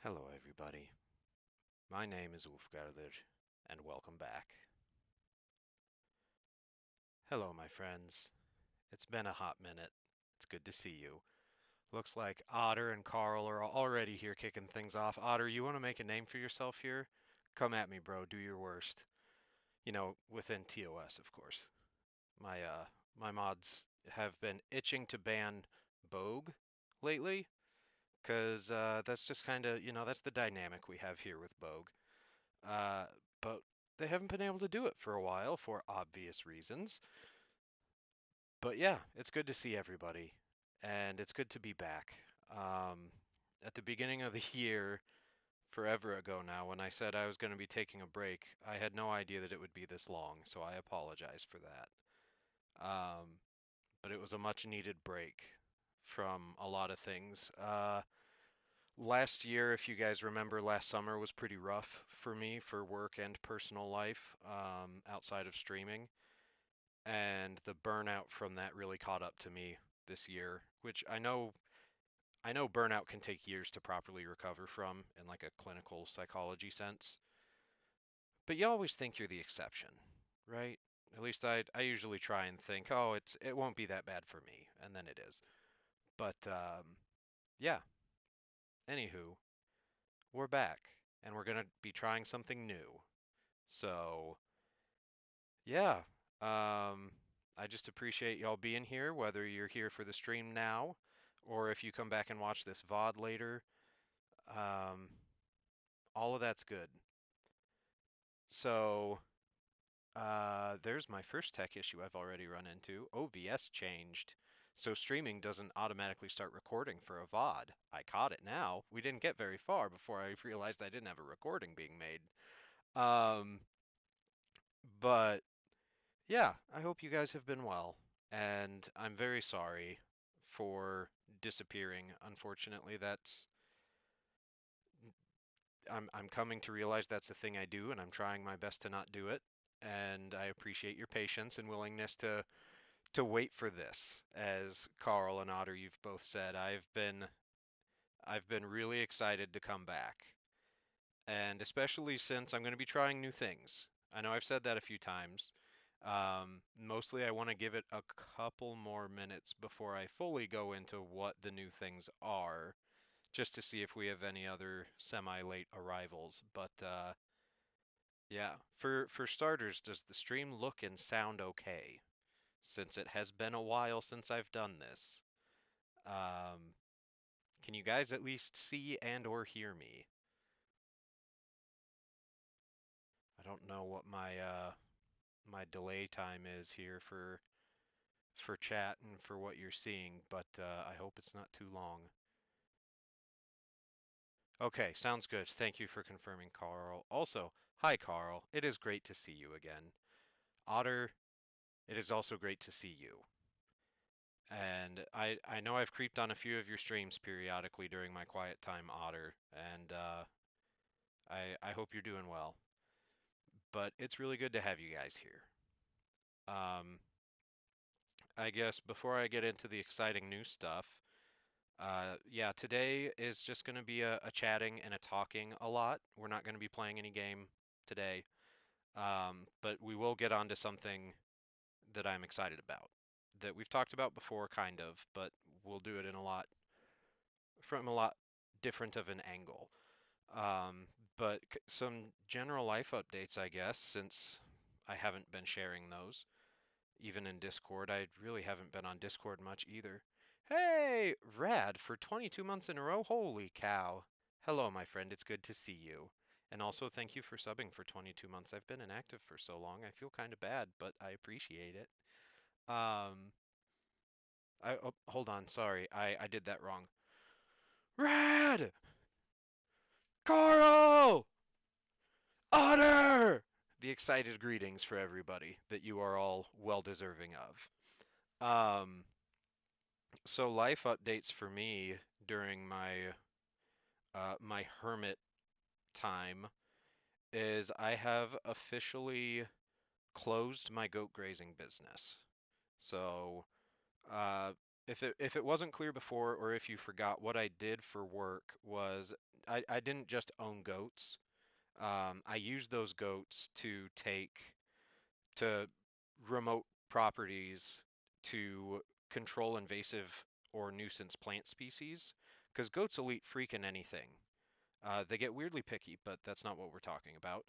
Hello, everybody. My name is Ulfgarður, and welcome back. Hello, my friends. It's been a hot minute. It's good to see you. Looks like Otter and Carl are already here kicking things off. Otter, you want to make a name for yourself here? Come at me, bro. Do your worst. Within TOS, of course. My mods have been itching to ban Bogue lately, 'cause that's just kind of, that's the dynamic we have here with Bogue. Uh, but they haven't been able to do it for a while for obvious reasons. But yeah, it's good to see everybody, and it's good to be back. Um, at the beginning of the year, forever ago now, when I said I was going to be taking a break, I had no idea that it would be this long, so I apologize for that. Um, but it was a much needed break from a lot of things. Last year, if you guys remember, last summer was pretty rough for me for work and personal life, outside of streaming. And the burnout from that really caught up to me this year, which I know burnout can take years to properly recover from in like a clinical psychology sense. But you always think you're the exception, right? At least I usually try and think, oh, it won't be that bad for me, and then it is. But yeah, anywho, we're back and we're gonna be trying something new. So yeah, um, I just appreciate y'all being here, whether you're here for the stream now or if you come back and watch this VOD later. Um, all of that's good. So there's my first tech issue I've already run into. OBS changed, so streaming doesn't automatically start recording for a VOD. I caught it now. We didn't get very far before I realized I didn't have a recording being made. Um, but yeah, I hope you guys have been well, and I'm very sorry for disappearing. Unfortunately, I'm coming to realize that's a thing I do, and I'm trying my best to not do it. And I appreciate your patience and willingness to wait for this. As Carl and Otter, you've both said, I've been really excited to come back, and especially since I'm going to be trying new things. I know I've said that a few times. Mostly, I want to give it a couple more minutes before I fully go into what the new things are, just to see if we have any other semi-late arrivals. But yeah, for starters, does the stream look and sound okay? Since it has been a while since I've done this. Um, can you guys at least see and or hear me? I don't know what my delay time is here for chat and for what you're seeing, but I hope it's not too long. Okay, sounds good. Thank you for confirming, Carl. Also, hi, Carl. It is great to see you again. Otter, it is also great to see you. And I know I've creeped on a few of your streams periodically during my quiet time, Otter, and I hope you're doing well. But it's really good to have you guys here. Um, I guess before I get into the exciting new stuff, yeah, today is just going to be a chatting and a talking a lot. We're not going to be playing any game today, but we will get on to something that I'm excited about that we've talked about before, kind of, but we'll do it in a lot. from a lot different of an angle. Um, but some general life updates, I guess, since I haven't been sharing those, even in Discord. I really haven't been on Discord much either. Hey, Rad, for 22 months in a row, holy cow. Hello, my friend, it's good to see you. And also, thank you for subbing for 22 months. I've been inactive for so long, I feel kind of bad, but I appreciate it. Um, oh, hold on, sorry, I did that wrong. Rad! Carl! Honor! The excited greetings for everybody that you are all well deserving of. Um, so life updates for me during my hermit time is I have officially closed my goat grazing business. So uh, if it wasn't clear before, or if you forgot, what I did for work was I didn't just own goats. I used those goats to remote properties to control invasive or nuisance plant species, because goats will eat freaking anything. They get weirdly picky, but that's not what we're talking about.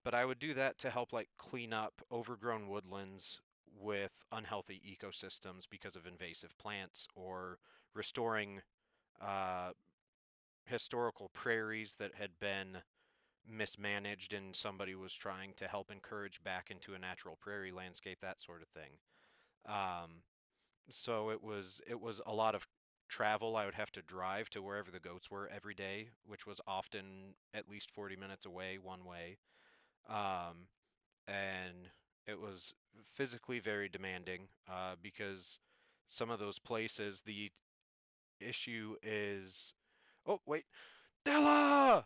But I would do that to help like clean up overgrown woodlands with unhealthy ecosystems because of invasive plants, or restoring uh, historical prairies that had been mismanaged and somebody was trying to help encourage back into a natural prairie landscape, that sort of thing. Um, so it was a lot of travel. I would have to drive to wherever the goats were every day, which was often at least 40 minutes away one way. Um, and it was physically very demanding because some of those places, the issue is, oh, wait, Della!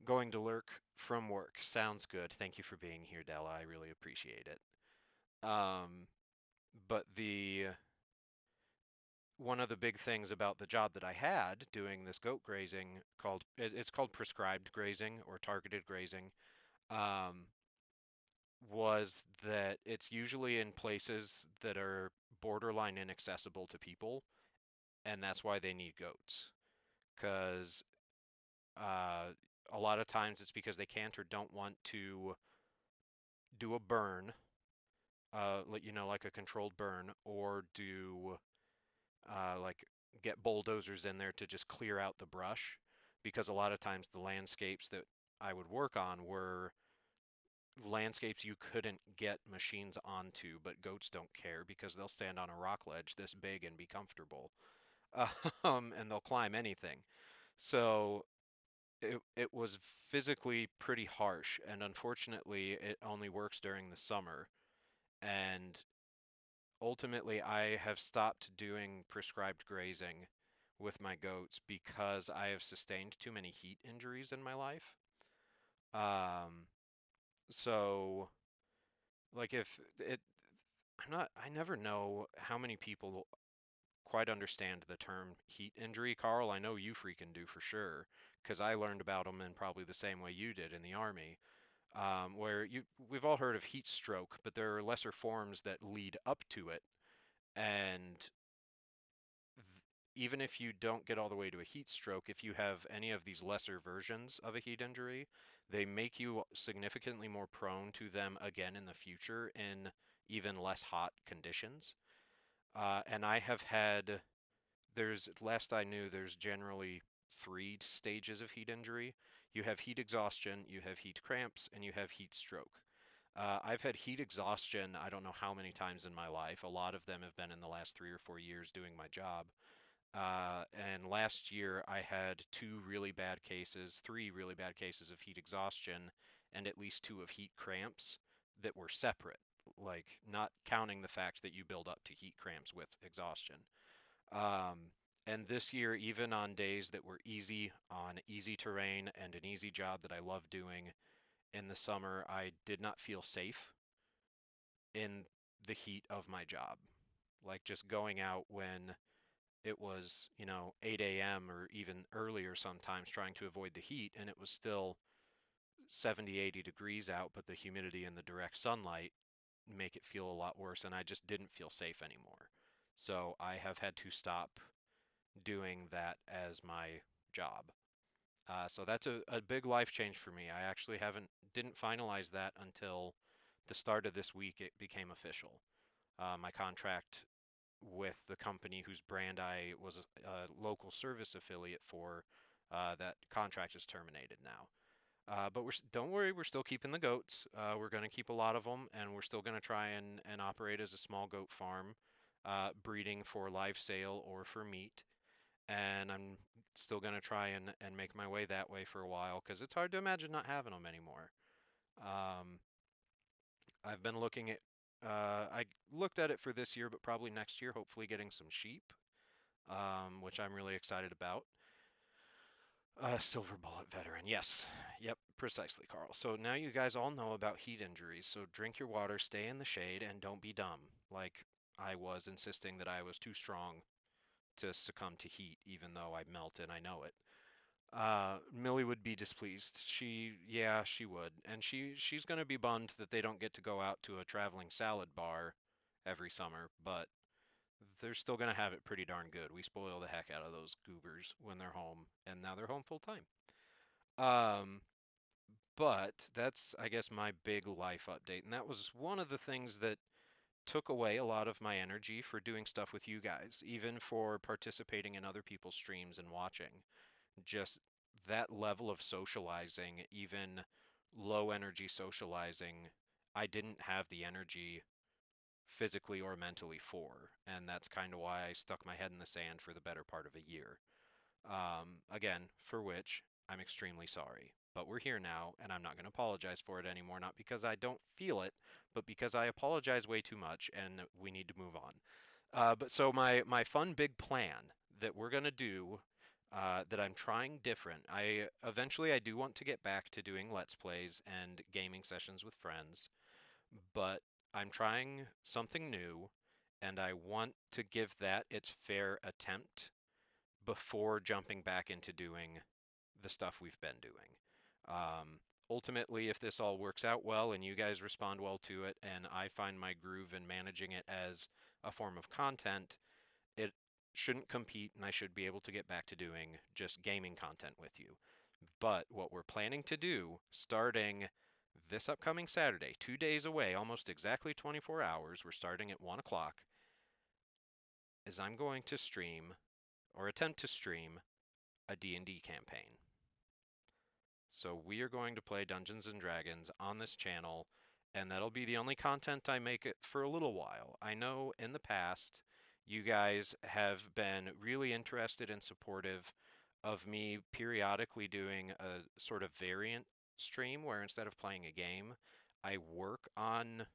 Going to lurk from work. Sounds good. Thank you for being here, Della. I really appreciate it. Um, but the one of the big things about the job that I had doing this goat grazing, it's called prescribed grazing or targeted grazing, um, was that it's usually in places that are borderline inaccessible to people, and that's why they need goats. Because uh, a lot of times it's because they can't or don't want to do a burn, like a controlled burn, or do like get bulldozers in there to just clear out the brush, because a lot of times the landscapes that I would work on were landscapes you couldn't get machines onto, but goats don't care because they'll stand on a rock ledge this big and be comfortable. And they'll climb anything. So it was physically pretty harsh, and unfortunately, it only works during the summer. And ultimately, I have stopped doing prescribed grazing with my goats because I have sustained too many heat injuries in my life. Um, so like if it, I never know how many people quite understand the term heat injury. Carl, I know you freaking do for sure, because I learned about them in probably the same way you did in the army, where we've all heard of heat stroke, but there are lesser forms that lead up to it. And even if you don't get all the way to a heat stroke, if you have any of these lesser versions of a heat injury, they make you significantly more prone to them again in the future in even less hot conditions. And I have had, last I knew, there's generally three stages of heat injury. You have heat exhaustion, you have heat cramps, and you have heat stroke. I've had heat exhaustion, I don't know how many times in my life. A lot of them have been in the last 3 or 4 years doing my job. And last year I had three really bad cases of heat exhaustion, and at least two of heat cramps that were separate, like not counting the fact that you build up to heat cramps with exhaustion. Um, and this year, even on days that were easy, on easy terrain and an easy job that I love doing in the summer, I did not feel safe in the heat of my job. Like just going out when it was, 8 a.m. or even earlier sometimes, trying to avoid the heat, and it was still 70, 80 degrees out, but the humidity and the direct sunlight make it feel a lot worse, and I just didn't feel safe anymore. So I have had to stop doing that as my job. So that's a big life change for me. I actually didn't finalize that until the start of this week. It became official. My contract with the company whose brand I was a local service affiliate for, that contract is terminated now. But don't worry, we're still keeping the goats. We're going to keep a lot of them, and we're still going to try and operate as a small goat farm, breeding for live sale or for meat. And I'm still going to try and make my way that way for a while because it's hard to imagine not having them anymore. Um, I've been looking at, I looked at it for this year, but probably next year, hopefully getting some sheep, which I'm really excited about. Silver bullet veteran. Yes. Yep, precisely, Carl. So now you guys all know about heat injuries. So drink your water, stay in the shade, and don't be dumb. Like I was insisting that I was too strong to succumb to heat, even though I melt and I know it. Millie would be displeased. Yeah, she would. And she's gonna be bummed that they don't get to go out to a traveling salad bar every summer, but they're still gonna have it pretty darn good. We spoil the heck out of those goobers when they're home, and now they're home full time. Um, but that's, I guess, my big life update. And that was one of the things that took away a lot of my energy for doing stuff with you guys, even for participating in other people's streams and watching. Just that level of socializing, even low energy socializing, I didn't have the energy physically or mentally for. And that's kind of why I stuck my head in the sand for the better part of a year. Again, for which I'm extremely sorry. But we're here now, and I'm not going to apologize for it anymore, not because I don't feel it, but because I apologize way too much, and we need to move on. But so my fun big plan that we're going to do, that I'm trying different. I do want to get back to doing Let's Plays and gaming sessions with friends, but I'm trying something new, and I want to give that its fair attempt before jumping back into doing the stuff we've been doing. Um, Ultimately, if this all works out well and you guys respond well to it, and I find my groove in managing it as a form of content, it shouldn't compete, and I should be able to get back to doing just gaming content with you. But what we're planning to do, starting this upcoming Saturday, 2 days away, almost exactly 24 hours, we're starting at 1 o'clock, is I'm going to stream, or attempt to stream, a D&D campaign. So we are going to play Dungeons and Dragons on this channel, and that'll be the only content I make it for a little while. I know in the past you guys have been really interested and supportive of me periodically doing a sort of variant stream where instead of playing a game, I work on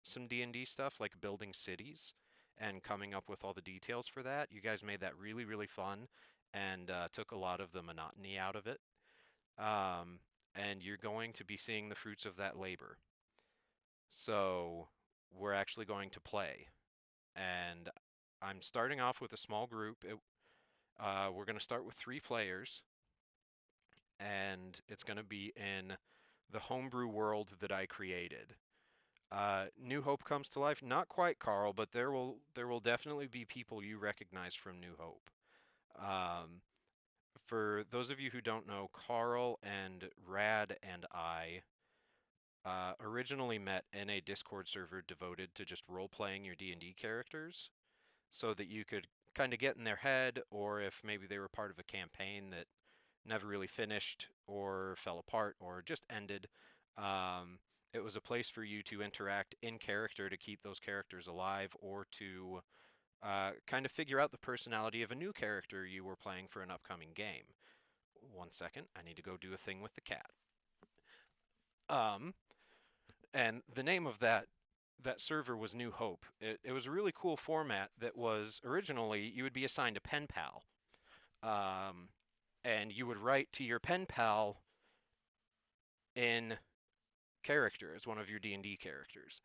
some D&D stuff like building cities and coming up with all the details for that. You guys made that really, really fun and took a lot of the monotony out of it. Um, and you're going to be seeing the fruits of that labor. So we're actually going to play. And I'm starting off with a small group. We're going to start with 3 players, and it's going to be in the homebrew world that I created. New Hope comes to life. Not quite, Carl, but there will definitely be people you recognize from New Hope. Um, for those of you who don't know, Carl and Rad and I originally met in a Discord server devoted to just role playing your D&D characters so that you could kind of get in their head, or if maybe they were part of a campaign that never really finished or fell apart or just ended. Um, it was a place for you to interact in character to keep those characters alive or to kind of figure out the personality of a new character you were playing for an upcoming game. One second, I need to go do a thing with the cat. Um, and the name of that server was New Hope. It was a really cool format that was originally you would be assigned a pen pal, um, and you would write to your pen pal in character as one of your D&D characters,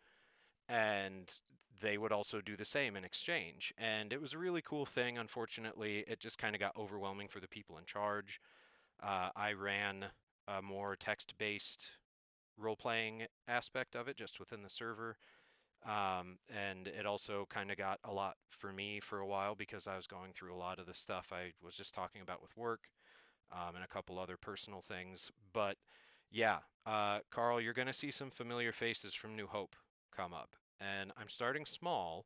and they would also do the same in exchange. And it was a really cool thing. Unfortunately, it just kind of got overwhelming for the people in charge. I ran a more text-based role-playing aspect of it just within the server. And it also kind of got a lot for me for a while because I was going through a lot of the stuff I was just talking about with work, and a couple other personal things. But yeah, Carl, you're going to see some familiar faces from New Hope come up. And I'm starting small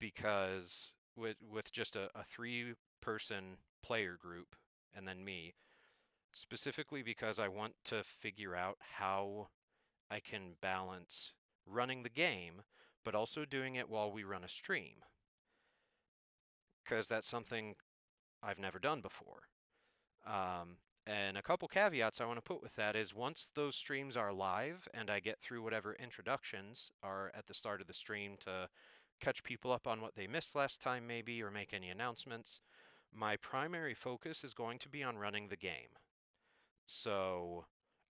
because with just a three-person player group and then me, specifically because I want to figure out how I can balance running the game, but also doing it while we run a stream, because that's something I've never done before. Um, and a couple caveats I want to put with that is once those streams are live and I get through whatever introductions are at the start of the stream to catch people up on what they missed last time, maybe, or make any announcements, my primary focus is going to be on running the game. So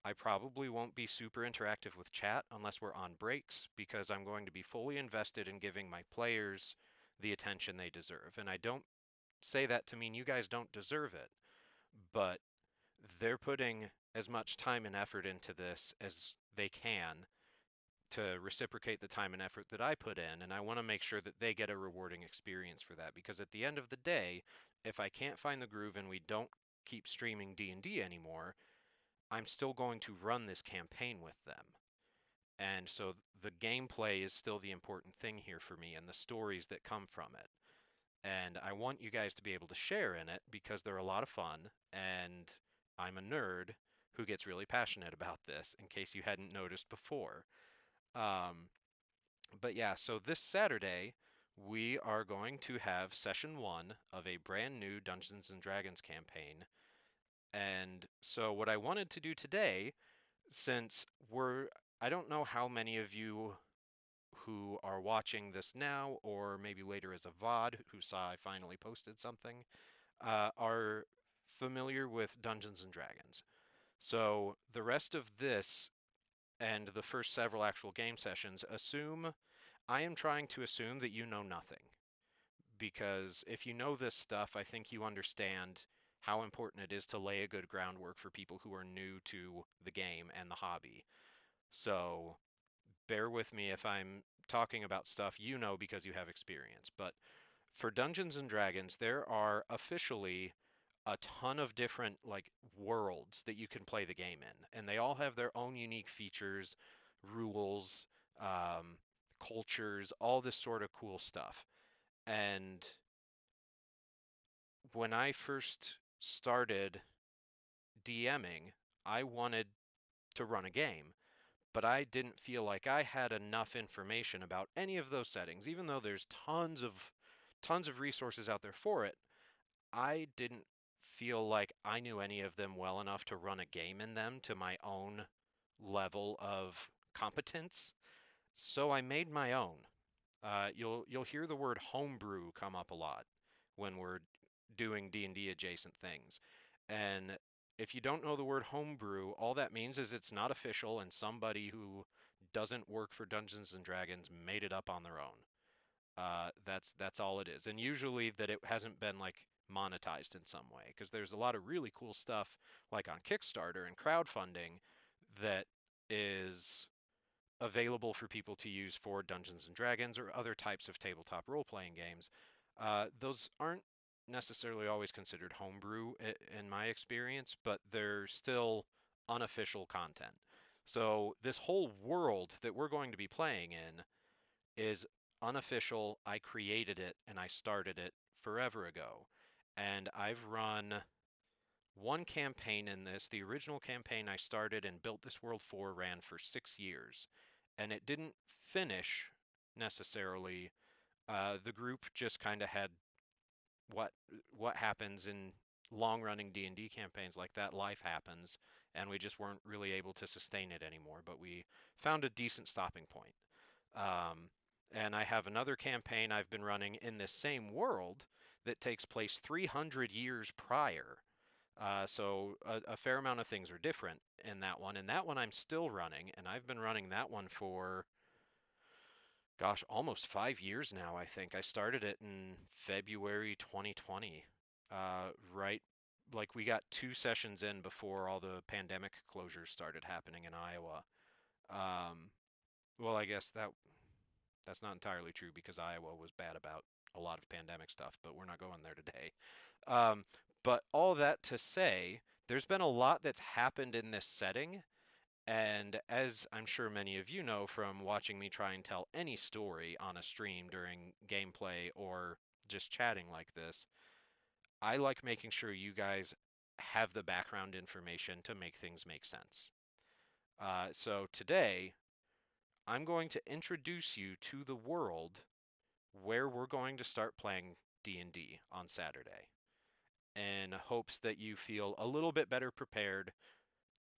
I probably won't be super interactive with chat unless we're on breaks because I'm going to be fully invested in giving my players the attention they deserve. And I don't say that to mean you guys don't deserve it, but they're putting as much time and effort into this as they can to reciprocate the time and effort that I put in, and I want to make sure that they get a rewarding experience for that because at the end of the day, if I can't find the groove and we don't keep streaming D&D anymore, I'm still going to run this campaign with them. And so the gameplay is still the important thing here for me and the stories that come from it. And I want you guys to be able to share in it because they're a lot of fun. And I'm a nerd who gets really passionate about this, in case you hadn't noticed before. Um, but yeah, so this Saturday, we are going to have session one of a brand new Dungeons and Dragons campaign. And so, what I wanted to do today, since I don't know how many of you who are watching this now or maybe later as a VOD who saw I finally posted something, are familiar with Dungeons and Dragons. So the rest of this and the first several actual game sessions I am trying to assume that you know nothing. Because if you know this stuff, I think you understand how important it is to lay a good groundwork for people who are new to the game and the hobby. So bear with me if I'm talking about stuff you know because you have experience. But for Dungeons and Dragons, there are officially a ton of different like worlds that you can play the game in, and they all have their own unique features, rules, um, cultures, all this sort of cool stuff. And when I first started DMing, I wanted to run a game, but I didn't feel like I had enough information about any of those settings, even though there's tons of resources out there for it. I didn't feel like I knew any of them well enough to run a game in them to my own level of competence. So I made my own. You'll hear the word homebrew come up a lot when we're doing D&D adjacent things. And if you don't know the word homebrew, all that means is it's not official and somebody who doesn't work for Dungeons and Dragons made it up on their own. That's all it is. And usually that it hasn't been like monetized in some way because there's a lot of really cool stuff like on Kickstarter and crowdfunding that is available for people to use for Dungeons and Dragons or other types of tabletop role-playing games. Those aren't necessarily always considered homebrew in my experience, but they're still unofficial content. So this whole world that we're going to be playing in is unofficial. I created it and I started it forever ago. And I've run one campaign in this. The original campaign I started and built this world for ran for 6 years. And it didn't finish necessarily. The group just kind of had what what happens in long-running D&D campaigns like that. Life happens, and we just weren't really able to sustain it anymore. But we found a decent stopping point. Um, and I have another campaign I've been running in this same world that takes place 300 years prior. So a fair amount of things are different in that one. And that one I'm still running, and I've been running that one for, gosh, almost 5 years now, I think. I started it in February 2020. Right, like we got 2 sessions in before all the pandemic closures started happening in Iowa. Um, Well, I guess that's not entirely true because Iowa was bad about a lot of pandemic stuff, but we're not going there today. Um, but all that to say, there's been a lot that's happened in this setting, and as I'm sure many of you know from watching me try and tell any story on a stream during gameplay or just chatting like this, I like making sure you guys have the background information to make things make sense. So today, I'm going to introduce you to the world where we're going to start playing D&D on Saturday in hopes that you feel a little bit better prepared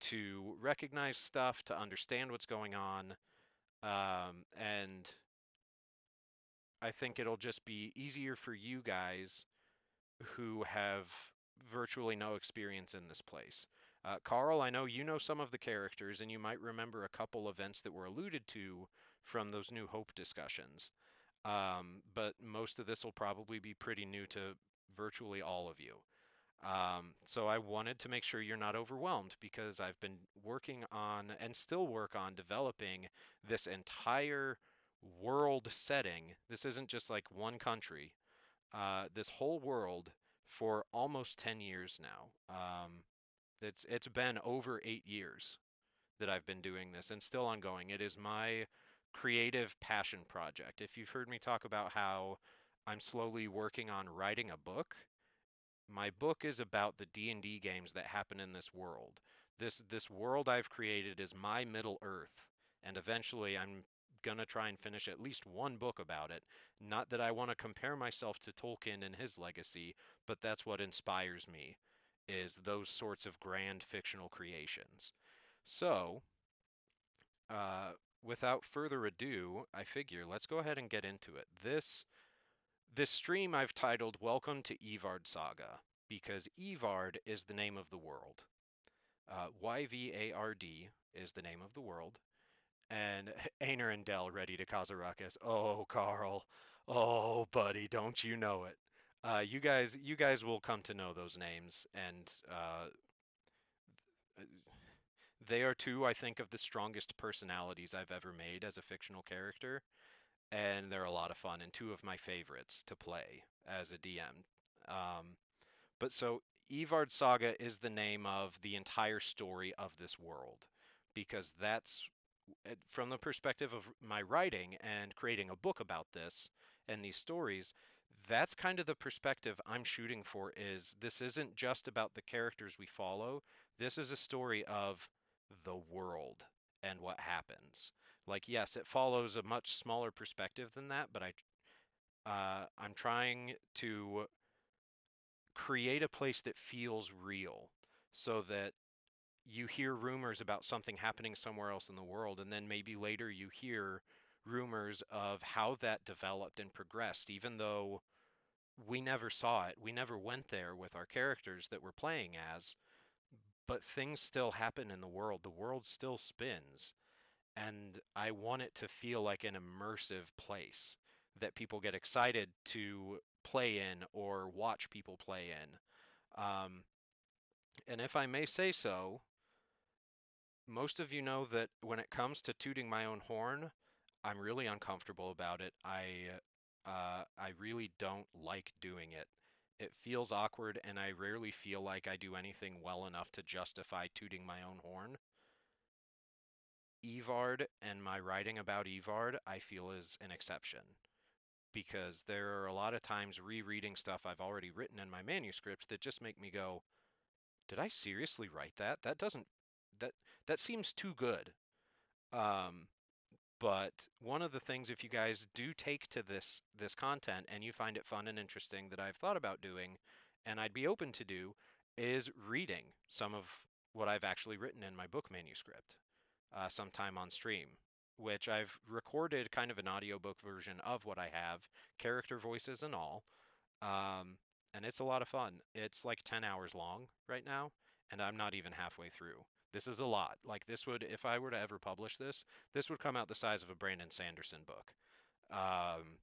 to recognize stuff, to understand what's going on, and I think it'll just be easier for you guys who have virtually no experience in this place. Carl, I know you know some of the characters, and you might remember a couple events that were alluded to from those New Hope discussions. But most of this will probably be pretty new to virtually all of you. So I wanted to make sure you're not overwhelmed because I've been working on and still work on developing this entire world setting. This isn't just like one country, this whole world for almost 10 years now. It's been over 8 years that I've been doing this and still ongoing. It is my creative passion project. If you've heard me talk about how I'm slowly working on writing a book, my book is about the D&D games that happen in this world. This world I've created is my Middle Earth, and eventually I'm gonna try and finish at least one book about it. Not that I want to compare myself to Tolkien and his legacy, but that's what inspires me, is those sorts of grand fictional creations. So, without further ado, I figure let's go ahead and get into it. This stream I've titled Welcome to Yvardsaga because Yvard is the name of the world. Yvard is the name of the world. And Aner and Dell ready to cause a ruckus. Oh, Carl. Oh, buddy, don't you know it? You guys will come to know those names, and they are two, I think, of the strongest personalities I've ever made as a fictional character, and they're a lot of fun and two of my favorites to play as a DM. Um, But so Yvardsaga is the name of the entire story of this world because that's from the perspective of my writing and creating a book about this and these stories, that's kind of the perspective I'm shooting for is this isn't just about the characters we follow. This is a story of the world and what happens. Like yes, it follows a much smaller perspective than that, but I'm trying to create a place that feels real so that you hear rumors about something happening somewhere else in the world, and then maybe later you hear rumors of how that developed and progressed, even though we never saw it. We never went there with our characters that we're playing as, but things still happen in the world. The world still spins, and I want it to feel like an immersive place that people get excited to play in or watch people play in. Um, and if I may say so, most of you know that when it comes to tooting my own horn, I'm really uncomfortable about it. I really don't like doing it. It feels awkward, and I rarely feel like I do anything well enough to justify tooting my own horn. Evard and my writing about Evard, I feel is an exception because there are a lot of times rereading stuff I've already written in my manuscript that just make me go, "Did I seriously write that? That that seems too good." Um, But one of the things, if you guys do take to this content and you find it fun and interesting that I've thought about doing, and I'd be open to do, is reading some of what I've actually written in my book manuscript sometime on stream, which I've recorded kind of an audiobook version of what I have, character voices and all. Um, and it's a lot of fun. It's like 10 hours long right now, and I'm not even halfway through. This is a lot. Like this would, if I were to ever publish this, this would come out the size of a Brandon Sanderson book. Um,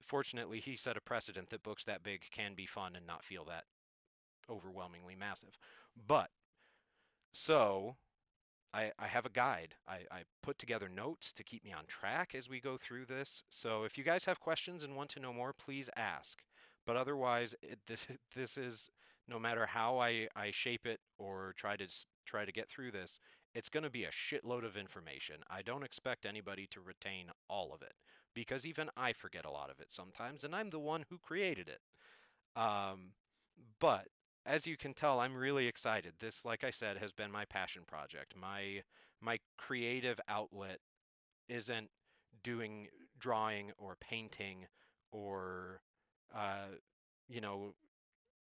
Fortunately, he set a precedent that books that big can be fun and not feel that overwhelmingly massive. But so I have a guide. I put together notes to keep me on track as we go through this. So if you guys have questions and want to know more, please ask. But otherwise, this is no matter how I shape it or try to get through this, it's going to be a shitload of information. I don't expect anybody to retain all of it because even I forget a lot of it sometimes, and I'm the one who created it. Um, but as you can tell, I'm really excited. This, like I said, has been my passion project. My creative outlet isn't doing drawing or painting or uh, you know,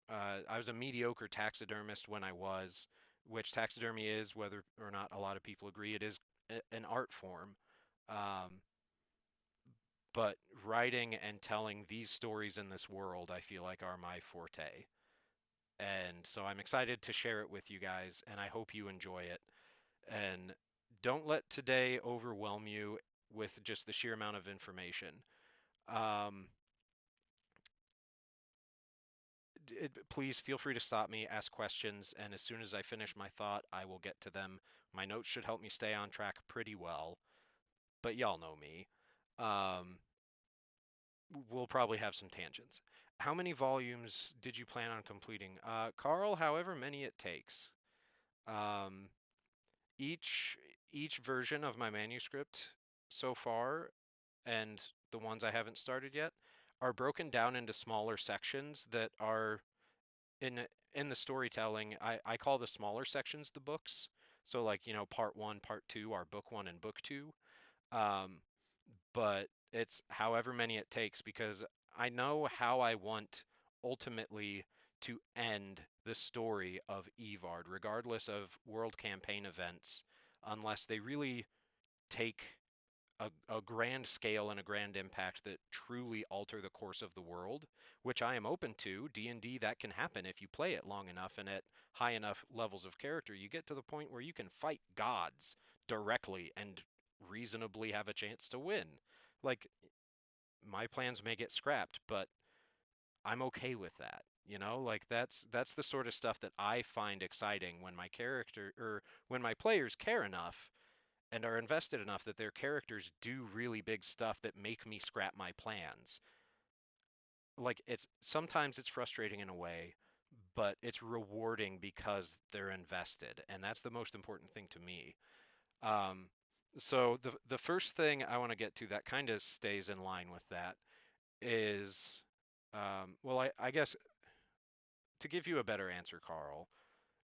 I was a mediocre taxidermist when I was, which taxidermy is, whether or not a lot of people agree, it is an art form. Um, but writing and telling these stories in this world, I feel like are my forte. And so I'm excited to share it with you guys, and I hope you enjoy it. And don't let today overwhelm you with just the sheer amount of information. Um, Please feel free to stop me, ask questions, and as soon as I finish my thought, I will get to them. My notes should help me stay on track pretty well, but y'all know me. Um, we'll probably have some tangents. How many volumes did you plan on completing? Carl, however many it takes. Um, each each version of my manuscript so far, and the ones I haven't started yet, are broken down into smaller sections that are in the storytelling. I call the smaller sections the books. So like, part one, part two are book one and book two. Um, but it's however many it takes because I know how I want ultimately to end the story of Evard, regardless of world campaign events, unless they really take a grand scale and a grand impact that truly alter the course of the world, which I am open to. D&D, that can happen if you play it long enough and at high enough levels of character. You get to the point where you can fight gods directly and reasonably have a chance to win. Like, my plans may get scrapped, but I'm okay with that. Like that's the sort of stuff that I find exciting when my character or when my players care enough and are invested enough that their characters do really big stuff that make me scrap my plans. Like it's sometimes it's frustrating in a way, but it's rewarding because they're invested, and that's the most important thing to me. Um, so the first thing I want to get to that kind of stays in line with that is, well, I guess to give you a better answer, Carl,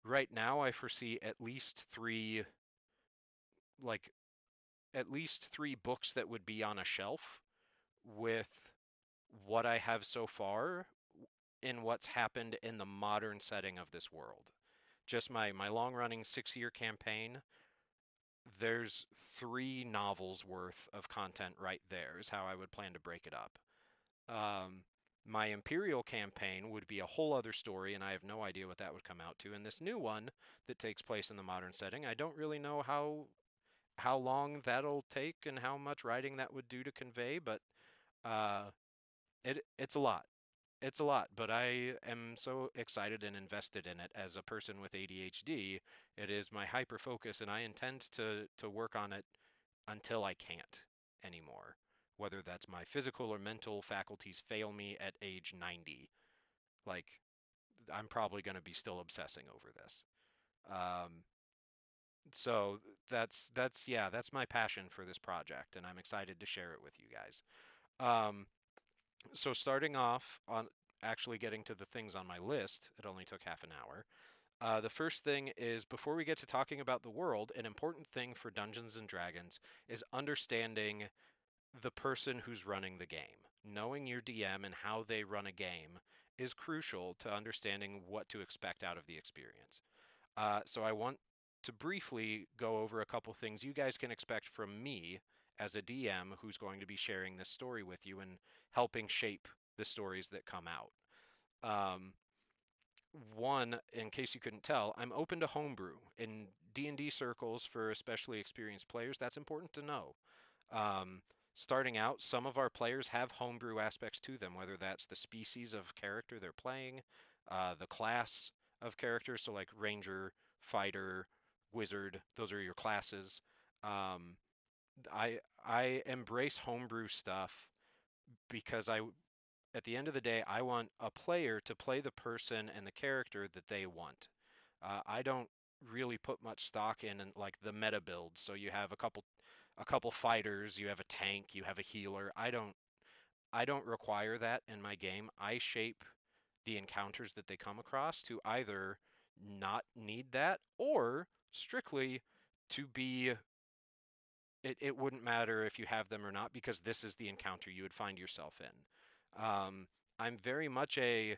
right now I foresee like at least three books that would be on a shelf with what I have so far in what's happened in the modern setting of this world. Just my long running 6 year campaign, there's three novels worth of content right there, is how I would plan to break it up. Um, my Imperial campaign would be a whole other story, and I have no idea what that would come out to. And this new one that takes place in the modern setting, I don't really know how long that'll take and how much writing that would do to convey, but uh, it's a lot. It's a lot, but I am so excited and invested in it as a person with ADHD. It is my hyper focus, and I intend to work on it until I can't anymore. Whether that's my physical or mental faculties fail me at age 90. Like, I'm probably going to be still obsessing over this. Um, so that's my passion for this project, and I'm excited to share it with you guys. Um, So starting off on actually getting to the things on my list, it only took half an hour. The first thing is before we get to talking about the world, an important thing for Dungeons and Dragons is understanding the person who's running the game. Knowing your DM and how they run a game is crucial to understanding what to expect out of the experience. So I want to briefly go over a couple things you guys can expect from me as a DM who's going to be sharing this story with you and helping shape the stories that come out. Um, One, in case you couldn't tell, I'm open to homebrew in D&D circles for especially experienced players. That's important to know. Starting out, some of our players have homebrew aspects to them, whether that's the species of character they're playing, the class of characters, so like ranger, fighter, wizard. Those are your classes. Um, I embrace homebrew stuff because at the end of the day, I want a player to play the person and the character that they want. I don't really put much stock in like the meta builds. So you have a couple fighters, you have a tank, you have a healer. I don't require that in my game. I shape the encounters that they come across to either not need that or strictly to be it wouldn't matter if you have them or not because this is the encounter you would find yourself in. I'm very much a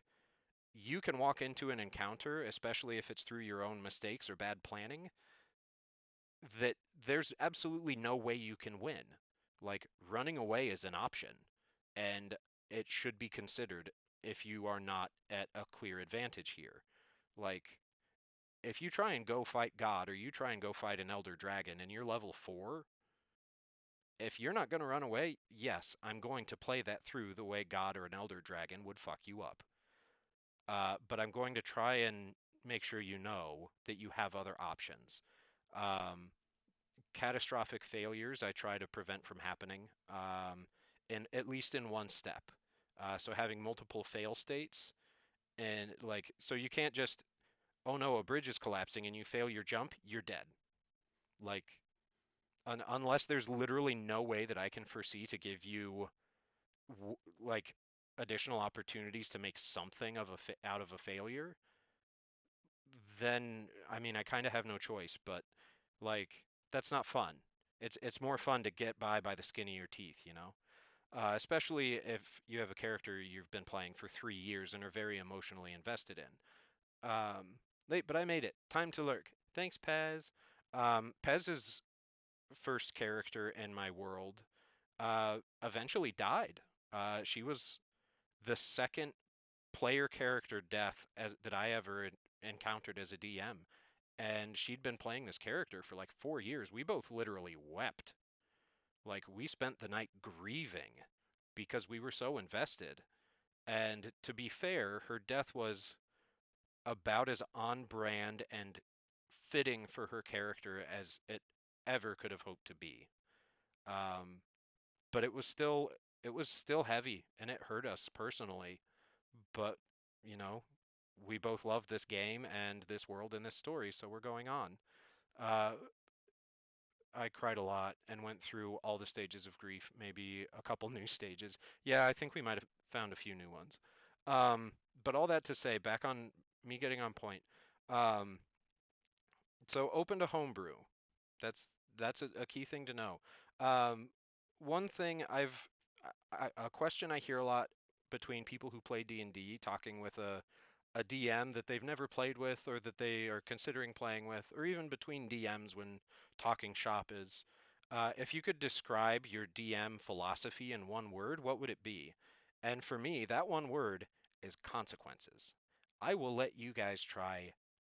you can walk into an encounter, especially if it's through your own mistakes or bad planning, that there's absolutely no way you can win. Like running away is an option, and it should be considered if you are not at a clear advantage here. Like if you try and go fight God or you try and go fight an elder dragon and you're level 4, if you're not going to run away, yes, I'm going to play that through the way God or an elder dragon would fuck you up. But I'm going to try and make sure you know that you have other options. Um, Catastrophic failures I try to prevent from happening, in at least in one step. So having multiple fail states and like so you can't just oh no a bridge is collapsing and you fail your jump you're dead. Like unless there's literally no way that I can foresee to give you like additional opportunities to make something of out of a failure, then I mean I kind of have no choice. But like that's not fun. It's more fun to get by the skin of your teeth, you know. Especially if you have a character you've been playing for 3 years and are very emotionally invested in. Late, but I made it. Time to lurk. Thanks, Pez. Pez is first character in my world. Eventually died. She was the second player character death that I ever encountered as a DM, and she'd been playing this character for like 4 years. We both literally wept. Like we spent the night grieving because we were so invested. And to be fair, her death was about as on brand and fitting for her character as it ever could have hoped to be. Um, but it was still heavy and it hurt us personally. But you know, we both love this game and this world and this story, so we're going on. Uh, I cried a lot and went through all the stages of grief, maybe a couple new stages. Yeah, I think we might have found a few new ones. But all that to say, back on me getting on point. Um, so open to homebrew. That's a key thing to know. Um, One thing a question I hear a lot between people who play D&D talking with a DM that they've never played with or that they are considering playing with, or even between DMs when talking shop is, if you could describe your DM philosophy in one word, what would it be? And for me, that one word is consequences. I will let you guys try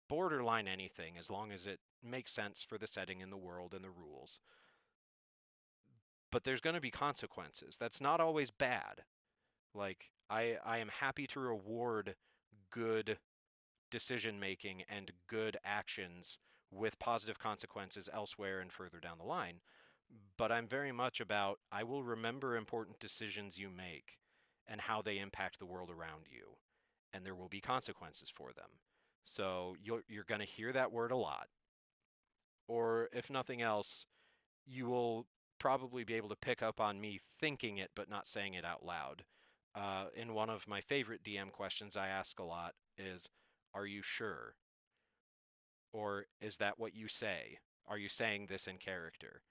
borderline anything as long as it makes sense for the setting and the world and the rules. But there's going to be consequences. That's not always bad. Like I am happy to reward good decision making and good actions with positive consequences elsewhere and further down the line. But I'm very much about I will remember important decisions you make and how they impact the world around you, and there will be consequences for them. So you're going to hear that word a lot, or if nothing else, you will probably be able to pick up on me thinking it but not saying it out loud. In one of my favorite DM questions I ask a lot is, "Are you sure?" Or is that what you say? Are you saying this in character?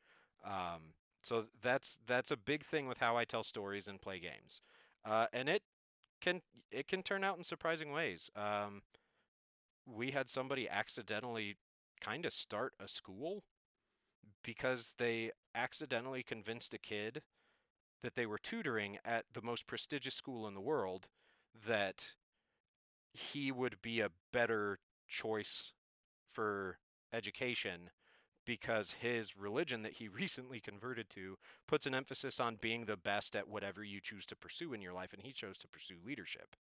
So that's a big thing with how I tell stories and play games, and can it can turn out in surprising ways. We had somebody accidentally kind of start a school because they accidentally convinced a kid that they were tutoring at the most prestigious school in the world that he would be a better choice for education because his religion that he recently converted to puts an emphasis on being the best at whatever you choose to pursue in your life, and he chose to pursue leadership.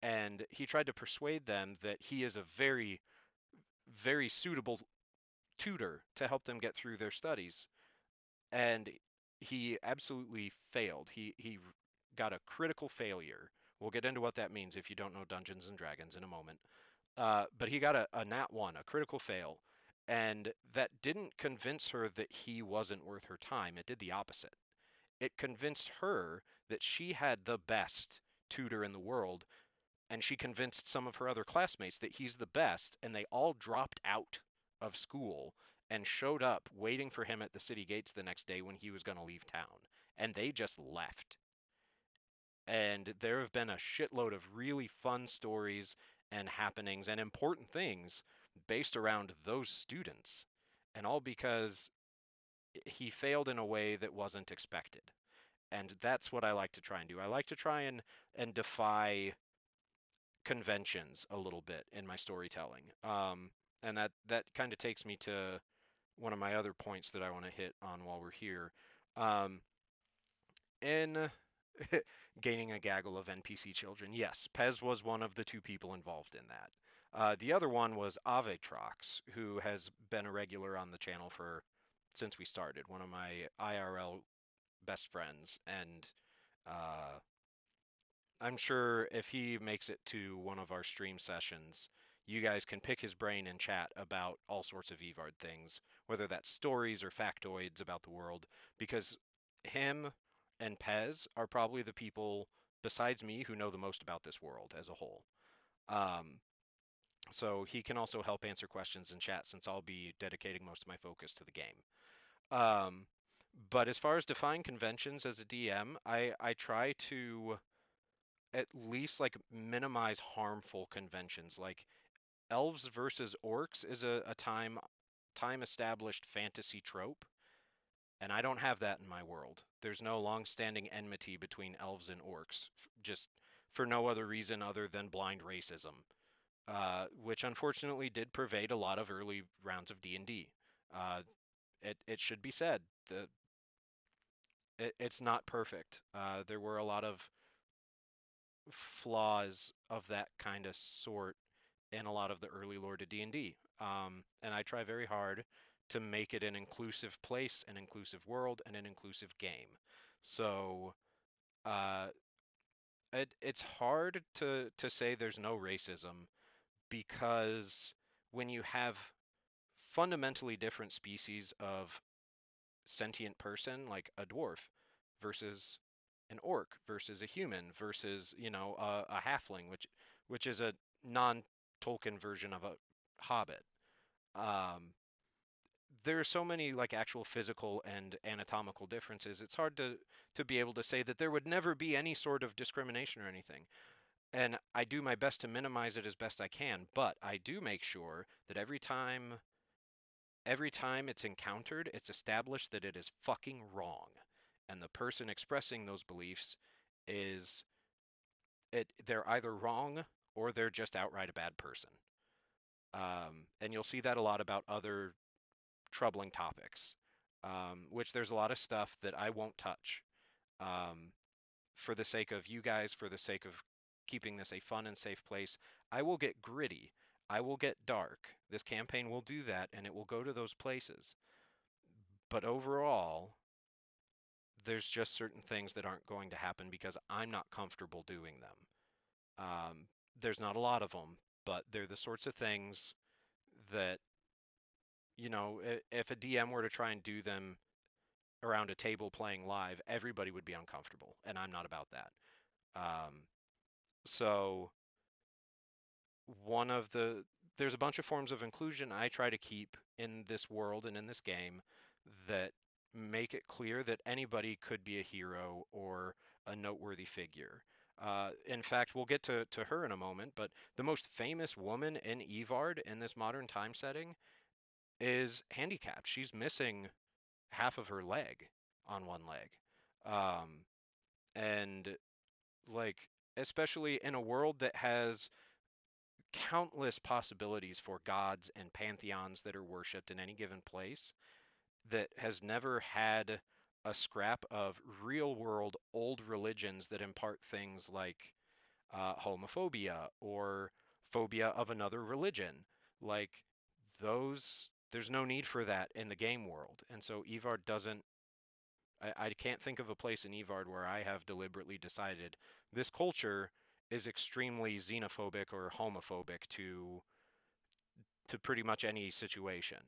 And he tried to persuade them that he is a very, very suitable tutor to help them get through their studies, and he absolutely failed. He got a critical failure. We'll get into what that means if you don't know Dungeons and Dragons in a moment. But he got a nat one, a critical fail, and that didn't convince her that he wasn't worth her time. It did the opposite. It convinced her that she had the best tutor in the world, and she convinced some of her other classmates that he's the best, and they all dropped out of school and showed up waiting for him at the city gates the next day when he was going to leave town. And they just left. And there have been a shitload of really fun stories and happenings and important things based around those students. And all because he failed in a way that wasn't expected. And that's what I like to try and do. I like to try and defy conventions a little bit in my storytelling. And that kind of takes me to one of my other points that I want to hit on while we're here. Um, in gaining a gaggle of NPC children, yes, Pez was one of the two people involved in that. The other one was Avetrox, who has been a regular on the channel for since we started. One of my IRL best friends, and uh, I'm sure if he makes it to one of our stream sessions, you guys can pick his brain and chat about all sorts of Evard things, whether that's stories or factoids about the world, because him and Pez are probably the people besides me who know the most about this world as a whole. Um, so he can also help answer questions in chat since I'll be dedicating most of my focus to the game. Um, but as far as defying conventions as a DM, I try to at least like minimize harmful conventions. Like elves versus orcs is a time established fantasy trope, and I don't have that in my world. There's no long-standing enmity between elves and orcs, just for no other reason other than blind racism, which unfortunately did pervade a lot of early rounds of D&D. Uh, it should be said that it's not perfect. There were a lot of flaws of that kind of sort in a lot of the early lore to D&D. And I try very hard to make it an inclusive place, an inclusive world, and an inclusive game. So uh, it's hard to say there's no racism because when you have fundamentally different species of sentient person, like a dwarf, versus an orc versus a human versus a halfling, which is a non-Tolkien version of a hobbit. Um, there are so many like actual physical and anatomical differences. It's hard to be able to say that there would never be any sort of discrimination or anything. And I do my best to minimize it as best I can, but I do make sure that every time it's encountered, it's established that it is fucking wrong. And the person expressing those beliefs is they're either wrong or they're just outright a bad person. And you'll see that a lot about other troubling topics, which there's a lot of stuff that I won't touch um, for the sake of you guys, for the sake of keeping this a fun and safe place. I will get gritty. I will get dark. This campaign will do that, and it will go to those places. But overall, there's just certain things that aren't going to happen because I'm not comfortable doing them. There's not a lot of them, but they're the sorts of things that, if a DM were to try and do them around a table playing live, everybody would be uncomfortable, and I'm not about that. Um, so one of the there's a bunch of forms of inclusion I try to keep in this world and in this game that make it clear that anybody could be a hero or a noteworthy figure. In fact, we'll get to her in a moment, but the most famous woman in Evard in this modern time setting is handicapped. She's missing half of her leg on one leg. Um, and like, especially in a world that has countless possibilities for gods and pantheons that are worshipped in any given place, that has never had a scrap of real world old religions that impart things like homophobia or phobia of another religion. Like those There's no need for that in the game world. And so Evard doesn't, I can't think of a place in Evard where I have deliberately decided this culture is extremely xenophobic or homophobic to pretty much any situation.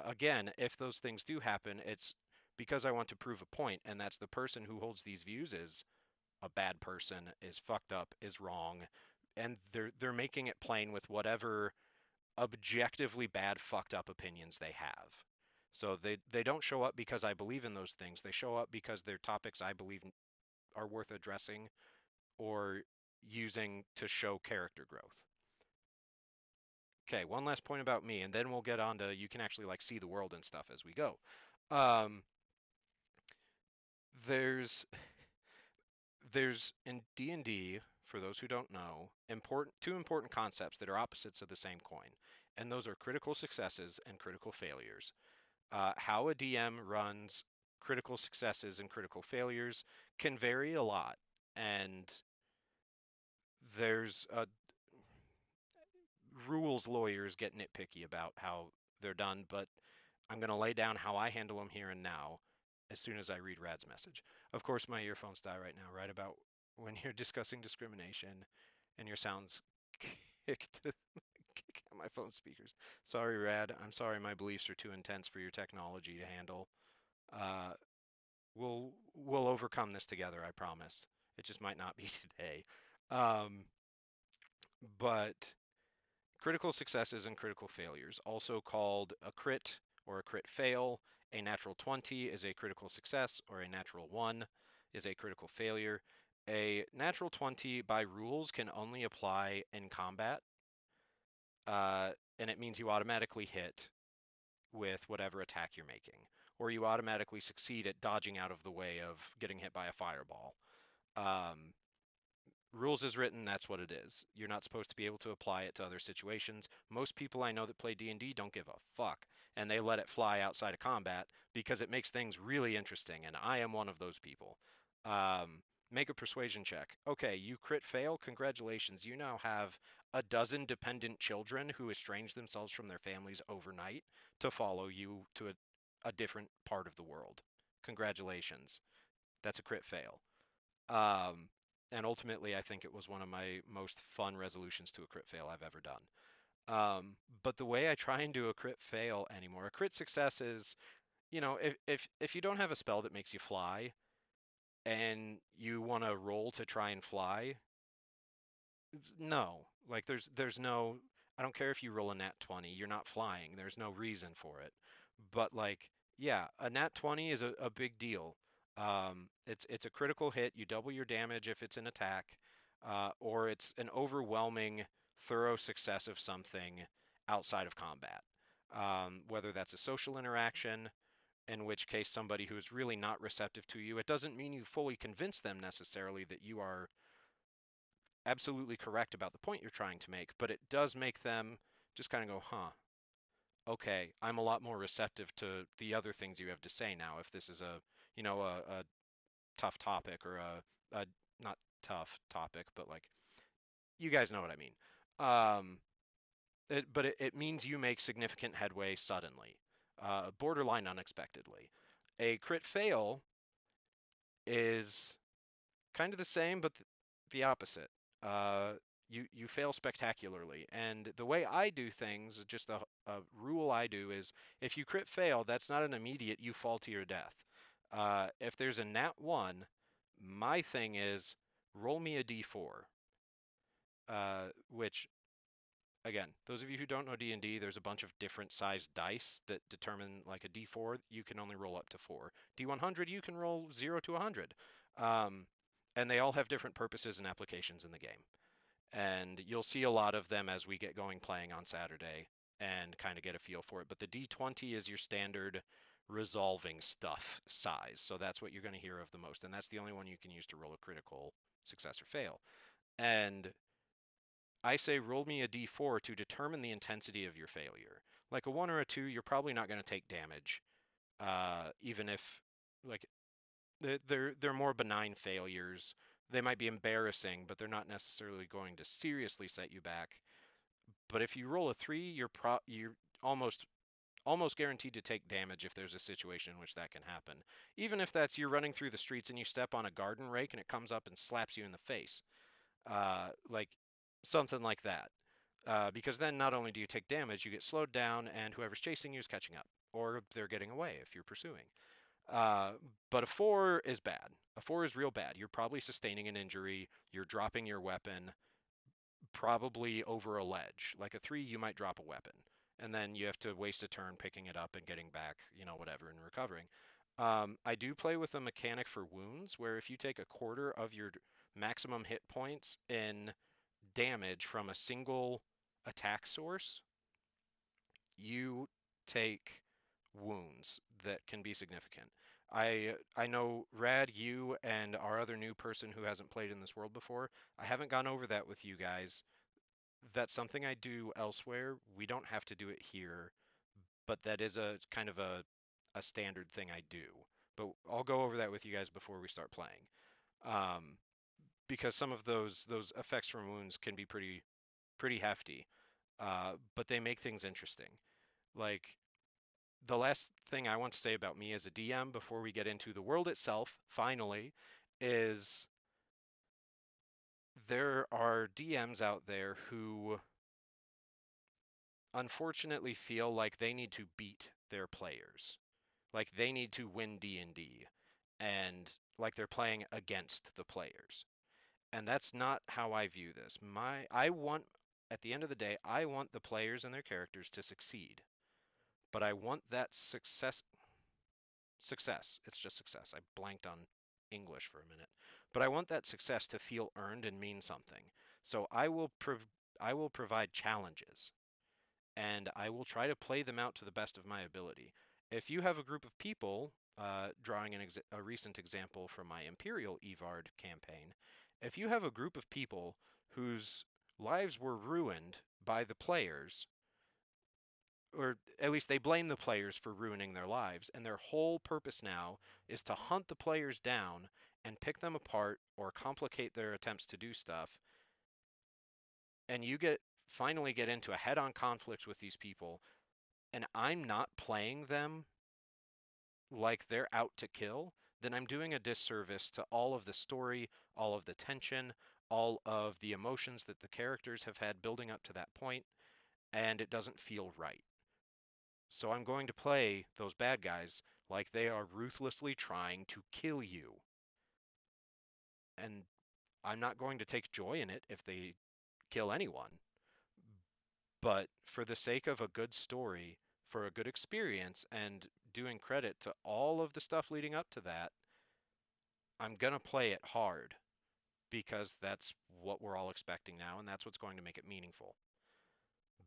Again, if those things do happen, it's because I want to prove a point, and that's the person who holds these views is a bad person, is fucked up, is wrong, and they're making it plain with whatever objectively bad, fucked up opinions they have. So they don't show up because I believe in those things. They show up because they're topics I believe are worth addressing or using to show character growth. Okay, one last point about me, and then we'll get on to you can actually like see the world and stuff as we go. Um, there's there's in D&D, for those who don't know, important two important concepts that are opposites of the same coin, and those are critical successes and critical failures. How a DM runs critical successes and critical failures can vary a lot, and there's rules lawyers get nitpicky about how they're done, but I'm going to lay down how I handle them here and now as soon as I read Rad's message. Of course, my earphones die right now, right about when you're discussing discrimination and your sounds kick to kick at my phone speakers. Sorry, Rad. I'm sorry my beliefs are too intense for your technology to handle. Uh, we'll overcome this together, I promise. It just might not be today. Um, but critical successes and critical failures, also called a crit or a crit fail. A natural 20 is a critical success, or a natural 1 is a critical failure. A natural 20 by rules can only apply in combat, and it means you automatically hit with whatever attack you're making, or you automatically succeed at dodging out of the way of getting hit by a fireball. Um, Rules is written, that's what it is. You're not supposed to be able to apply it to other situations. Most people I know that play D&D don't give a fuck, and they let it fly outside of combat because it makes things really interesting, and I am one of those people. Make a persuasion check. Okay, you crit fail. Congratulations. You now have a dozen dependent children who estrange themselves from their families overnight to follow you to a different part of the world. Congratulations. That's a crit fail. Um, and ultimately, I think it was one of my most fun resolutions to a crit fail I've ever done. But the way I try and do a crit fail anymore, a crit success is, if you don't have a spell that makes you fly and you want to roll to try and fly, no, like there's no. I don't care if you roll a nat 20, you're not flying. There's no reason for it. But like, yeah, a nat 20 is a big deal. It's a critical hit. You double your damage if it's an attack, or it's an overwhelming, thorough success of something outside of combat. Whether that's a social interaction, in which case somebody who is really not receptive to you, it doesn't mean you fully convince them necessarily that you are absolutely correct about the point you're trying to make, but it does make them just kind of go, huh, okay, I'm a lot more receptive to the other things you have to say now. If this is a tough topic or a not tough topic, but like, you guys know what I mean. Um, but it means you make significant headway suddenly, borderline unexpectedly. A crit fail is kind of the same, but the opposite. You fail spectacularly, and the way I do things, just a rule I do is, if you crit fail, that's not an immediate you fall to your death. If there's a nat one, my thing is roll me a d4, which again, those of you who don't know D&D, there's a bunch of different sized dice that determine like a D4, you can only roll up to 4. D100, you can roll 0 to 100. Um, and they all have different purposes and applications in the game. And you'll see a lot of them as we get going playing on Saturday and kind of get a feel for it. But the D20 is your standard resolving stuff size. So that's what you're going to hear of the most. And that's the only one you can use to roll a critical success or fail. And I say roll me a d4 to determine the intensity of your failure. Like a 1 or a 2, you're probably not going to take damage, even if like they're more benign failures. They might be embarrassing, but they're not necessarily going to seriously set you back. But if you roll a 3, you're almost almost guaranteed to take damage if there's a situation in which that can happen. Even if that's you're running through the streets and you step on a garden rake and it comes up and slaps you in the face, like something like that. Because then not only do you take damage, you get slowed down, and whoever's chasing you is catching up, or they're getting away if you're pursuing. Uh, but a four is bad. A four is real bad. You're probably sustaining an injury. You're dropping your weapon, probably over a ledge. Like a three, you might drop a weapon, and then you have to waste a turn picking it up and getting back, whatever, and recovering. I do play with a mechanic for wounds where if you take a quarter of your maximum hit points in damage from a single attack source, you take wounds that can be significant. I know Rad, you and our other new person who hasn't played in this world before. I haven't gone over that with you guys. That's something I do elsewhere. We don't have to do it here, but that is a kind of a standard thing I do. But I'll go over that with you guys before we start playing. Um, because some of those effects from wounds can be pretty hefty. But they make things interesting. Like the last thing I want to say about me as a DM before we get into the world itself, finally, is there are DMs out there who unfortunately feel like they need to beat their players. Like they need to win D&D and like they're playing against the players. And that's not how I view this. I want at the end of the day, I want the players and their characters to succeed. But I want that success. It's just success. I blanked on English for a minute. But I want that success to feel earned and mean something. So I will provide challenges and I will try to play them out to the best of my ability. If you have a group of people, drawing a recent example from my Imperial Evard campaign, if you have a group of people whose lives were ruined by the players, or at least they blame the players for ruining their lives, and their whole purpose now is to hunt the players down and pick them apart or complicate their attempts to do stuff, and you finally get into a head-on conflict with these people, and I'm not playing them like they're out to kill, then I'm doing a disservice to all of the story, all of the tension, all of the emotions that the characters have had building up to that point, and it doesn't feel right. So I'm going to play those bad guys like they are ruthlessly trying to kill you. And I'm not going to take joy in it if they kill anyone. But for the sake of a good story, for a good experience, and doing credit to all of the stuff leading up to that, I'm going to play it hard because that's what we're all expecting now, and that's what's going to make it meaningful.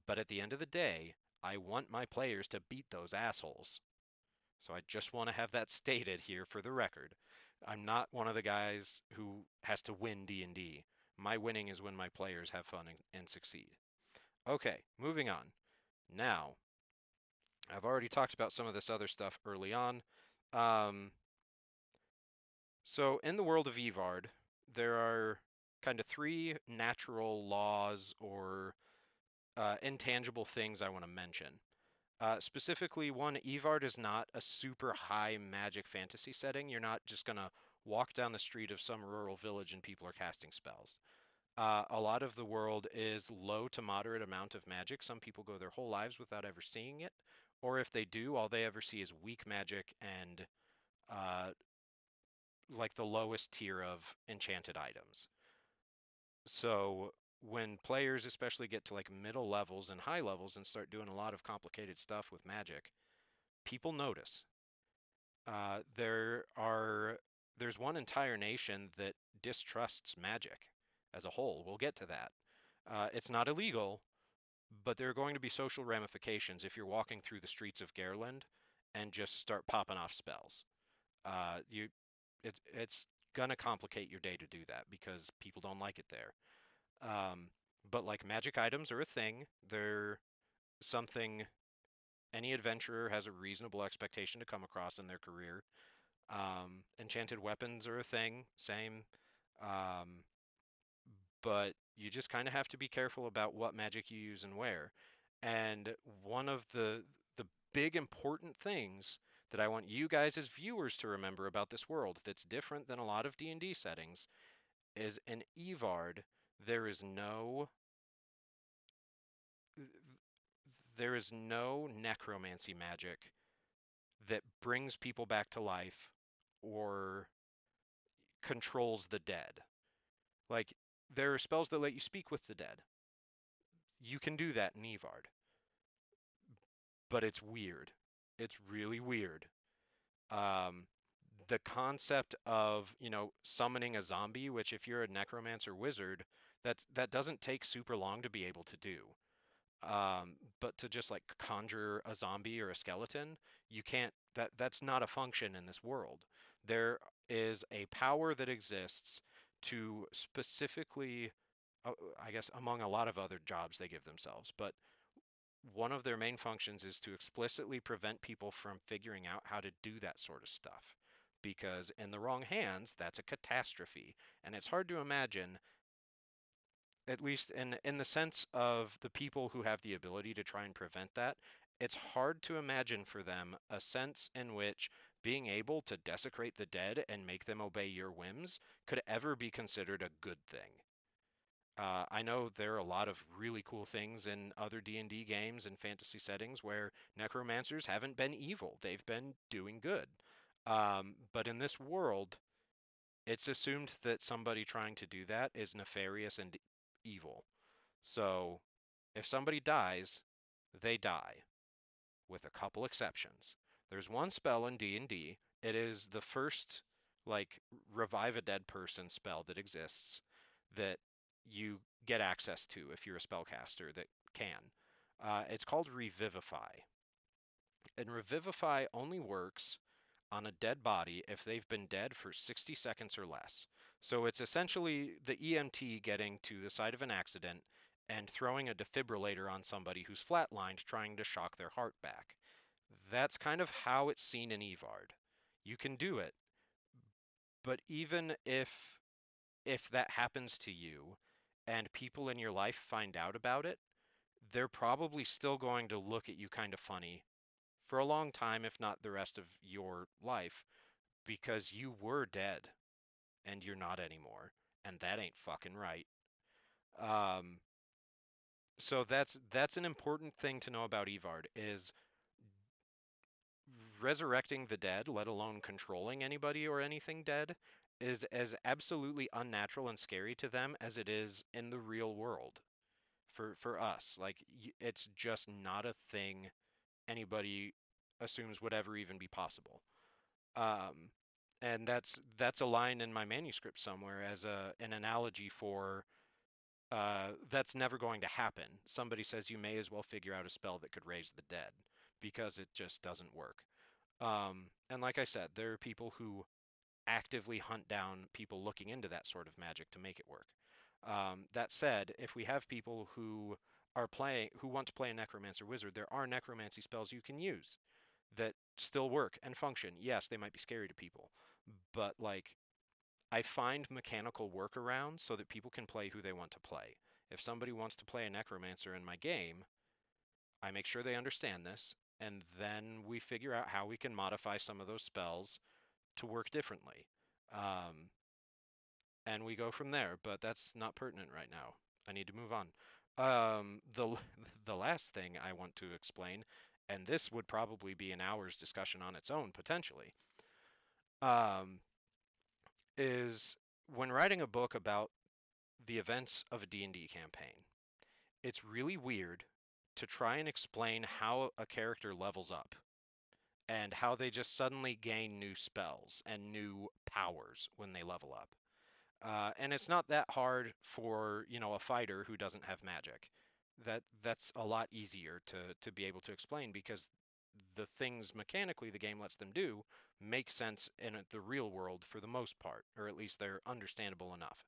But at the end of the day, I want my players to beat those assholes. So I just want to have that stated here for the record. I'm not one of the guys who has to win D&D. My winning is when my players have fun and succeed. Okay, moving on. Now, I've already talked about some of this other stuff early on. Um, so in the world of Evard, there are kind of three natural laws or intangible things I want to mention. Specifically, one, Evard is not a super high magic fantasy setting. You're not just going to walk down the street of some rural village and people are casting spells. A lot of the world is low to moderate amount of magic. Some people go their whole lives without ever seeing it, or if they do, all they ever see is weak magic and uh, like the lowest tier of enchanted items. So when players especially get to like middle levels and high levels and start doing a lot of complicated stuff with magic, people notice. Uh, there are there's one entire nation that distrusts magic as a whole. We'll get to that. It's not illegal, but there are going to be social ramifications if you're walking through the streets of Gareland and just start popping off spells. You, it's gonna complicate your day to do that because people don't like it there. Um, but like magic items are a thing. They're something any adventurer has a reasonable expectation to come across in their career. Enchanted weapons are a thing, same. Um, but you just kind of have to be careful about what magic you use and where. And one of the big important things that I want you guys as viewers to remember about this world that's different than a lot of D&D settings is in Evard there is no there is no necromancy magic that brings people back to life or controls the dead. Like there are spells that let you speak with the dead. You can do that in Evard, but it's weird. It's really weird. Um, the concept of, summoning a zombie, which if you're a necromancer wizard, that doesn't take super long to be able to do. But to just like conjure a zombie or a skeleton, you can't. That's not a function in this world. There is a power that exists to specifically, I guess, among a lot of other jobs they give themselves, but one of their main functions is to explicitly prevent people from figuring out how to do that sort of stuff. Because in the wrong hands, that's a catastrophe. And it's hard to imagine, at least in the sense of the people who have the ability to try and prevent that, it's hard to imagine for them a sense in which being able to desecrate the dead and make them obey your whims could ever be considered a good thing. I know there are a lot of really cool things in other D&D games and fantasy settings where necromancers haven't been evil. They've been doing good. But in this world, it's assumed that somebody trying to do that is nefarious and evil. So if somebody dies, they die, with a couple exceptions. There's one spell in D&D. It is the first like revive a dead person spell that exists that you get access to if you're a spellcaster that can. It's called Revivify. And Revivify only works on a dead body if they've been dead for 60 seconds or less. So it's essentially the EMT getting to the site of an accident and throwing a defibrillator on somebody who's flatlined trying to shock their heart back. That's kind of how it's seen in Evard. You can do it, but even if that happens to you and people in your life find out about it, they're probably still going to look at you kind of funny for a long time, if not the rest of your life, because you were dead and you're not anymore, and that ain't fucking right. Um, so that's an important thing to know about Evard is resurrecting the dead, let alone controlling anybody or anything dead, is as absolutely unnatural and scary to them as it is in the real world for us. Like it's just not a thing anybody assumes would ever even be possible. Um, and that's a line in my manuscript somewhere as an analogy for that's never going to happen. Somebody says you may as well figure out a spell that could raise the dead because it just doesn't work. And like I said, there are people who actively hunt down people looking into that sort of magic to make it work. That said, if we have people who want to play a necromancer wizard, there are necromancy spells you can use that still work and function. Yes, they might be scary to people, but like I find mechanical workarounds so that people can play who they want to play. If somebody wants to play a necromancer in my game, I make sure they understand this, and then we figure out how we can modify some of those spells to work differently. Um, and we go from there, but that's not pertinent right now. I need to move on. The the last thing I want to explain, and this would probably be an hour's discussion on its own potentially, um, is when writing a book about the events of a D&D campaign, it's really weird to try and explain how a character levels up and how they just suddenly gain new spells and new powers when they level up. And it's not that hard for, a fighter who doesn't have magic. That's a lot easier to be able to explain because the things mechanically the game lets them do make sense in the real world for the most part, or at least they're understandable enough.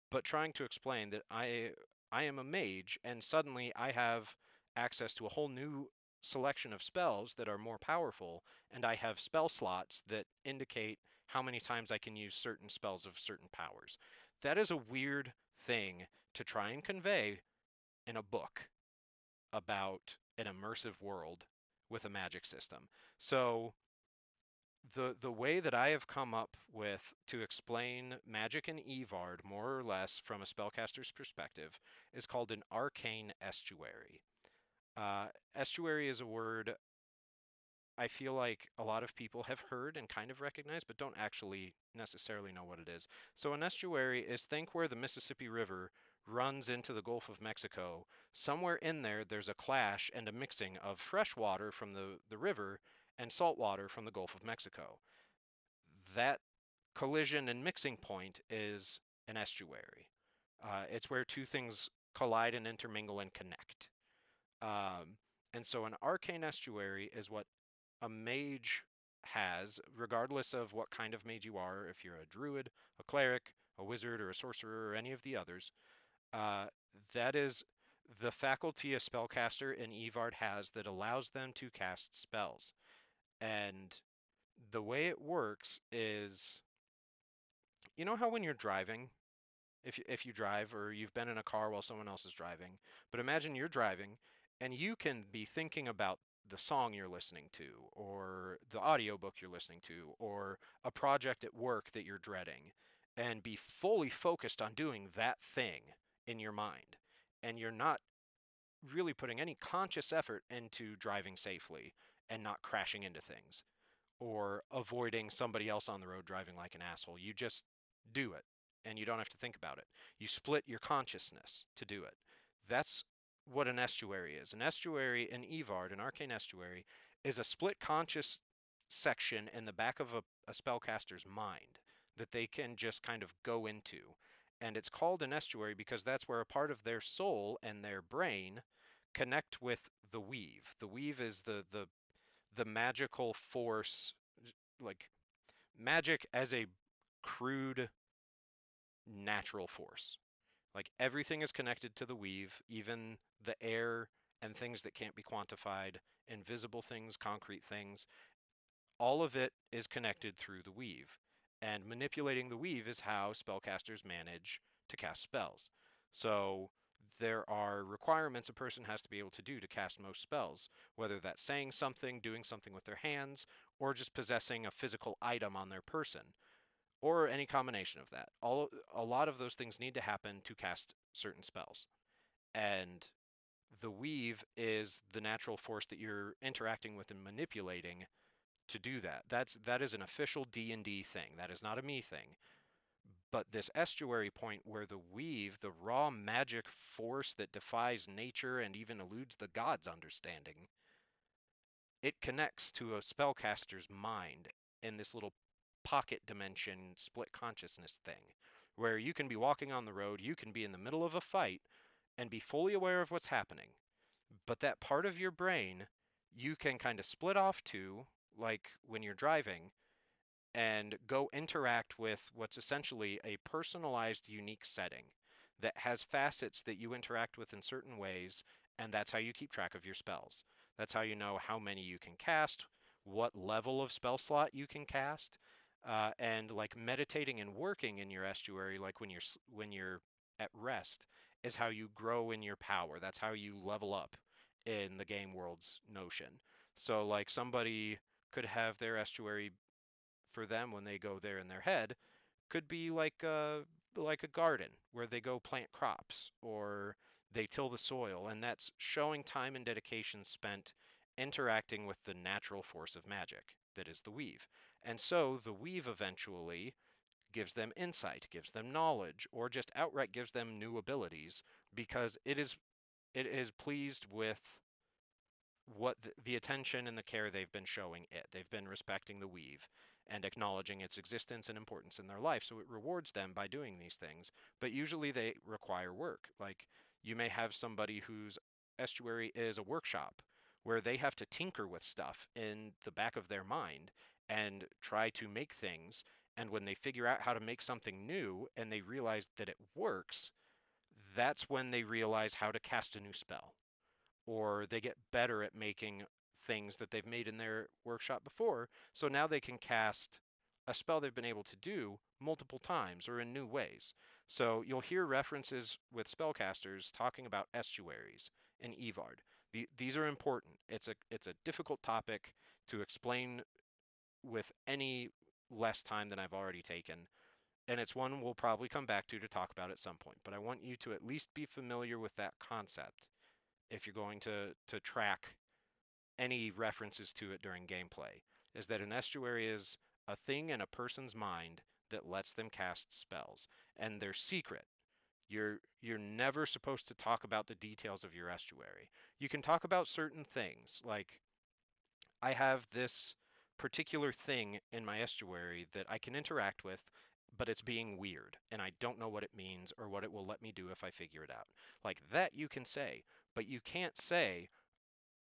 But trying to explain that I am a mage and suddenly I have access to a whole new selection of spells that are more powerful, and I have spell slots that indicate how many times I can use certain spells of certain powers. That is a weird thing to try and convey in a book about an immersive world with a magic system. So the way that I have come up with to explain magic in Evard more or less from a spellcaster's perspective is called an arcane estuary. Estuary is a word I feel like a lot of people have heard and kind of recognize, but don't actually necessarily know what it is. So an estuary is think where the Mississippi River runs into the Gulf of Mexico. Somewhere in there, there's a clash and a mixing of fresh water from the river and salt water from the Gulf of Mexico. That collision and mixing point is an estuary. It's where two things collide and intermingle and connect. Um, and so an arcane estuary is what a mage has, regardless of what kind of mage you are, if you're a druid, a cleric, a wizard, or a sorcerer, or any of the others, uh, that is the faculty a spellcaster in Evard has that allows them to cast spells. And the way it works is, you know how when you're driving, if you drive or you've been in a car while someone else is driving, but imagine you're driving and you can be thinking about the song you're listening to or the audiobook you're listening to or a project at work that you're dreading and be fully focused on doing that thing in your mind. And you're not really putting any conscious effort into driving safely and not crashing into things or avoiding somebody else on the road driving like an asshole. You just do it and you don't have to think about it. You split your consciousness to do it. That's what an estuary is. An estuary in Evard, an arcane estuary, is a split conscious section in the back of a spellcaster's mind that they can just kind of go into. And it's called an estuary because that's where a part of their soul and their brain connect with the weave. The weave is the magical force, like magic as a crude natural force. Like everything is connected to the weave, even the air and things that can't be quantified, invisible things, concrete things. All of it is connected through the weave. And manipulating the weave is how spellcasters manage to cast spells. So there are requirements a person has to be able to do to cast most spells, whether that's saying something, doing something with their hands, or just possessing a physical item on their person, or any combination of that. A lot of those things need to happen to cast certain spells. And the weave is the natural force that you're interacting with and manipulating to do that. That is an official D&D thing. That is not a me thing. But this estuary point where the weave, the raw magic force that defies nature and even eludes the gods' understanding, it connects to a spellcaster's mind in this little pocket dimension split consciousness thing where you can be walking on the road, you can be in the middle of a fight and be fully aware of what's happening. But that part of your brain you can kind of split off to, like when you're driving, and go interact with what's essentially a personalized, unique setting that has facets that you interact with in certain ways, and that's how you keep track of your spells. That's how you know how many you can cast, what level of spell slot you can cast, and like meditating and working in your estuary, like when you're at rest, is how you grow in your power. That's how you level up in the game world's notion. So like somebody could have their estuary for them when they go there in their head could be like a garden where they go plant crops or they till the soil, and that's showing time and dedication spent interacting with the natural force of magic that is the weave. And so the weave eventually gives them insight, gives them knowledge, or just outright gives them new abilities because it is pleased with what the attention and the care they've been showing it. They've been respecting the weave and acknowledging its existence and importance in their life. So it rewards them by doing these things. But usually they require work. Like you may have somebody whose estuary is a workshop where they have to tinker with stuff in the back of their mind and try to make things. And when they figure out how to make something new and they realize that it works, that's when they realize how to cast a new spell or they get better at making things that they've made in their workshop before. So now they can cast a spell they've been able to do multiple times or in new ways. So you'll hear references with spellcasters talking about estuaries in Evard. These are important. It's a difficult topic to explain with any less time than I've already taken, and it's one we'll probably come back to talk about at some point. But I want you to at least be familiar with that concept if you're going to track any references to it during gameplay, is that an estuary is a thing in a person's mind that lets them cast spells, and they're secret. You're never supposed to talk about the details of your estuary. You can talk about certain things, like I have this particular thing in my estuary that I can interact with, but it's being weird, and I don't know what it means or what it will let me do if I figure it out. Like that you can say, but you can't say,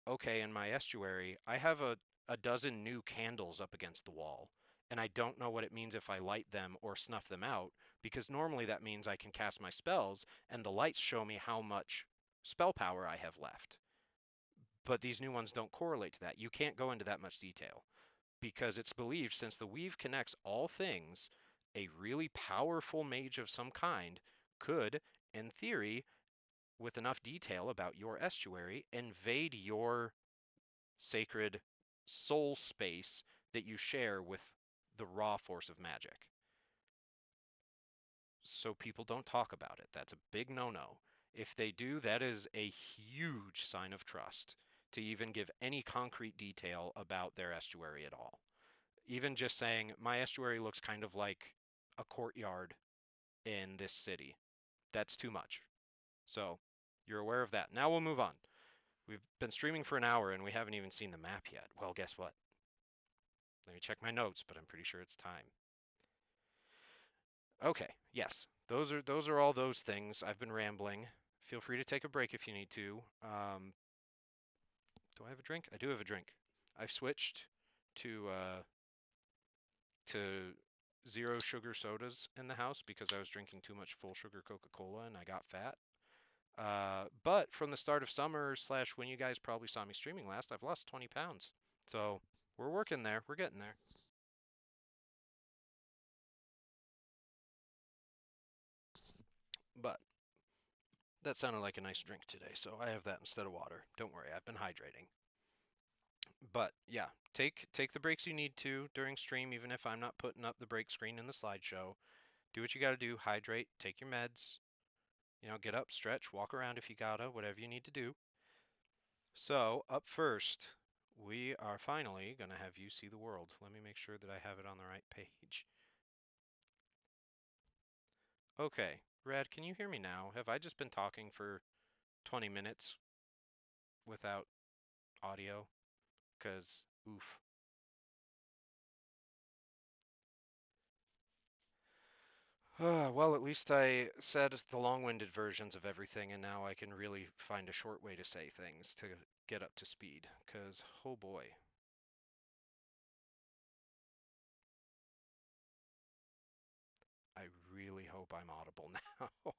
okay, in my estuary, I have a dozen new candles up against the wall, and I don't know what it means if I light them or snuff them out, because normally that means I can cast my spells, and the lights show me how much spell power I have left. But these new ones don't correlate to that. You can't go into that much detail, because it's believed since the weave connects all things, a really powerful mage of some kind could, in theory, with enough detail about your estuary, invade your sacred soul space that you share with the raw force of magic. So people don't talk about it. That's a big no-no. If they do, that is a huge sign of trust to even give any concrete detail about their estuary at all. Even just saying, my estuary looks kind of like a courtyard in this city. That's too much. So you're aware of that. Now we'll move on. We've been streaming for an hour and we haven't even seen the map yet. Well, guess what? Let me check my notes, but I'm pretty sure it's time. Okay, yes. Those are all those things. I've been rambling. Feel free to take a break if you need to. Do I have a drink? I do have a drink. I've switched to uh, to zero sugar sodas in the house because I was drinking too much full sugar Coca-Cola and I got fat. But from the start of summer slash when you guys probably saw me streaming last, I've lost 20 pounds. So we're working there. We're getting there. But that sounded like a nice drink today, so I have that instead of water. Don't worry, I've been hydrating. But yeah, take the breaks you need to during stream, even if I'm not putting up the break screen in the slideshow. Do what you gotta do, hydrate, take your meds, get up, stretch, walk around if you gotta, whatever you need to do. So, up first, we are finally gonna have you see the world. Let me make sure that I have it on the right page. Okay, Rad, can you hear me now? Have I just been talking for 20 minutes without audio? 'Cause, oof. Well, at least I said the long-winded versions of everything, and now I can really find a short way to say things to get up to speed. 'Cause, oh boy, I really hope I'm audible now.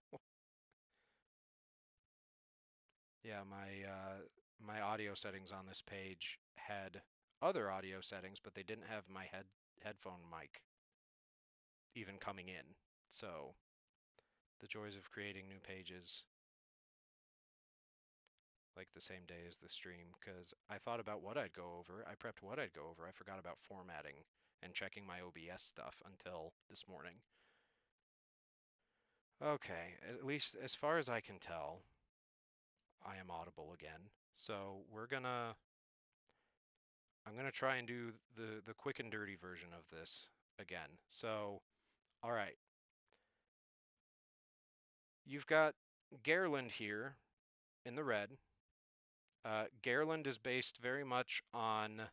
Yeah, my audio settings on this page had other audio settings, but they didn't have my headphone mic even coming in. So, the joys of creating new pages like the same day as the stream, because I thought about what I'd go over. I prepped what I'd go over. I forgot about formatting and checking my OBS stuff until this morning. Okay, at least as far as I can tell, I am audible again. So I'm gonna try and do the quick and dirty version of this again. So, all right, you've got Garland here in the red. Garland is based very much on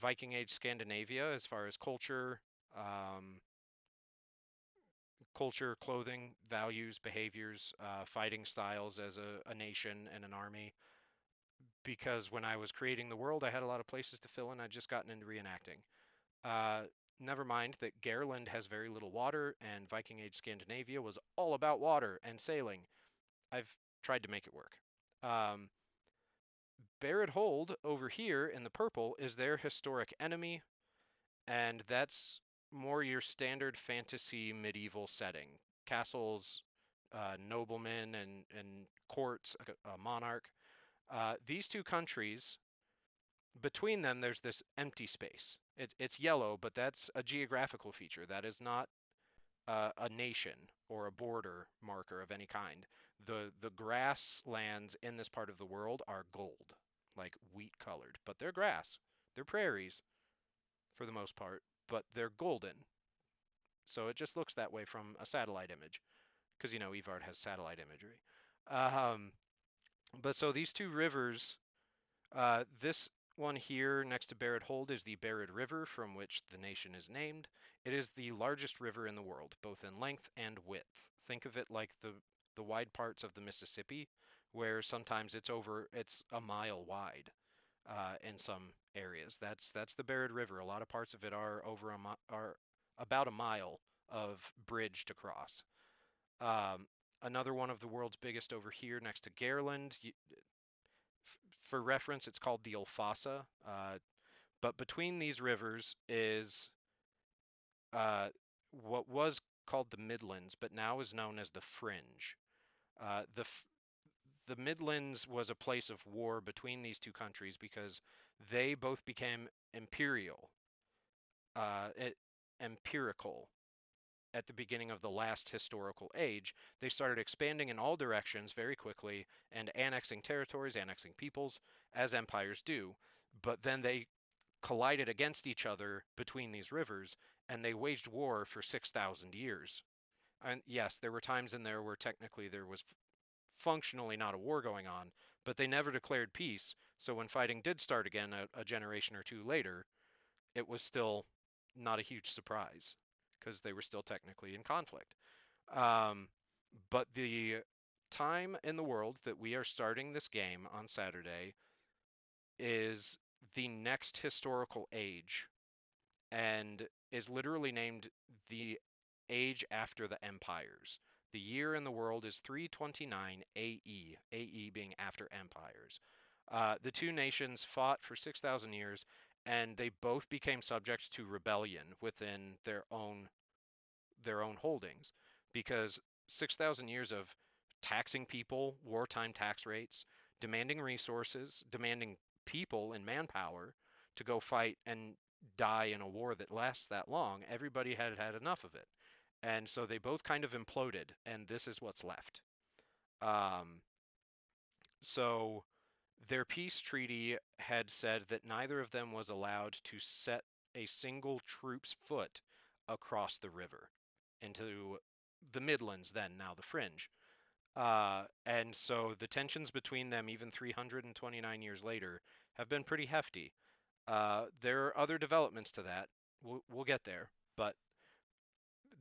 Viking Age Scandinavia as far as um, culture, clothing, values, behaviors, fighting styles as a nation and an army. Because when I was creating the world, I had a lot of places to fill in. I'd just gotten into reenacting. Uh, Never mind that Gairland has very little water, and Viking Age Scandinavia was all about water and sailing. I've tried to make it work. Um, Barrett Hold over here in the purple is their historic enemy, and that's more your standard fantasy medieval setting. Castles, noblemen, and courts, a monarch. These two countries, between them, there's this empty space. It's yellow, but that's a geographical feature. That is not a nation or a border marker of any kind. The grasslands in this part of the world are gold, like wheat colored, but they're grass. They're prairies for the most part, but they're golden. So it just looks that way from a satellite image, because Evard has satellite imagery. Um, but so these two rivers, this one here next to Barrett Hold is the Barrett River, from which the nation is named. It is the largest river in the world, both in length and width. Think of it like the wide parts of the Mississippi, where sometimes it's a mile wide in some areas. That's the Barrett River. A lot of parts of it are about a mile of bridge to cross. Um, Another one of the world's biggest over here next to Garland. For reference, it's called the Olfasa. But between these rivers is uh, what was called the Midlands, but now is known as the Fringe. Uh, the the Midlands was a place of war between these two countries because they both became uh, empirical at the beginning of the last historical age. They started expanding in all directions very quickly and annexing territories, annexing peoples, as empires do. But then they collided against each other between these rivers, and they waged war for 6,000 years. And yes, there were times in there where technically there was functionally not a war going on, but they never declared peace. So when fighting did start again a generation or two later, it was still not a huge surprise because they were still technically in conflict. Um, but the time in the world that we are starting this game on Saturday is the next historical age and is literally named the age after the empires. The year in the world is 329 AE, AE being after empires. The two nations fought for 6,000 years, and they both became subject to rebellion within their own holdings because 6,000 years of taxing people, wartime tax rates, demanding resources, demanding people and manpower to go fight and die in a war that lasts that long, everybody had had enough of it. And so they both kind of imploded, and this is what's left. Um, so their peace treaty had said that neither of them was allowed to set a single troop's foot across the river into the Midlands, then now the Fringe. And so the tensions between them, even 329 years later, have been pretty hefty. There are other developments to that. We'll get there, but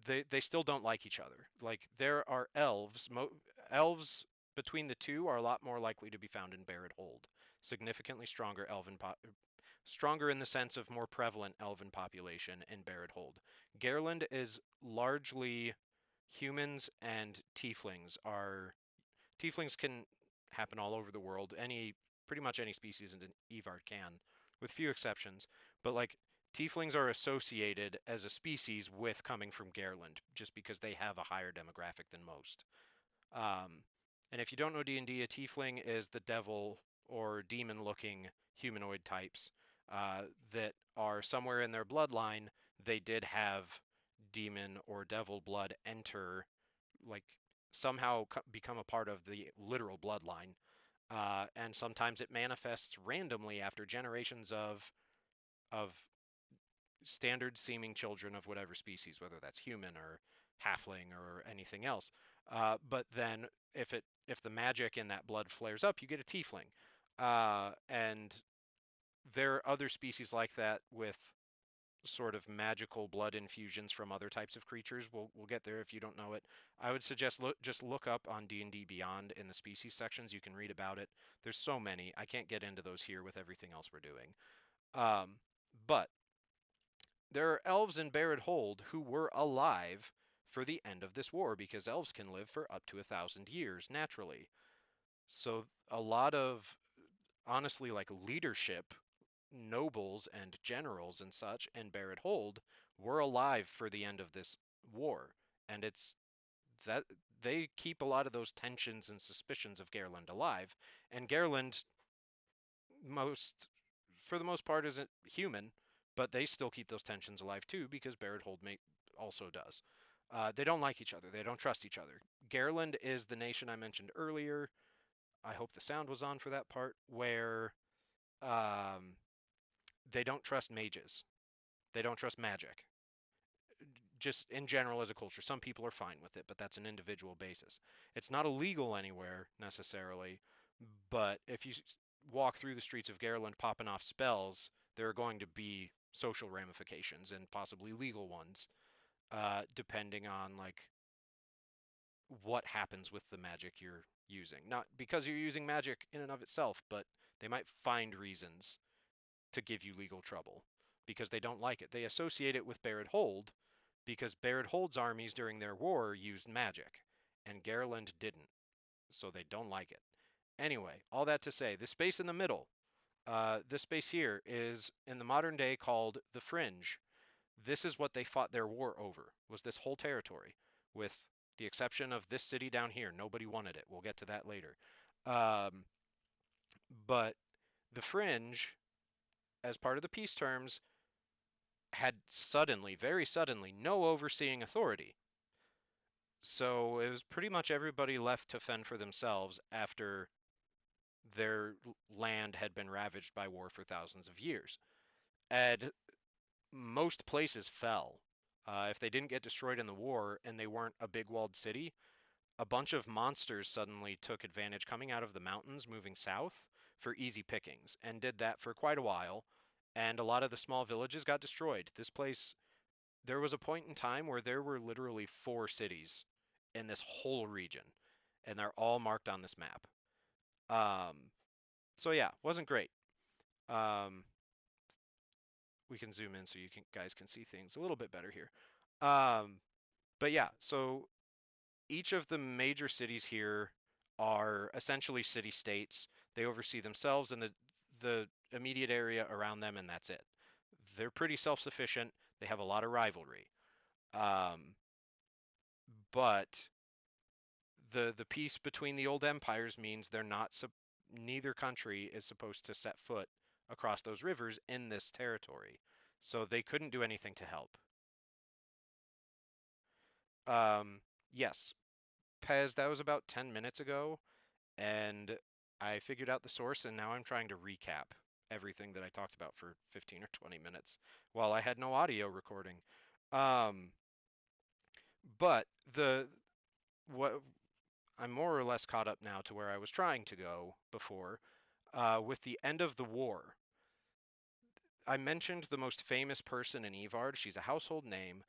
they still don't like each other. Like there are elves. Elves between the two are a lot more likely to be found in Barrett Hold. Significantly stronger in the sense of more prevalent elven population in Barrett Hold. Garland is largely humans and tieflings can happen all over the world. Pretty much any species in Evard can, with few exceptions. But like tieflings are associated as a species with coming from Garland, just because they have a higher demographic than most. Um, and if you don't know D&D, a tiefling is the devil or demon-looking humanoid types that are somewhere in their bloodline. They did have demon or devil blood enter, like somehow become a part of the literal bloodline. And sometimes it manifests randomly after generations of standard seeming children of whatever species, whether that's human or halfling or anything else. But then if the magic in that blood flares up, you get a tiefling. And there are other species like that with sort of magical blood infusions from other types of creatures. We'll get there if you don't know it. I would suggest just look up on D&D Beyond in the species sections. You can read about it. There's so many. I can't get into those here with everything else we're doing. But there are elves in Barrett Hold who were alive for the end of this war because elves can live for up to 1,000 years naturally. So a lot of honestly like leadership, nobles and generals and such in Barrett Hold were alive for the end of this war. And it's that they keep a lot of those tensions and suspicions of Gerland alive, and Gerland most for the most part isn't human, but they still keep those tensions alive too because Barrett Holdmate also does. They don't like each other. They don't trust each other. Gerland is the nation I mentioned earlier. I hope the sound was on for that part where um, they don't trust mages. They don't trust magic. Just in general as a culture, some people are fine with it, but that's an individual basis. It's not illegal anywhere necessarily, but if you walk through the streets of Garland popping off spells, there are going to be social ramifications and possibly legal ones, depending on like what happens with the magic you're using. Not because you're using magic in and of itself, but they might find reasons to give you legal trouble because they don't like it. They associate it with Barrett Hold because Barrett Hold's armies during their war used magic, and Garland didn't, so they don't like it. Anyway, all that to say, the space in the middle, this space here is in the modern day called the Fringe. This is what they fought their war over, was this whole territory, with the exception of this city down here. Nobody wanted it. We'll get to that later. Um, but the Fringe, as part of the peace terms, had suddenly, very suddenly, no overseeing authority. So it was pretty much everybody left to fend for themselves after their land had been ravaged by war for thousands of years. And most places fell. If they didn't get destroyed in the war and they weren't a big walled city, a bunch of monsters suddenly took advantage coming out of the mountains moving south for easy pickings and did that for quite a while. And a lot of the small villages got destroyed. This place, there was a point in time where there were literally 4 cities in this whole region, and they're all marked on this map. Um, so yeah, wasn't great. Um, we can zoom in so you can guys can see things a little bit better here. Um, but yeah, so each of the major cities here are essentially city states. They oversee themselves and the immediate area around them, and that's it. They're pretty self-sufficient. They have a lot of rivalry. Um, but the peace between the old empires means they're not neither country is supposed to set foot across those rivers in this territory. So they couldn't do anything to help. Yes, Pez, that was about 10 minutes ago, and I figured out the source, and now I'm trying to recap everything that I talked about for 15 or 20 minutes while I had no audio recording. Um, but the what I'm more or less caught up now to where I was trying to go before. With the end of the war, I mentioned the most famous person in Evard. She's a household name.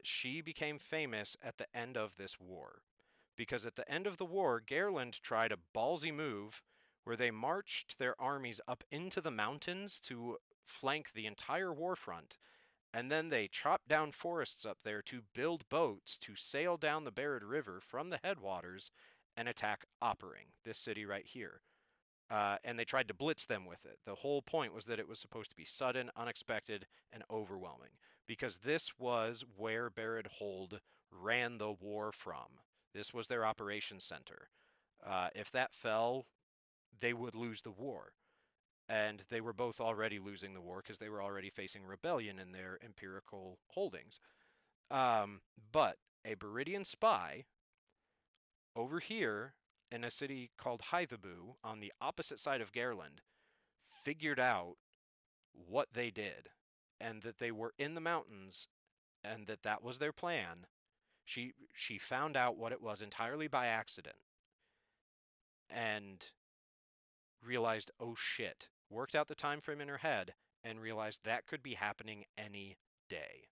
She became famous at the end of this war. Because at the end of the war, Gerland tried a ballsy move where they marched their armies up into the mountains to flank the entire war front, and then they chopped down forests up there to build boats to sail down the Barrett River from the headwaters and attack Oppering, this city right here. And they tried to blitz them with it. The whole point was that it was supposed to be sudden, unexpected, and overwhelming, because this was where Barrett Hold ran the war from. This was their operations center. If that fell, they would lose the war. And they were both already losing the war because they were already facing rebellion in their imperial holdings. But a Beridian spy over here in a city called Hythabu on the opposite side of Garland figured out what they did and that they were in the mountains and that that was their plan. She found out what it was entirely by accident and realized, oh shit, worked out the time frame in her head and realized that could be happening any day.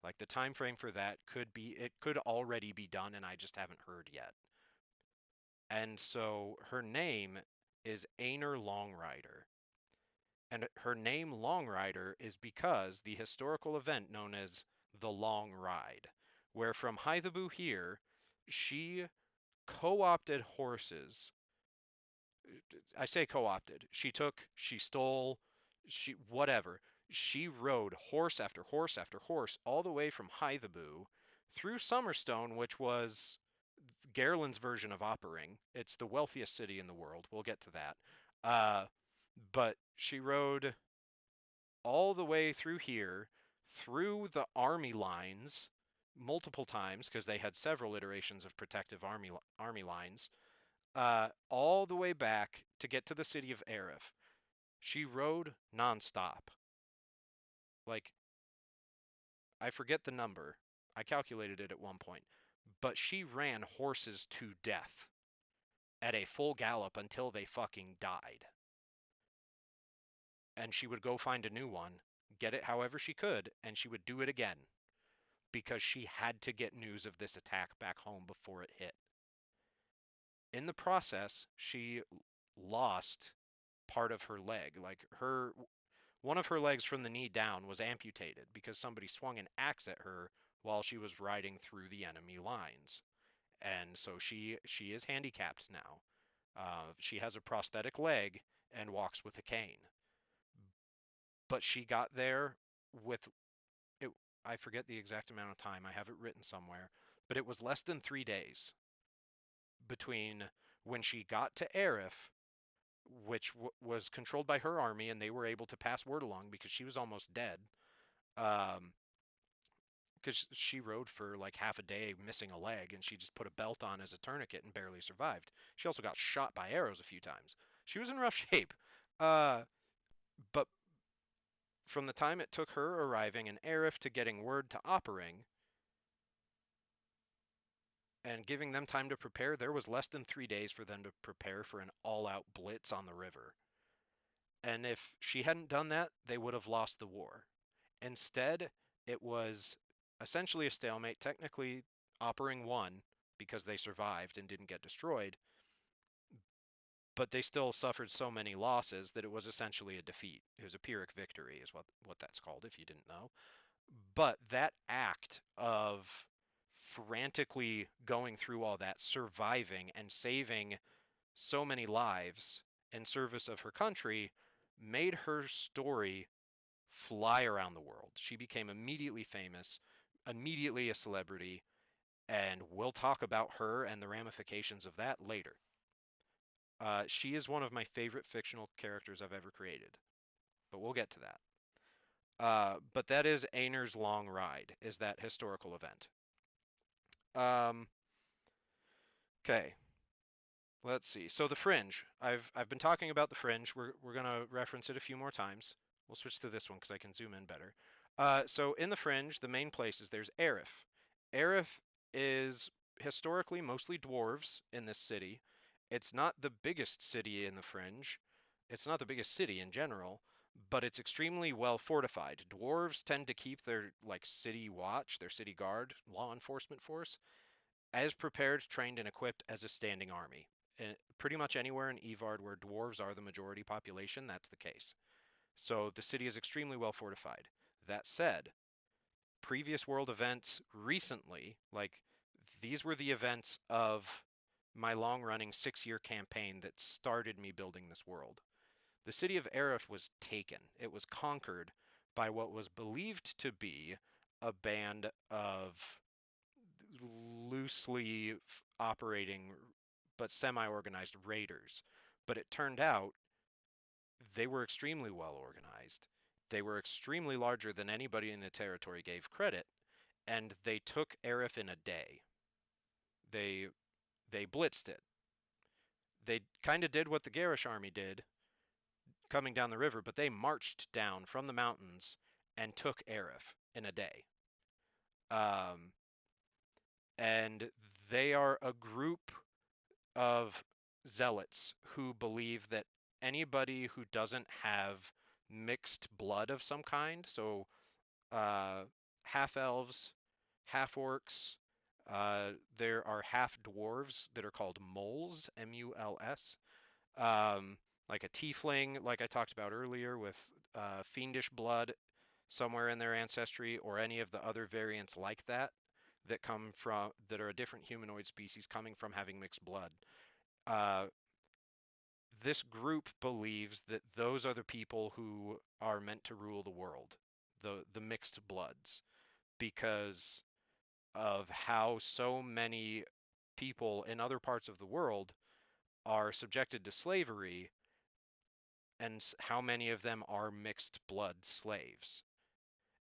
Like the time frame for that could be it could already be done and I just haven't heard yet. And so her name is Aner Longrider. And her name Longrider is because the historical event known as the Long Ride, where from Hythabu here, she co-opted horses. I say co-opted. She stole, she whatever. She rode horse after horse after horse all the way from Hythabu through Summerstone, which was Garland's version of Oppering. It's the wealthiest city in the world. We'll get to that. Uh, but she rode all the way through here, through the army lines, multiple times because they had several iterations of protective army lines, all the way back to get to the city of Arif. She rode nonstop. Like, I forget the number. I calculated it at one point, but she ran horses to death at a full gallop until they fucking died. And she would go find a new one, get it however she could, and she would do it again because she had to get news of this attack back home before it hit. In the process, she lost part of her leg. Like her one of her legs from the knee down was amputated because somebody swung an axe at her while she was riding through the enemy lines. And so she is handicapped now. She has a prosthetic leg and walks with a cane. But she got there with it. I forget the exact amount of time. I have it written somewhere, but it was less than 3 days between when she got to Arif, which was controlled by her army, and they were able to pass word along because she was almost dead. Um, because she rode for like half a day missing a leg, and she just put a belt on as a tourniquet and barely survived. She also got shot by arrows a few times. She was in rough shape. Uh, but from the time it took her arriving in Arif to getting word to Oppering and giving them time to prepare, there was less than 3 days for them to prepare for an all-out blitz on the river. And if she hadn't done that, they would have lost the war. Instead, it was essentially a stalemate. Technically, Oppering won because they survived and didn't get destroyed, but they still suffered so many losses that it was essentially a defeat. It was a Pyrrhic victory, is what that's called, if you didn't know. But that act of frantically going through all that, surviving and saving so many lives in service of her country, made her story fly around the world. She became immediately famous, immediately a celebrity, and we'll talk about her and the ramifications of that later. She is one of my favorite fictional characters I've ever created, but we'll get to that. But that is Einer's Long Ride, is that historical event. Um, okay, let's see. So the Fringe. I've been talking about the Fringe. We're gonna reference it a few more times. We'll switch to this one because I can zoom in better. So in the Fringe, the main places there's Arif. Arif is historically mostly dwarves in this city. It's not the biggest city in the Fringe. It's not the biggest city in general, but it's extremely well fortified. Dwarves tend to keep their like city watch, their city guard, law enforcement force as prepared, trained, and equipped as a standing army. Pretty much anywhere in Yvard where dwarves are the majority population, that's the case. So the city is extremely well fortified. That said, previous world events recently, like these were the events of my long running 6 year campaign that started me building this world. The city of Arif was taken, it was conquered by what was believed to be a band of loosely operating but semi-organized raiders. But it turned out they were extremely well organized. They were extremely larger than anybody in the territory gave credit, and they took Arif in a day. They they blitzed it. They kind of did what the Garish army did coming down the river, but they marched down from the mountains and took Arif in a day. Um, and they are a group of zealots who believe that anybody who doesn't have mixed blood of some kind, so uh, half elves, half orcs, there are half dwarves that are called moles, M-U-L-S, um, like a tiefling, like I talked about earlier, with fiendish blood somewhere in their ancestry, or any of the other variants like that that are a different humanoid species coming from having mixed blood. uh, this group believes that those are the people who are meant to rule the world, the mixed bloods, because of how so many people in other parts of the world are subjected to slavery, and how many of them are mixed blood slaves.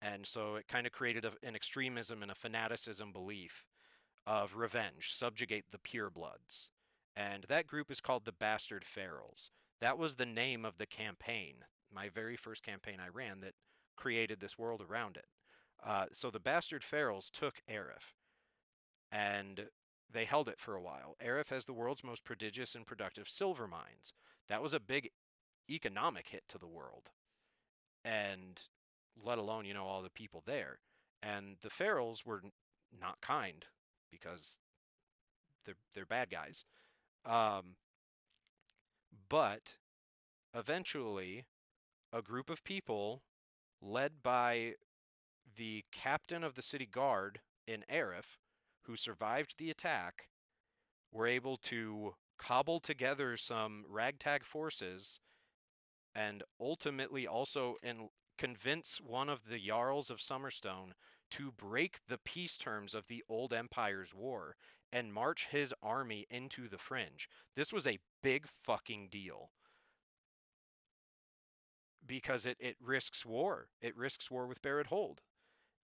And so it kind of created an extremism and a fanaticism belief of revenge, subjugate the purebloods. And that group is called the Bastard Pharaohs. That was the name of the campaign, my very first campaign I ran that created this world around it. So the Bastard Pharaohs took Arif, and they held it for a while. Arif has the world's most prodigious and productive silver mines. That was a big economic hit to the world, and let alone, all the people there. And the Pharaohs were not kind because they're bad guys. Um, but eventually, a group of people led by the captain of the city guard in Arif, who survived the attack, were able to cobble together some ragtag forces and ultimately also convince one of the Jarls of Summerstone to break the peace terms of the Old Empire's war and march his army into the Fringe. This was a big fucking deal because it risks war. It risks war with Barrett Hold.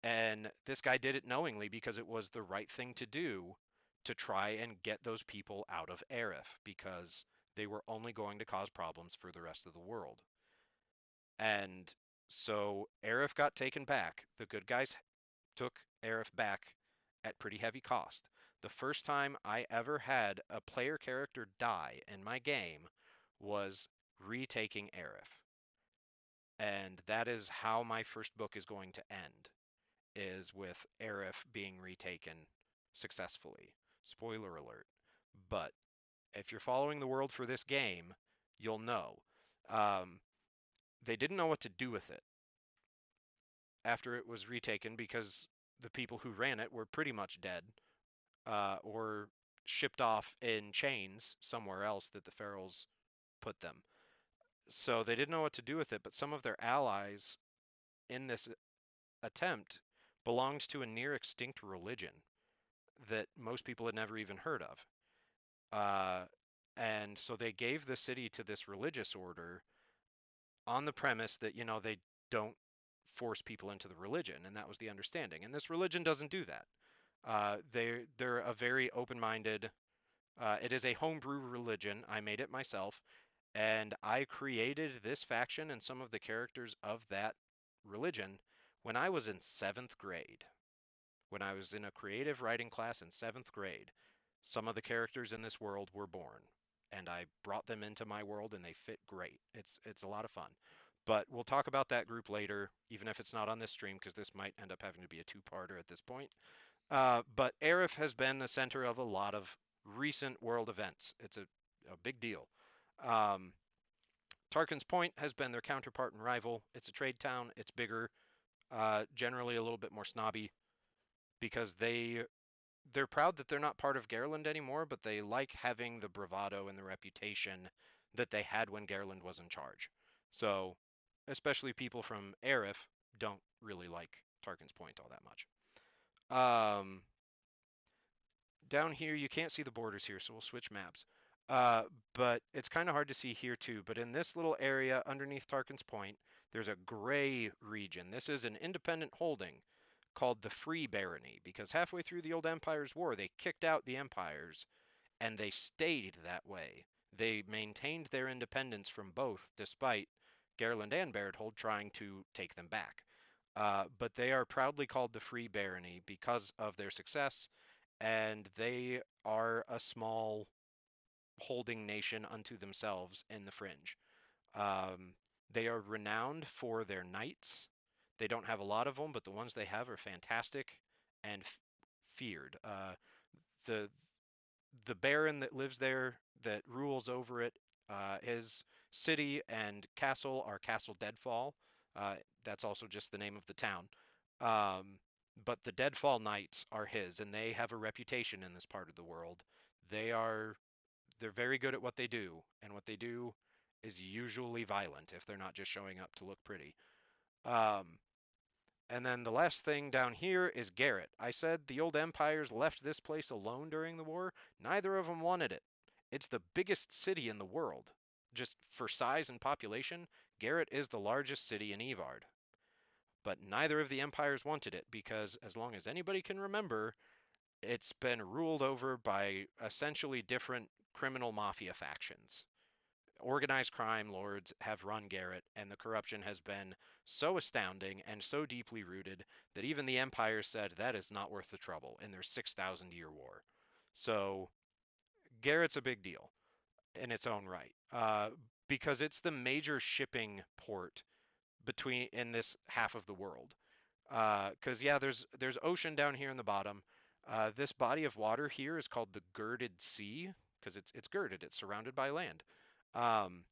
And this guy did it knowingly because it was the right thing to do to try and get those people out of Arif because they were only going to cause problems for the rest of the world. And so Arif got taken back. The good guys took Arif back at pretty heavy cost. The first time I ever had a player character die in my game was retaking Arif. And that is how my first book is going to end, is with Arif being retaken successfully. Spoiler alert. But if you're following the world for this game, you'll know. Um, they didn't know what to do with it after it was retaken because the people who ran it were pretty much dead, or shipped off in chains somewhere else that the Pharaohs put them. So they didn't know what to do with it, but some of their allies in this attempt belonged to a near extinct religion that most people had never even heard of. Uh, and so they gave the city to this religious order on the premise that, they don't force people into the religion, and that was the understanding. And this religion doesn't do that. They're a very open-minded. It is a homebrew religion. I made it myself, and I created this faction and some of the characters of that religion when I was in seventh grade. When I was in a creative writing class in seventh grade, some of the characters in this world were born, and I brought them into my world, and they fit great. It's a lot of fun. But we'll talk about that group later, even if it's not on this stream, because this might end up having to be a two-parter at this point. But Arif has been the center of a lot of recent world events. It's a big deal. Um, Tarkin's Point has been their counterpart and rival. It's a trade town. It's bigger, generally a little bit more snobby because they're proud that they're not part of Garland anymore, but they like having the bravado and the reputation that they had when Garland was in charge. So, especially people from Arif don't really like Tarkin's Point all that much. Um, Down here, you can't see the borders here, so we'll switch maps. But it's kind of hard to see here too. But in this little area underneath Tarkin's Point, there's a gray region. This is an independent holding called the Free Barony because halfway through the Old Empire's war, they kicked out the empires and they stayed that way. They maintained their independence from both, despite Garland and Berthold trying to take them back. But they are proudly called the Free Barony because of their success, and they are a small holding nation unto themselves in the Fringe. Um, they are renowned for their knights. They don't have a lot of them, but the ones they have are fantastic and feared. The the baron that lives there, that rules over it, his city and castle are Castle Deadfall. That's also just the name of the town. Um, but the Deadfall Knights are his, and they have a reputation in this part of the world. They are they're very good at what they do, and what they do is usually violent if they're not just showing up to look pretty. Um, And then the last thing down here is Garrett. I said the old empires left this place alone during the war. Neither of them wanted it. It's the biggest city in the world. Just for size and population, Garrett is the largest city in Evard. But neither of the empires wanted it because, as long as anybody can remember, it's been ruled over by essentially different criminal mafia factions. Organized crime lords have run Garrett, and the corruption has been so astounding and so deeply rooted that even the Empire said that is not worth the trouble in their 6,000-year war. So Garrett's a big deal in its own right, because it's the major shipping port between in this half of the world. Because yeah, there's ocean down here in the bottom. This body of water here is called the Girded Sea because it's girded, it's surrounded by land. Um,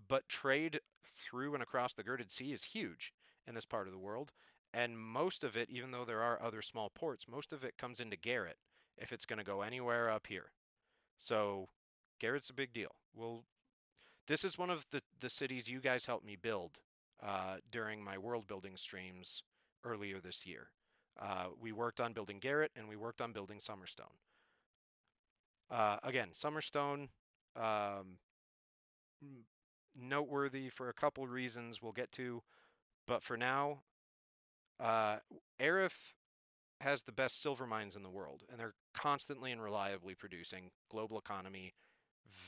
but trade through and across the Girded Sea is huge in this part of the world, and most of it, even though there are other small ports, most of it comes into Garrett if it's going to go anywhere up here. So Garrett's a big deal. This is one of the cities you guys helped me build during my world building streams earlier this year. We worked on building Garrett and we worked on building Summerstone. Again, Summerstone, um, noteworthy for a couple reasons we'll get to, but for now, uh, Aerith has the best silver mines in the world, and they're constantly and reliably producing. Global economy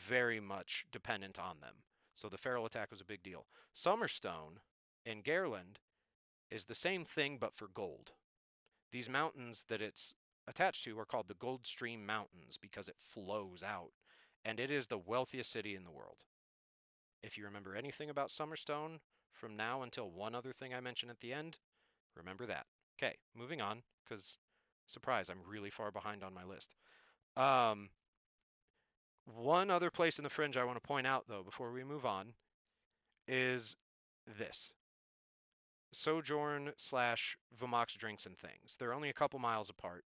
very much dependent on them. So the feral attack was a big deal. Summerstone in Gairland is the same thing but for gold. These mountains that it's attached to are called the Gold Stream Mountains because it flows out, and it is the wealthiest city in the world. If you remember anything about Summerstone from now until one other thing I mention at the end, remember that. Okay, moving on, because surprise, I'm really far behind on my list. Um, One other place in the fringe I want to point out, though, before we move on, is this Sojourn slash Vimox Drinks and Things. They're only a couple miles apart.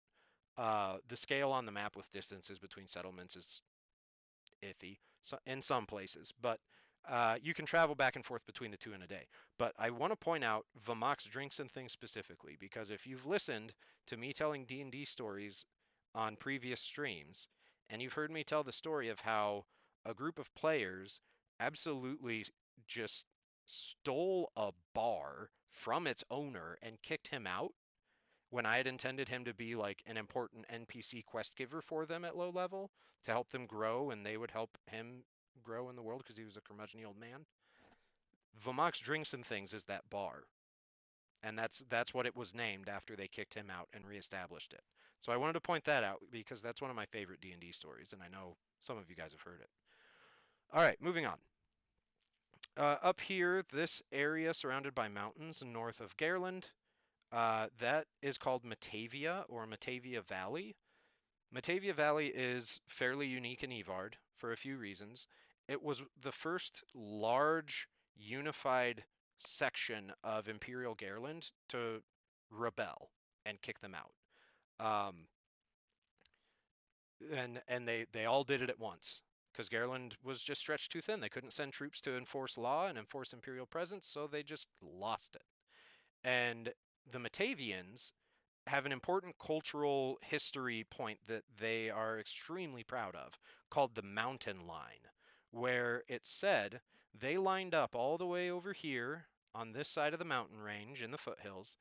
The scale on the map with distances between settlements is iffy in some places, but you can travel back and forth between the two in a day. But I want to point out Vimox Drinks and Things specifically because if you've listened to me telling D&D stories on previous streams, and you've heard me tell the story of how a group of players absolutely just stole a bar from its owner and kicked him out when I had intended him to be like an important NPC quest giver for them at low level to help them grow and they would help him grow in the world because he was a curmudgeon old man. Vomox Drinks and Things is that bar. And that's what it was named after they kicked him out and reestablished it. So I wanted to point that out because that's one of my favorite D&D stories and I know some of you guys have heard it. All right, moving on. Up here, this area surrounded by mountains north of Gairland, that is called Matavia or Matavia Valley. Matavia Valley is fairly unique in Evard for a few reasons. It was the first large unified section of Imperial Gairland to rebel and kick them out. Um, and they all did it at once because Gairland was just stretched too thin. They couldn't send troops to enforce law and enforce imperial presence, so they just lost it. And the Matavians have an important cultural history point that they are extremely proud of called the Mountain Line, where it said they lined up all the way over here on this side of the mountain range in the foothills,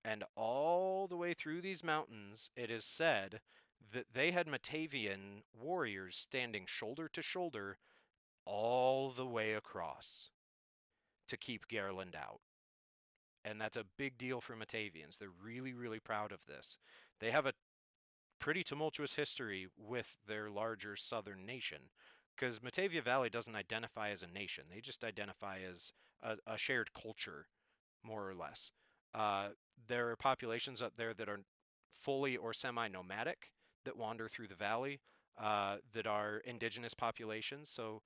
and all the way through these mountains, it is said that they had Matavian warriors standing shoulder to shoulder all the way across to keep Garland out. And that's a big deal for Matavians. They're really, really proud of this. They have a pretty tumultuous history with their larger southern nation because Matavia Valley doesn't identify as a nation. They just identify as a shared culture, more or less. There are populations up there that are fully or semi nomadic that wander through the valley, that are indigenous populations. So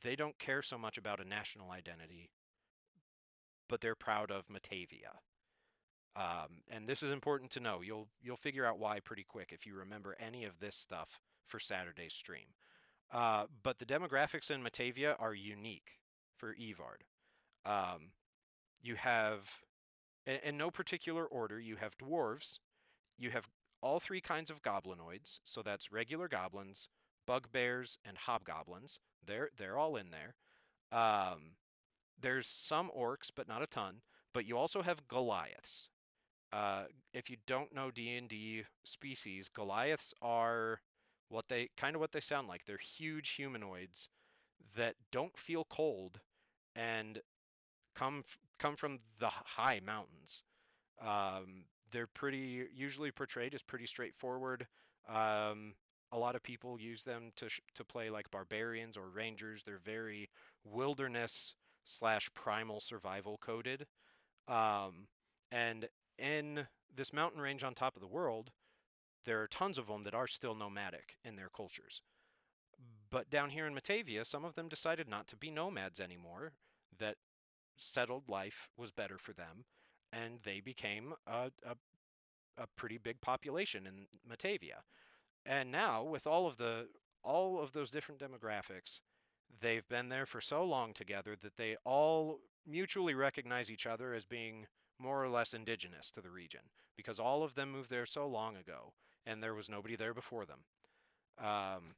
they don't care so much about a national identity, but they're proud of Matavia. And this is important to know. You'll figure out why pretty quick if you remember any of this stuff for Saturday's stream. But the demographics in Matavia are unique for Evard. Um, you have In no particular order, you have dwarves, you have all three kinds of goblinoids, so that's regular goblins, bugbears, and hobgoblins. They're all in there. Um, there's some orcs, but not a ton. But you also have Goliaths. If you don't know D&D species, Goliaths are what they sound like. They're huge humanoids that don't feel cold and come from the high mountains. They're pretty usually portrayed as pretty straightforward. Um, a lot of people use them to play like barbarians or rangers. They're very wilderness slash primal survival coded. Um, and in this mountain range on top of the world, there are tons of them that are still nomadic in their cultures. But down here in Matavia, some of them decided not to be nomads anymore, that settled life was better for them, and they became a pretty big population in Matavia. And now, with all of those different demographics, they've been there for so long together that they all mutually recognize each other as being more or less indigenous to the region because all of them moved there so long ago and there was nobody there before them. Um,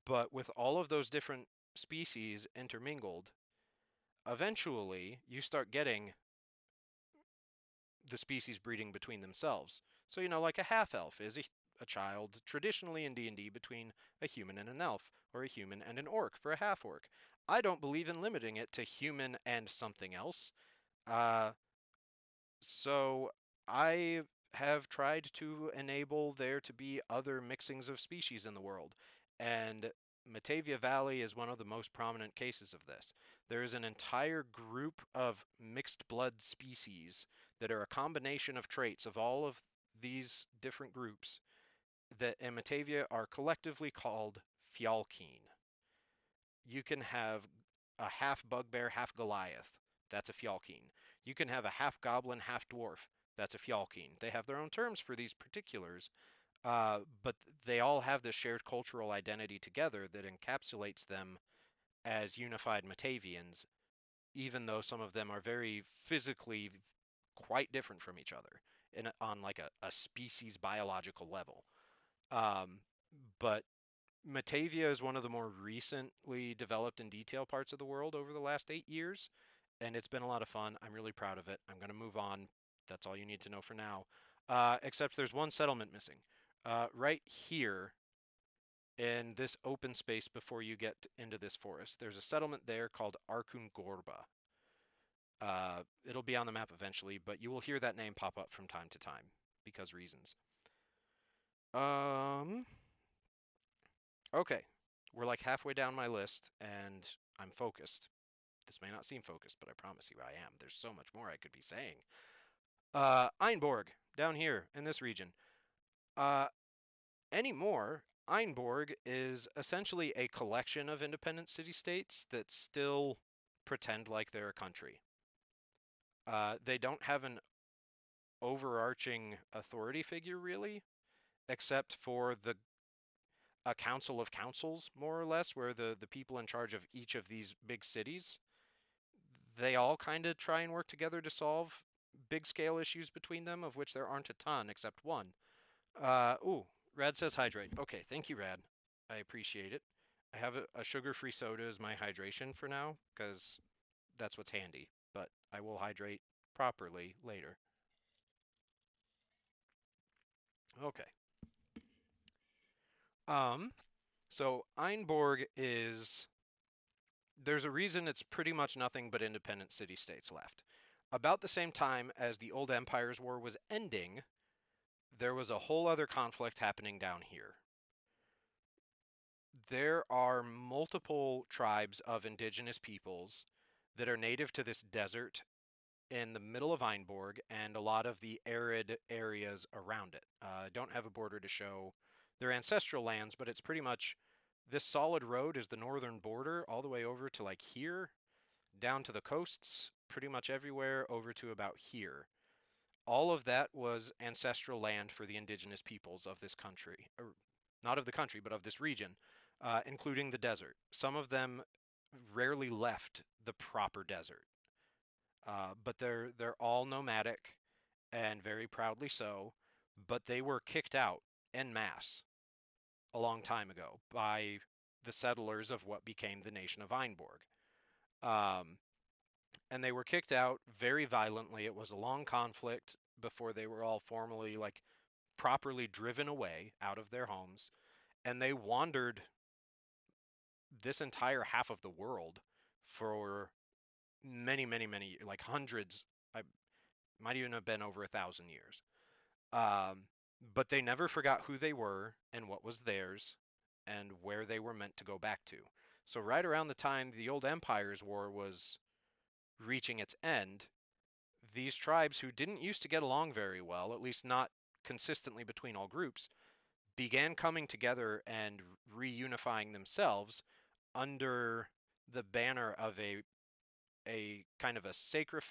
but with all of those different species intermingled, eventually you start getting the species breeding between themselves. So, like a half elf is a child traditionally in D&D between a human and an elf, or a human and an orc for a half orc. I don't believe in limiting it to human and something else. Uh, so I have tried to enable there to be other mixings of species in the world, and Matavia Valley is one of the most prominent cases of this. There is an entire group of mixed blood species that are a combination of traits of all of these different groups that in Matavia are collectively called Fjalkeen. You can have a half bugbear, half Goliath. That's a Fjalkeen. You can have a half goblin, half dwarf. That's a Fjalkeen. They have their own terms for these particulars, but they all have this shared cultural identity together that encapsulates them as unified Matavians, even though some of them are very physically quite different from each other on like a species biological level. Um, but Matavia is one of the more recently developed in detail parts of the world over the last 8 years, and it's been a lot of fun. I'm really proud of it. I'm going to move on. That's all you need to know for now. Except there's one settlement missing. Right here in this open space before you get into this forest, there's a settlement there called Arkun Gorba. It'll be on the map eventually, but you will hear that name pop up from time to time because reasons. Um, okay, we're like halfway down my list, and I'm focused. This may not seem focused, but I promise you I am. There's so much more I could be saying. Einborg, down here in this region. Uh, Anymore, Einborg is essentially a collection of independent city-states that still pretend like they're a country. They don't have an overarching authority figure, really, except for a council of councils, more or less, where the people in charge of each of these big cities, they all kind of try and work together to solve big scale issues between them, of which there aren't a ton except one. Ooh, Rad says hydrate. Okay, thank you, Rad. I appreciate it. I have a sugar-free soda as my hydration for now, because that's what's handy. But I will hydrate properly later. Okay. Um, so Einborg is there's a reason it's pretty much nothing but independent city-states left. About the same time as the Old Empire's War was ending, there was a whole other conflict happening down here. There are multiple tribes of indigenous peoples that are native to this desert in the middle of Einborg and a lot of the arid areas around it. Don't have a border to show their ancestral lands, but it's pretty much this solid road is the northern border all the way over to like here, down to the coasts, pretty much everywhere over to about here. All of that was ancestral land for the indigenous peoples of this country, or not of the country, but of this region, including the desert. Some of them rarely left the proper desert. but they're all nomadic and very proudly so. But they were kicked out en masse a long time ago by the settlers of what became the nation of Einborg. Um, and they were kicked out very violently. It was a long conflict before they were all formally, like, properly driven away out of their homes. And they wandered this entire half of the world for many, many, many, like hundreds. I might even have been over 1,000 years. Um, but they never forgot who they were and what was theirs and where they were meant to go back to. So right around the time the Old Empire's War was reaching its end, these tribes who didn't used to get along very well, at least not consistently between all groups, began coming together and reunifying themselves under the banner of a kind of a sacred,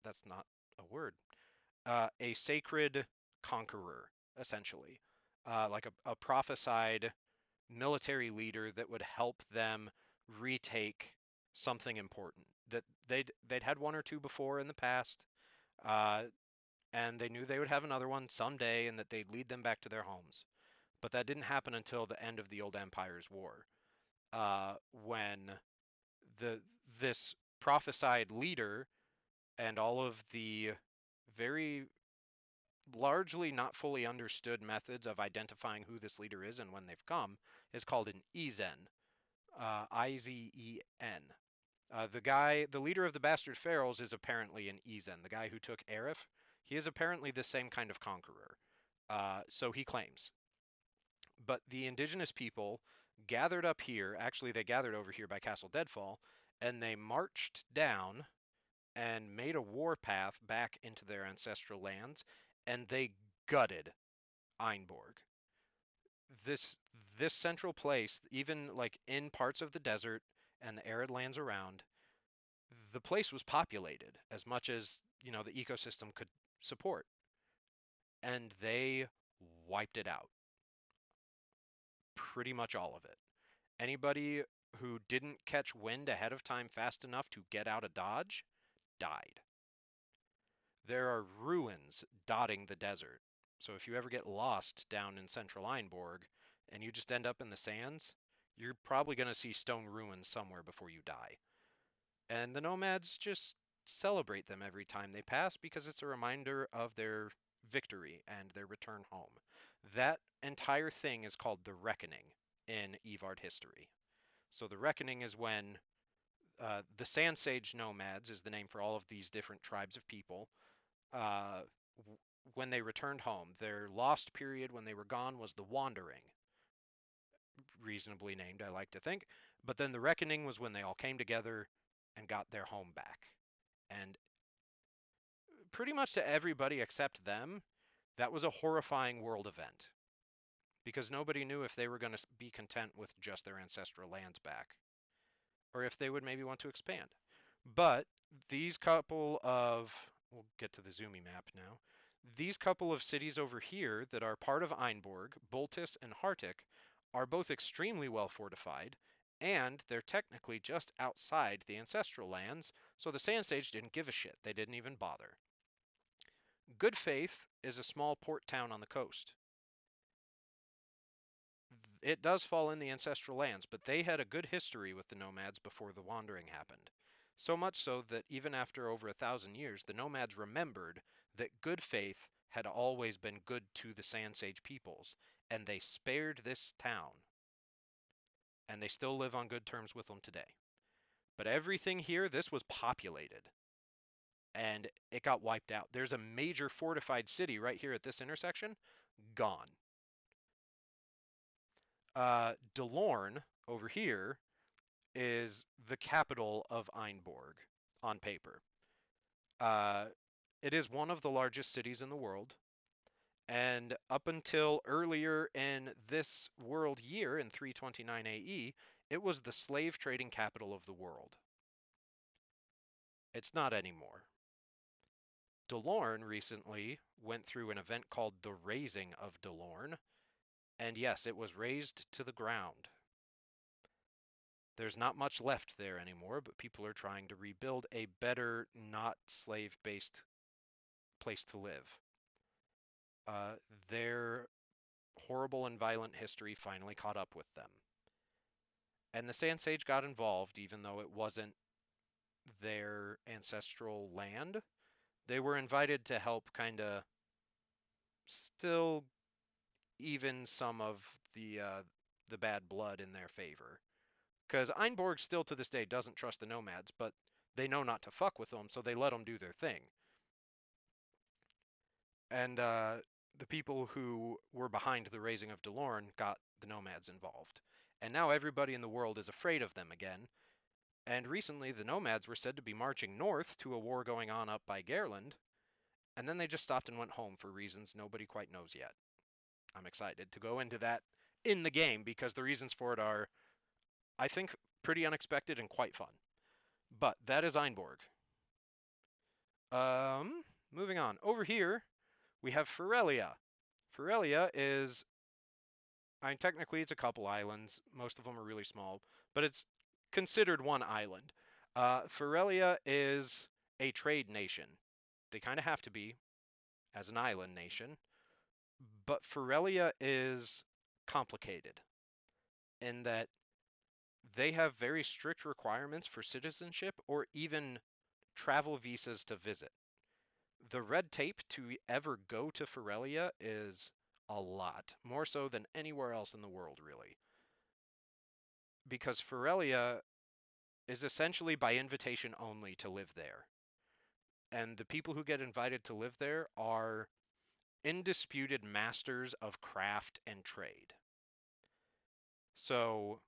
that's not a word, a sacred conqueror, essentially, like a prophesied military leader that would help them retake something important that they'd had one or two before in the past, uh, and they knew they would have another one someday, and that they'd lead them back to their homes. But that didn't happen until the end of the Old Empire's War, when the this prophesied leader and all of the very largely not fully understood methods of identifying who this leader is and when they've come is called an Izen, Izen. The leader of the Bastard Pharaohs is apparently an Izen. The guy who took Arif, he is apparently the same kind of conqueror. So he claims. But the indigenous people gathered up here, actually, they gathered over here by Castle Deadfall, and they marched down and made a warpath back into their ancestral lands, and they gutted Einborg. This this central place, even like in parts of the desert and the arid lands around, the place was populated as much as, the ecosystem could support, and they wiped it out. Pretty much all of it. Anybody who didn't catch wind ahead of time fast enough to get out of Dodge died. There are ruins dotting the desert. So if you ever get lost down in central Einborg and you just end up in the sands, you're probably going to see stone ruins somewhere before you die. And the nomads just celebrate them every time they pass because it's a reminder of their victory and their return home. That entire thing is called the Reckoning in Evard history. So the Reckoning is when the Sand Sage nomads is the name for all of these different tribes of people. Uh, when they returned home, their lost period when they were gone was the Wandering, reasonably named, I like to think. But then the Reckoning was when they all came together and got their home back. And pretty much to everybody except them, that was a horrifying world event because nobody knew if they were going to be content with just their ancestral lands back or if they would maybe want to expand. But these couple of, we'll get to the zoomy map now. These couple of cities over here that are part of Einborg, Boltis and Hartik, are both extremely well fortified, and they're technically just outside the ancestral lands, so the Sand Sage didn't give a shit. They didn't even bother. Good Faith is a small port town on the coast. It does fall in the ancestral lands, but they had a good history with the nomads before the wandering happened. So much so that even after over 1,000 years, the nomads remembered that good faith had always been good to the Sand Sage peoples, and they spared this town, and they still live on good terms with them today. But everything here, this was populated, and it got wiped out. There's a major fortified city right here at this intersection, gone. Delorn over here is the capital of Einborg on paper. Uh, it is one of the largest cities in the world, and up until earlier in this world year, in 329 AE, it was the slave trading capital of the world. It's not anymore. Delorn recently went through an event called the Raising of Delorn, and yes, it was razed to the ground. There's not much left there anymore, but people are trying to rebuild a better, not slave-based place to live. Their horrible and violent history finally caught up with them. And the Sand Sage got involved, even though it wasn't their ancestral land. They were invited to help kind of still even some of the bad blood in their favor. Because Einborg still to this day doesn't trust the nomads, but they know not to fuck with them, so they let them do their thing. And the people who were behind the raising of Delorn got the nomads involved. And now everybody in the world is afraid of them again. And recently, the nomads were said to be marching north to a war going on up by Garland, and then they just stopped and went home for reasons nobody quite knows yet. I'm excited to go into that in the game because the reasons for it are, I think, pretty unexpected and quite fun. But that is Einborg. Moving on. Over here, we have Ferelia. Ferelia is, I mean, technically it's a couple islands. Most of them are really small, but it's considered one island. Ferelia is a trade nation. They kind of have to be as an island nation, but Ferelia is complicated in that they have very strict requirements for citizenship or even travel visas to visit. The red tape to ever go to Ferelia is a lot, more so than anywhere else in the world, really. Because Ferelia is essentially by invitation only to live there. And the people who get invited to live there are indisputed masters of craft and trade. So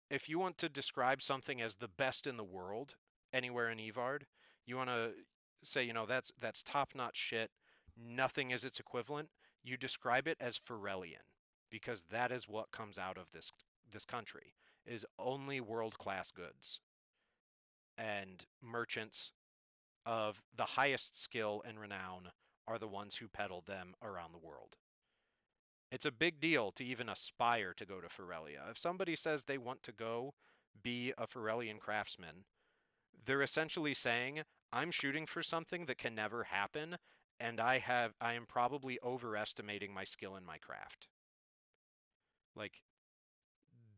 if you want to describe something as the best in the world anywhere in Evard, you want to say, that's top-notch shit. Nothing is its equivalent. You describe it as Ferellian because that is what comes out of this country is only world-class goods and merchants of the highest skill and renown are the ones who peddle them around the world. It's a big deal to even aspire to go to Ferelia. If somebody says they want to go be a Ferelian craftsman, they're essentially saying, I'm shooting for something that can never happen, and I am probably overestimating my skill in my craft. Like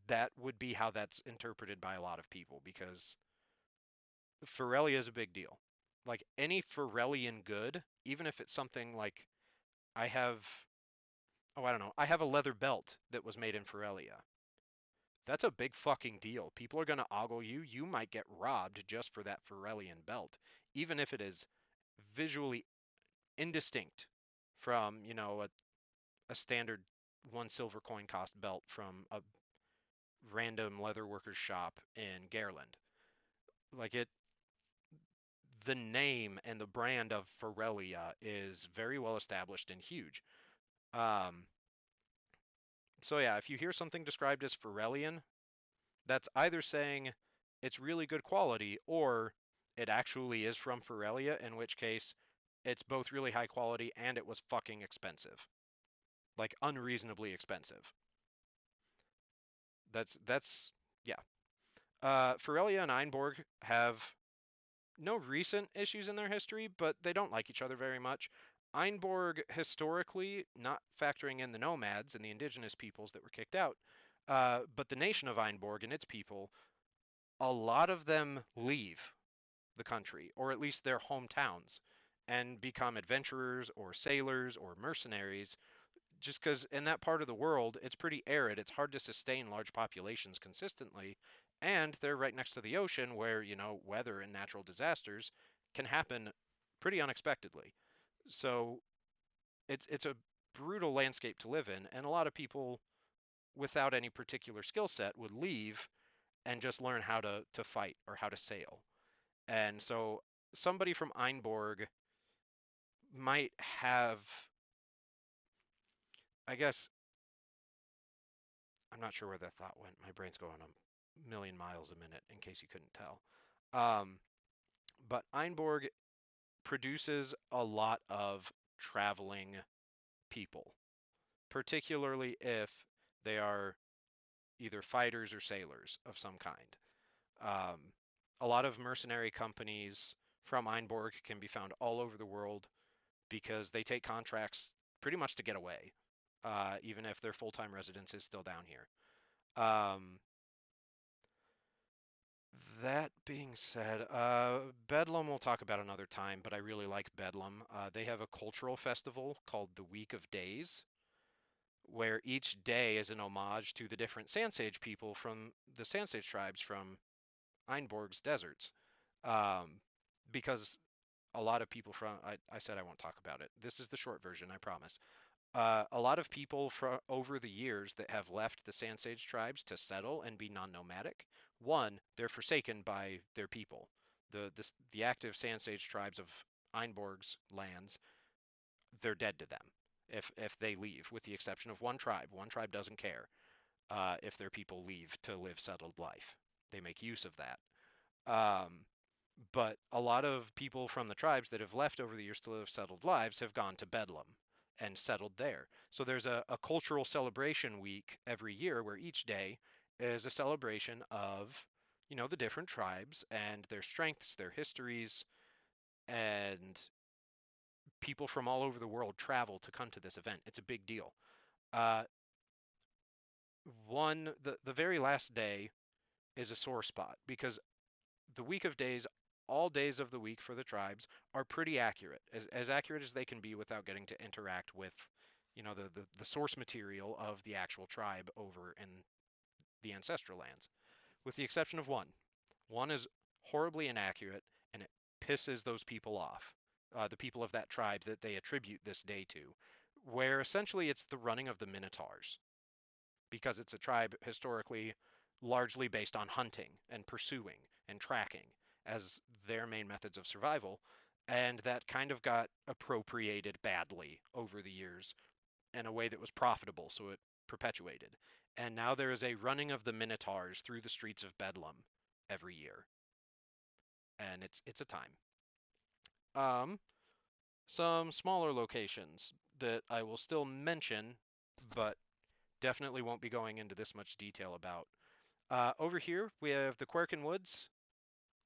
that would be how that's interpreted by a lot of people because Ferelia is a big deal. Like any Ferelian good, even if it's something like I have I don't know, I have a leather belt that was made in Ferelia. That's a big fucking deal. People are going to ogle you. You might get robbed just for that Ferelian belt, even if it is visually indistinct from, a standard 1 silver coin cost belt from a random leather worker's shop in Garland. Like the name and the brand of Ferelia is very well established and huge. Um, so yeah, if you hear something described as Ferelian, that's either saying it's really good quality or it actually is from Ferelia, in which case it's both really high quality and it was fucking expensive. Like unreasonably expensive. That's yeah. Ferelia and Einborg have no recent issues in their history, but they don't like each other very much. Einborg historically, not factoring in the nomads and the indigenous peoples that were kicked out, but the nation of Einborg and its people, a lot of them leave the country, or at least their hometowns, and become adventurers or sailors or mercenaries, just because in that part of the world, it's pretty arid. It's hard to sustain large populations consistently, and they're right next to the ocean where, weather and natural disasters can happen pretty unexpectedly. So it's a brutal landscape to live in, and a lot of people without any particular skill set would leave and just learn how to fight or how to sail. And so somebody from Einborg might have, I guess, I'm not sure where that thought went. My brain's going a million miles a minute, in case you couldn't tell. Um, but Einborg produces a lot of traveling people, particularly if they are either fighters or sailors of some kind. Um, a lot of mercenary companies from Einborg can be found all over the world because they take contracts pretty much to get away, even if their full-time residence is still down here. Um, that being said, Bedlam we'll talk about another time, but I really like Bedlam. They have a cultural festival called the Week of Days, where each day is an homage to the different Sandsage people from the Sandsage tribes from Einborg's deserts. Um, because a lot of people from, I said I won't talk about it. This is the short version, I promise. A lot of people from over the years that have left the Sandsage tribes to settle and be non-nomadic. One, they're forsaken by their people. The active Sandsage tribes of Einborg's lands, they're dead to them if they leave, with the exception of one tribe. One tribe doesn't care if their people leave to live settled life. They make use of that. Um, but a lot of people from the tribes that have left over the years to live settled lives have gone to Bedlam and settled there. So there's a cultural celebration week every year where each day is a celebration of, the different tribes and their strengths, their histories, and people from all over the world travel to come to this event. It's a big deal. Uh, the very last day is a sore spot because the week of days, all days of the week for the tribes are pretty accurate, as accurate as they can be without getting to interact with, the source material of the actual tribe over in the ancestral lands, with the exception of one. One is horribly inaccurate, and it pisses those people off, the people of that tribe that they attribute this day to, where essentially it's the running of the Minotaurs because it's a tribe historically largely based on hunting and pursuing and tracking as their main methods of survival. And that kind of got appropriated badly over the years in a way that was profitable, so it perpetuated. And now there is a running of the Minotaurs through the streets of Bedlam every year, and it's a time. Um, some smaller locations that I will still mention, but definitely won't be going into this much detail about. Over here, we have the Quirkin Woods.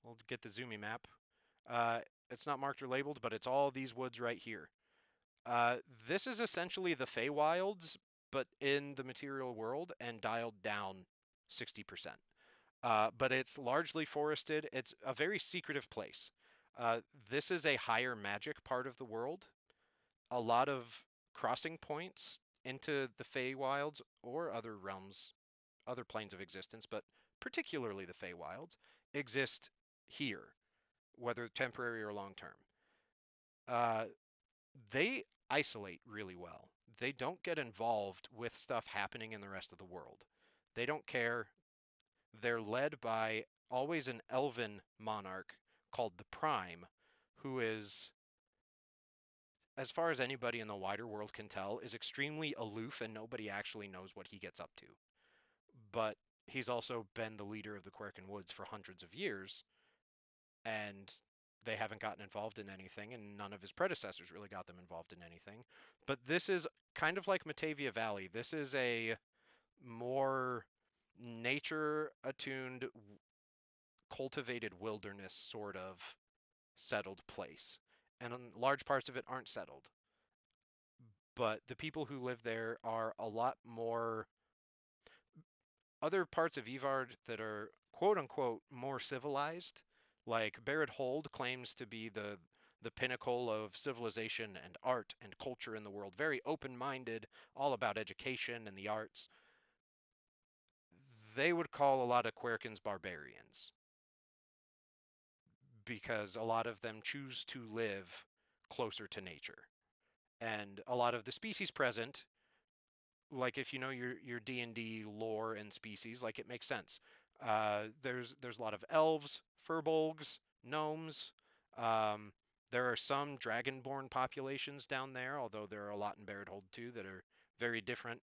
We'll get the zoomy map. Uh, it's not marked or labeled, but it's all these woods right here. This is essentially the Feywilds, but in the material world and dialed down 60%. But it's largely forested. It's a very secretive place. This is a higher magic part of the world. A lot of crossing points into the Feywilds or other realms, other planes of existence, but particularly the Feywilds, exist here, whether temporary or long term. Uh, they isolate really well. They don't get involved with stuff happening in the rest of the world. They don't care. They're led by always an elven monarch called the Prime, who is, as far as anybody in the wider world can tell, is extremely aloof and nobody actually knows what he gets up to. But he's also been the leader of the Quirkin Woods for hundreds of years, and they haven't gotten involved in anything, and none of his predecessors really got them involved in anything. But this is kind of like Matavia Valley. This is a more nature attuned, cultivated wilderness sort of settled place. And large parts of it aren't settled. But the people who live there are a lot more other parts of Yvard that are quote unquote more civilized, like Barrett Hold claims to be the pinnacle of civilization and art and culture in the world, very open-minded, all about education and the arts. They would call a lot of Querkins barbarians because a lot of them choose to live closer to nature. And a lot of the species present, like if you know your D&D lore and species, like it makes sense. There's a lot of elves, furbolgs, gnomes. Um, there are some dragonborn populations down there, although there are a lot in Barrett too that are very different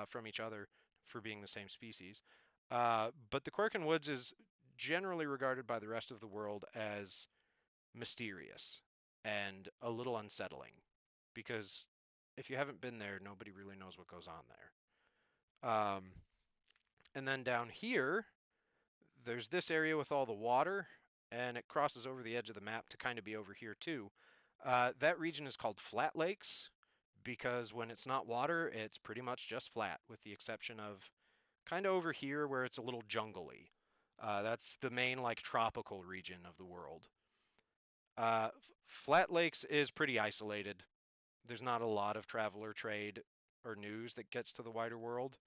from each other for being the same species. But the Quirkin Woods is generally regarded by the rest of the world as mysterious and a little unsettling because if you haven't been there, nobody really knows what goes on there. Um, And then down here, there's this area with all the water, and it crosses over the edge of the map to kind of be over here too. That region is called Flat Lakes because when it's not water, it's pretty much just flat, with the exception of kind of over here where it's a little jungly. That's the main like tropical region of the world. Flat Lakes is pretty isolated. There's not a lot of traveler trade or news that gets to the wider world,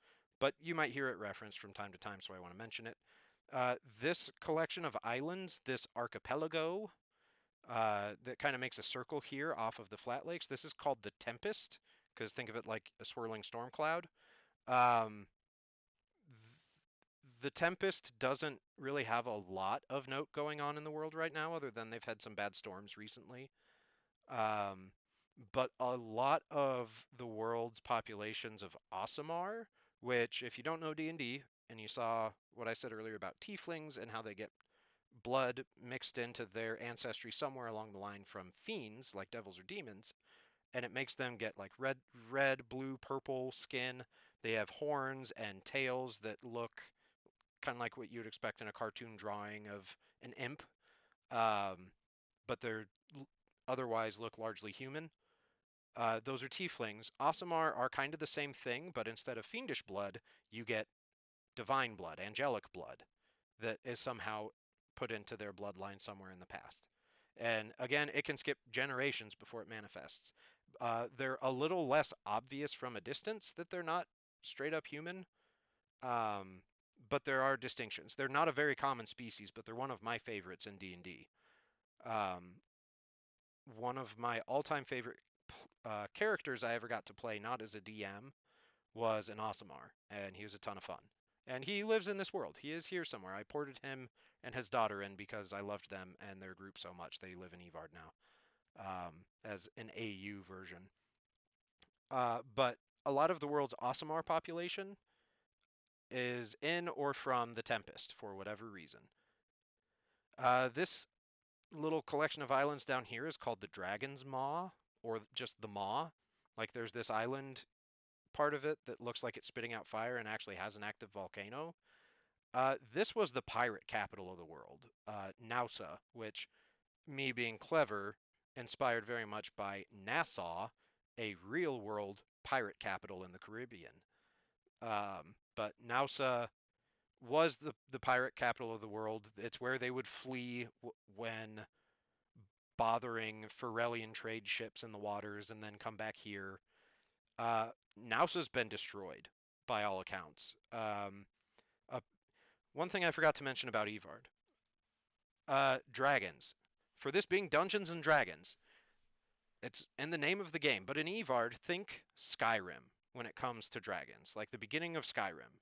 but you might hear it referenced from time to time, so I want to mention it. This collection of islands, this archipelago, that kind of makes a circle here off of the Flat Lakes, this is called the Tempest, because think of it like a swirling storm cloud. Um, the Tempest doesn't really have a lot of note going on in the world right now, other than they've had some bad storms recently. Um, but a lot of the world's populations of Aasimar, which, if you don't know D&D, and you saw what I said earlier about tieflings and how they get blood mixed into their ancestry somewhere along the line from fiends, like devils or demons, and it makes them get like red, blue, purple skin. They have horns and tails that look kind of like what you'd expect in a cartoon drawing of an imp, um, but they're otherwise look largely human. Those are tieflings. Aasimar are kind of the same thing, but instead of fiendish blood, you get divine blood, angelic blood, that is somehow put into their bloodline somewhere in the past. And again, it can skip generations before it manifests. They're a little less obvious from a distance that they're not straight up human, um, but there are distinctions. They're not a very common species, but they're one of my favorites in D&D. Um, One of my all-time favorite characters I ever got to play, not as a DM, was an Aasimar, and he was a ton of fun. And he lives in this world. He is here somewhere. I ported him and his daughter in because I loved them and their group so much. They live in Yvard now, as an AU version. But a lot of the world's Aasimar population is in or from the Tempest for whatever reason. This little collection of islands down here is called the Dragon's Maw, or just the Maw. Like there's this island part of it that looks like it's spitting out fire and actually has an active volcano. This was the pirate capital of the world, Nassau, which, me being clever, inspired very much by Nassau, a real world pirate capital in the Caribbean. But Nassau was the pirate capital of the world. It's where they would flee when bothering Ferellian trade ships in the waters and then come back here. Nassau's been destroyed by all accounts. Uh, One thing I forgot to mention about Evard. Dragons. For this being Dungeons and Dragons, it's in the name of the game, but in Evard, think Skyrim when it comes to dragons, like the beginning of Skyrim,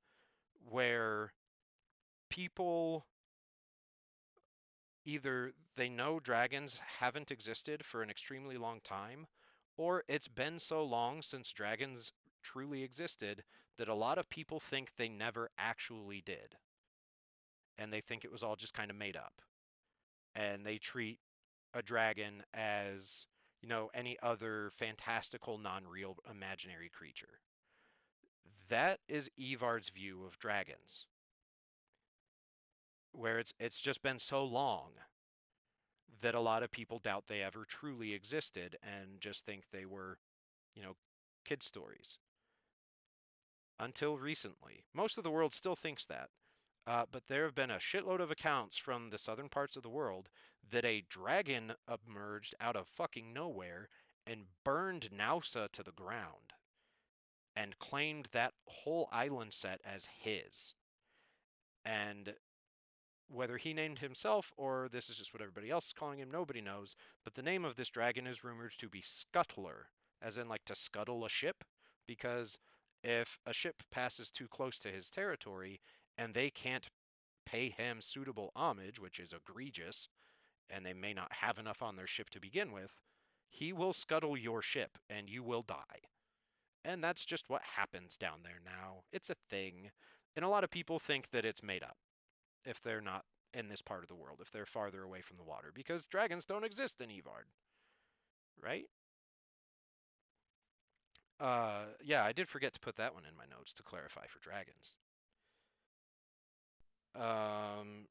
where people either they know dragons haven't existed for an extremely long time, or it's been so long since dragons truly existed that a lot of people think they never actually did, and they think it was all just kind of made up. And they treat a dragon as, any other fantastical, non-real, imaginary creature. That is Evard's view of dragons, where it's just been so long that a lot of people doubt they ever truly existed and just think they were, you know, kid stories. Until recently, most of the world still thinks that. But there have been a shitload of accounts from the southern parts of the world that a dragon emerged out of fucking nowhere and burned Nausea to the ground and claimed that whole island set as his. And whether he named himself or this is just what everybody else is calling him, nobody knows. But the name of this dragon is rumored to be Scuttler, as in like to scuttle a ship, because if a ship passes too close to his territory and they can't pay him suitable homage, which is egregious, and they may not have enough on their ship to begin with, he will scuttle your ship and you will die. And that's just what happens down there now. It's a thing. And a lot of people think that it's made up if they're not in this part of the world, if they're farther away from the water, because dragons don't exist in Evard, right? Yeah, I did forget to put that one in my notes to clarify for dragons.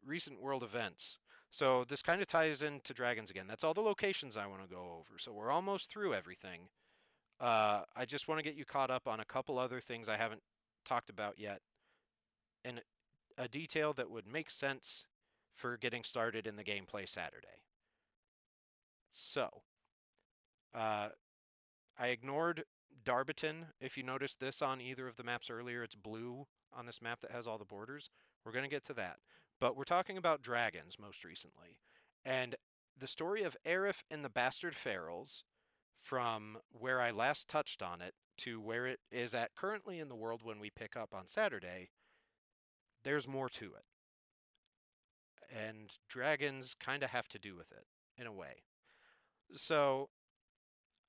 Recent world events. So this kind of ties into dragons again. That's all the locations I want to go over. So we're almost through everything. I just want to get you caught up on a couple other things I haven't talked about yet, and a detail that would make sense for getting started in the gameplay Saturday. So, uh, I ignored Darbiton. If you noticed this on either of the maps earlier, it's blue on this map that has all the borders. We're going to get to that. But we're talking about dragons most recently. And the story of Aerith and the Bastard Pharaohs, from where I last touched on it to where it is at currently in the world when we pick up on Saturday, there's more to it. And dragons kind of have to do with it in a way. So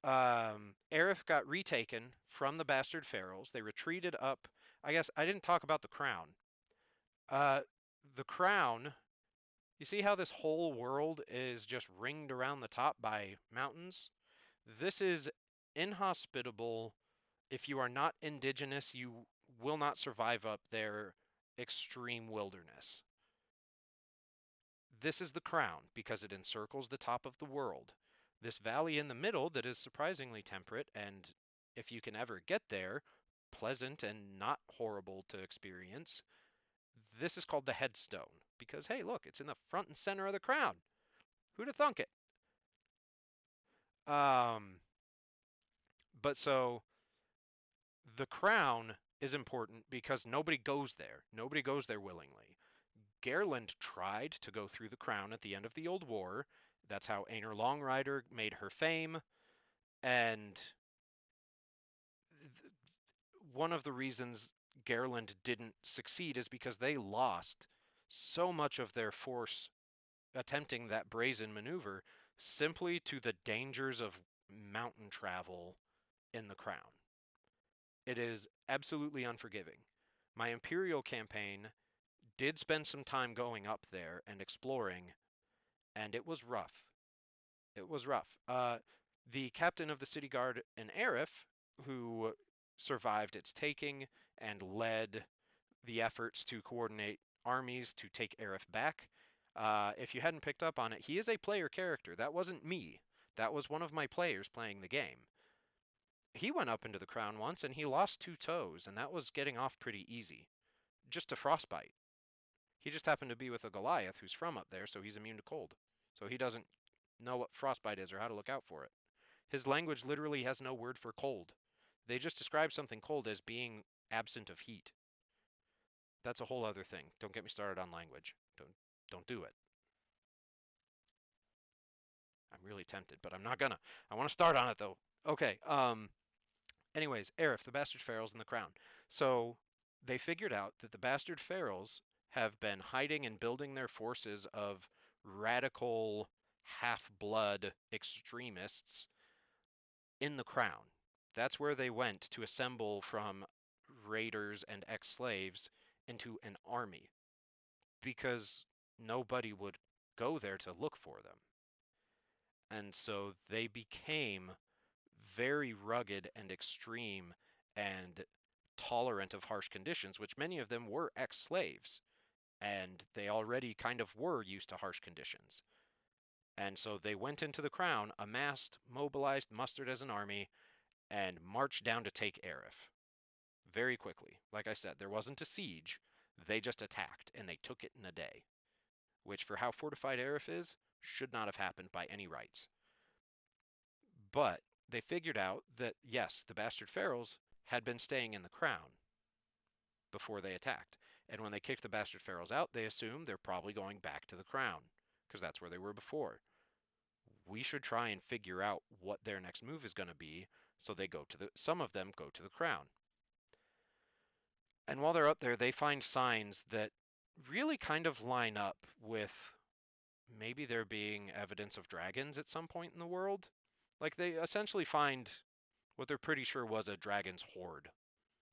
Aerith got retaken from the Bastard Pharaohs. They retreated up. I guess I didn't talk about the crown. Uh, the crown, you see how this whole world is just ringed around the top by mountains? This is inhospitable. If you are not indigenous, you will not survive up their extreme wilderness. This is the crown because it encircles the top of the world. This valley in the middle that is surprisingly temperate and, if you can ever get there, pleasant and not horrible to experience. This is called the headstone because, hey, look, it's in the front and center of the crown. Who'd have thunk it? Um, but so the crown is important because nobody goes there. Nobody goes there willingly. Gerland tried to go through the crown at the end of the Old War. That's how Aenir Longrider made her fame. And one of the reasons Gerland didn't succeed is because they lost so much of their force attempting that brazen maneuver simply to the dangers of mountain travel in the crown. It is absolutely unforgiving. My Imperial campaign did spend some time going up there and exploring, and it was rough. It was rough. The captain of the city guard in Aerith, who survived its taking and led the efforts to coordinate armies to take Aerith back. If you hadn't picked up on it, he is a player character. That wasn't me. That was one of my players playing the game. He went up into the crown once and he lost 2 toes, and that was getting off pretty easy. Just a frostbite. He just happened to be with a Goliath who's from up there, so he's immune to cold. So he doesn't know what frostbite is or how to look out for it. His language literally has no word for cold. They just describe something cold as being absent of heat. That's a whole other thing. Don't get me started on language. Don't do it. I'm really tempted, but I'm not gonna. I want to start on it though. Okay. Anyways, Aerith, the Bastard Pharaohs, and the Crown. So they figured out that the Bastard Pharaohs have been hiding and building their forces of radical half-blood extremists in the Crown. That's where they went to assemble from raiders and ex-slaves into an army because nobody would go there to look for them. And so they became very rugged and extreme and tolerant of harsh conditions, which many of them were ex slaves. And they already kind of were used to harsh conditions. And so they went into the crown, amassed, mobilized, mustered as an army, and marched down to take Aerith very quickly. Like I said, there wasn't a siege. They just attacked, and they took it in a day, which, for how fortified Aerith is, should not have happened by any rights. But they figured out that, yes, the Bastard Pharaohs had been staying in the crown before they attacked. And when they kicked the Bastard Pharaohs out, they assumed they're probably going back to the crown because that's where they were before. We should try and figure out what their next move is going to be, so they go to the some of them go to the crown. And while they're up there, they find signs that really kind of line up with maybe there being evidence of dragons at some point in the world. Like they essentially find what they're pretty sure was a dragon's hoard,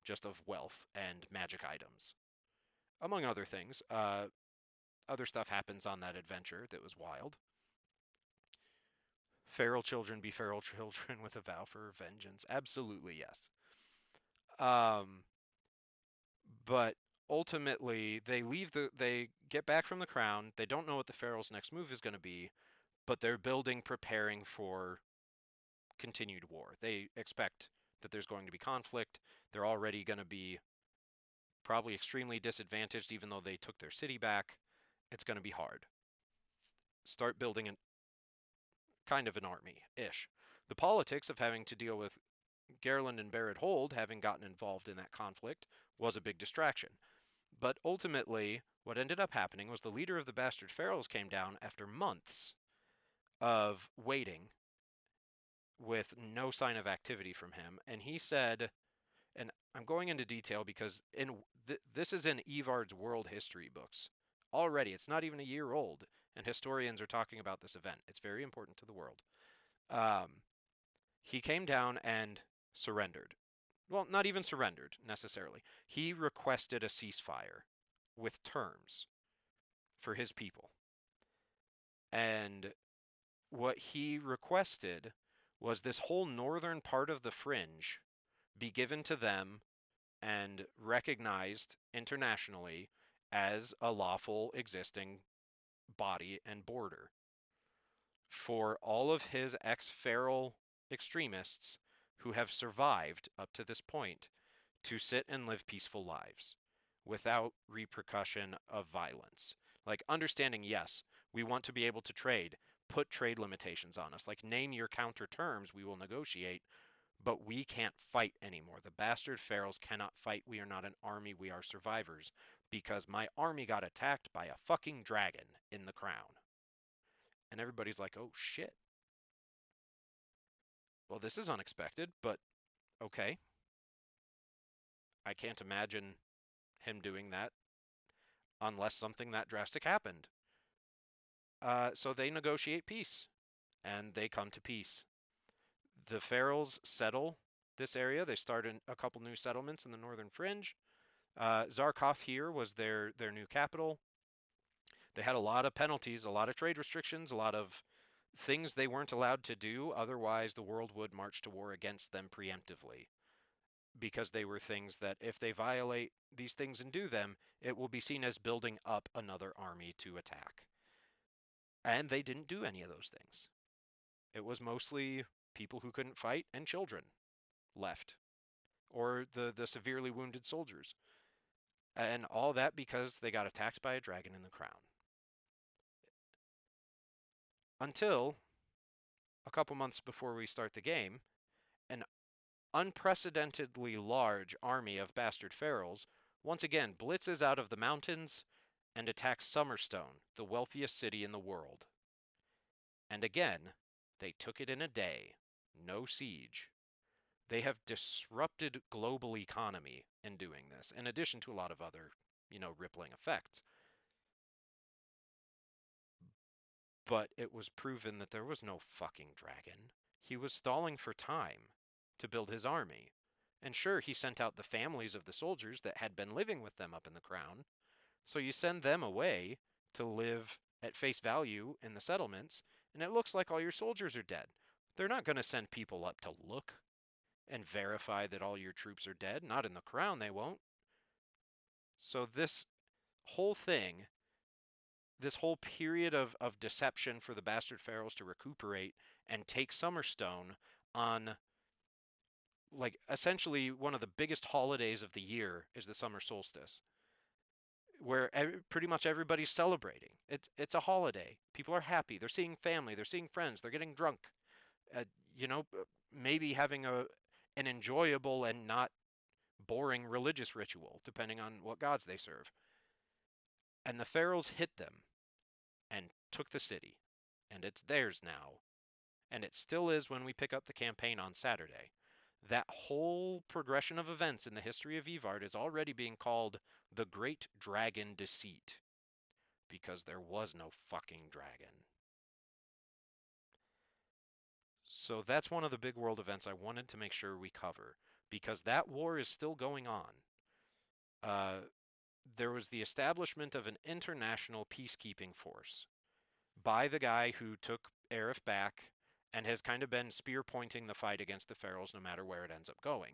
just of wealth and magic items. Among other things, other stuff happens on that adventure that was wild. Feral children be feral children with a vow for vengeance. Absolutely, yes. Um, but ultimately they get back from the crown. They don't know what the pharaoh's next move is going to be, but they're building, preparing for continued war. They expect that there's going to be conflict. They're already going to be probably extremely disadvantaged, even though they took their city back. It's going to be hard. Start building an kind of an army-ish. The politics of having to deal with Garland and Barrett Hold having gotten involved in that conflict was a big distraction. But ultimately, what ended up happening was the leader of the Bastard Pharaohs came down after months of waiting with no sign of activity from him, and he said, and I'm going into detail because this is in Evard's world history books. Already, it's not even a year old, and historians are talking about this event. It's very important to the world. Um, he came down and surrendered. Well, not even surrendered necessarily. He requested a ceasefire with terms for his people. And what he requested was this whole northern part of the fringe be given to them and recognized internationally as a lawful existing body and border for all of his ex-feral extremists who have survived up to this point to sit and live peaceful lives without repercussion of violence. Like understanding, yes, we want to be able to trade, put trade limitations on us. Like name your counter terms, we will negotiate, but we can't fight anymore. The bastard pharaohs cannot fight. We are not an army, we are survivors because my army got attacked by a fucking dragon in the crown. And everybody's like, "Oh shit. Well, this is unexpected, but okay. I can't imagine him doing that unless something that drastic happened." So they negotiate peace, and they come to peace. The pharaohs settle this area. They start a couple new settlements in the northern fringe. Zarkoth here was their new capital. They had a lot of penalties, a lot of trade restrictions, a lot of things they weren't allowed to do. Otherwise, the world would march to war against them preemptively because they were things that if they violate these things and do them, it will be seen as building up another army to attack. And they didn't do any of those things. It was mostly people who couldn't fight and children left, or the severely wounded soldiers. And all that because they got attacked by a dragon in the crown. Until a couple months before we start the game, an unprecedentedly large army of bastard pharaohs once again blitzes out of the mountains and attacks Summerstone, the wealthiest city in the world. And again, they took it in a day. No siege. They have disrupted global economy in doing this, in addition to a lot of other, rippling effects. But it was proven that there was no fucking dragon. He was stalling for time to build his army. And sure, he sent out the families of the soldiers that had been living with them up in the crown. So you send them away to live at face value in the settlements, and it looks like all your soldiers are dead. They're not going to send people up to look and verify that all your troops are dead. Not in the crown, they won't. So whole thing, this whole period of deception for the bastard pharaohs to recuperate and take Summerstone on like essentially one of the biggest holidays of the year is the summer solstice, where pretty much everybody's celebrating. It's a holiday. People are happy. They're seeing family. They're seeing friends. They're getting drunk. Uh, maybe having an enjoyable and not boring religious ritual, depending on what gods they serve. And the pharaohs hit them and took the city, and it's theirs now. And it still is when we pick up the campaign on Saturday. That whole progression of events in the history of Evard is already being called the Great Dragon Deceit, because there was no fucking dragon. So that's one of the big world events I wanted to make sure we cover, because that war is still going on. Uh, there was the establishment of an international peacekeeping force by the guy who took Arif back and has kind of been spear pointing the fight against the pharaohs no matter where it ends up going.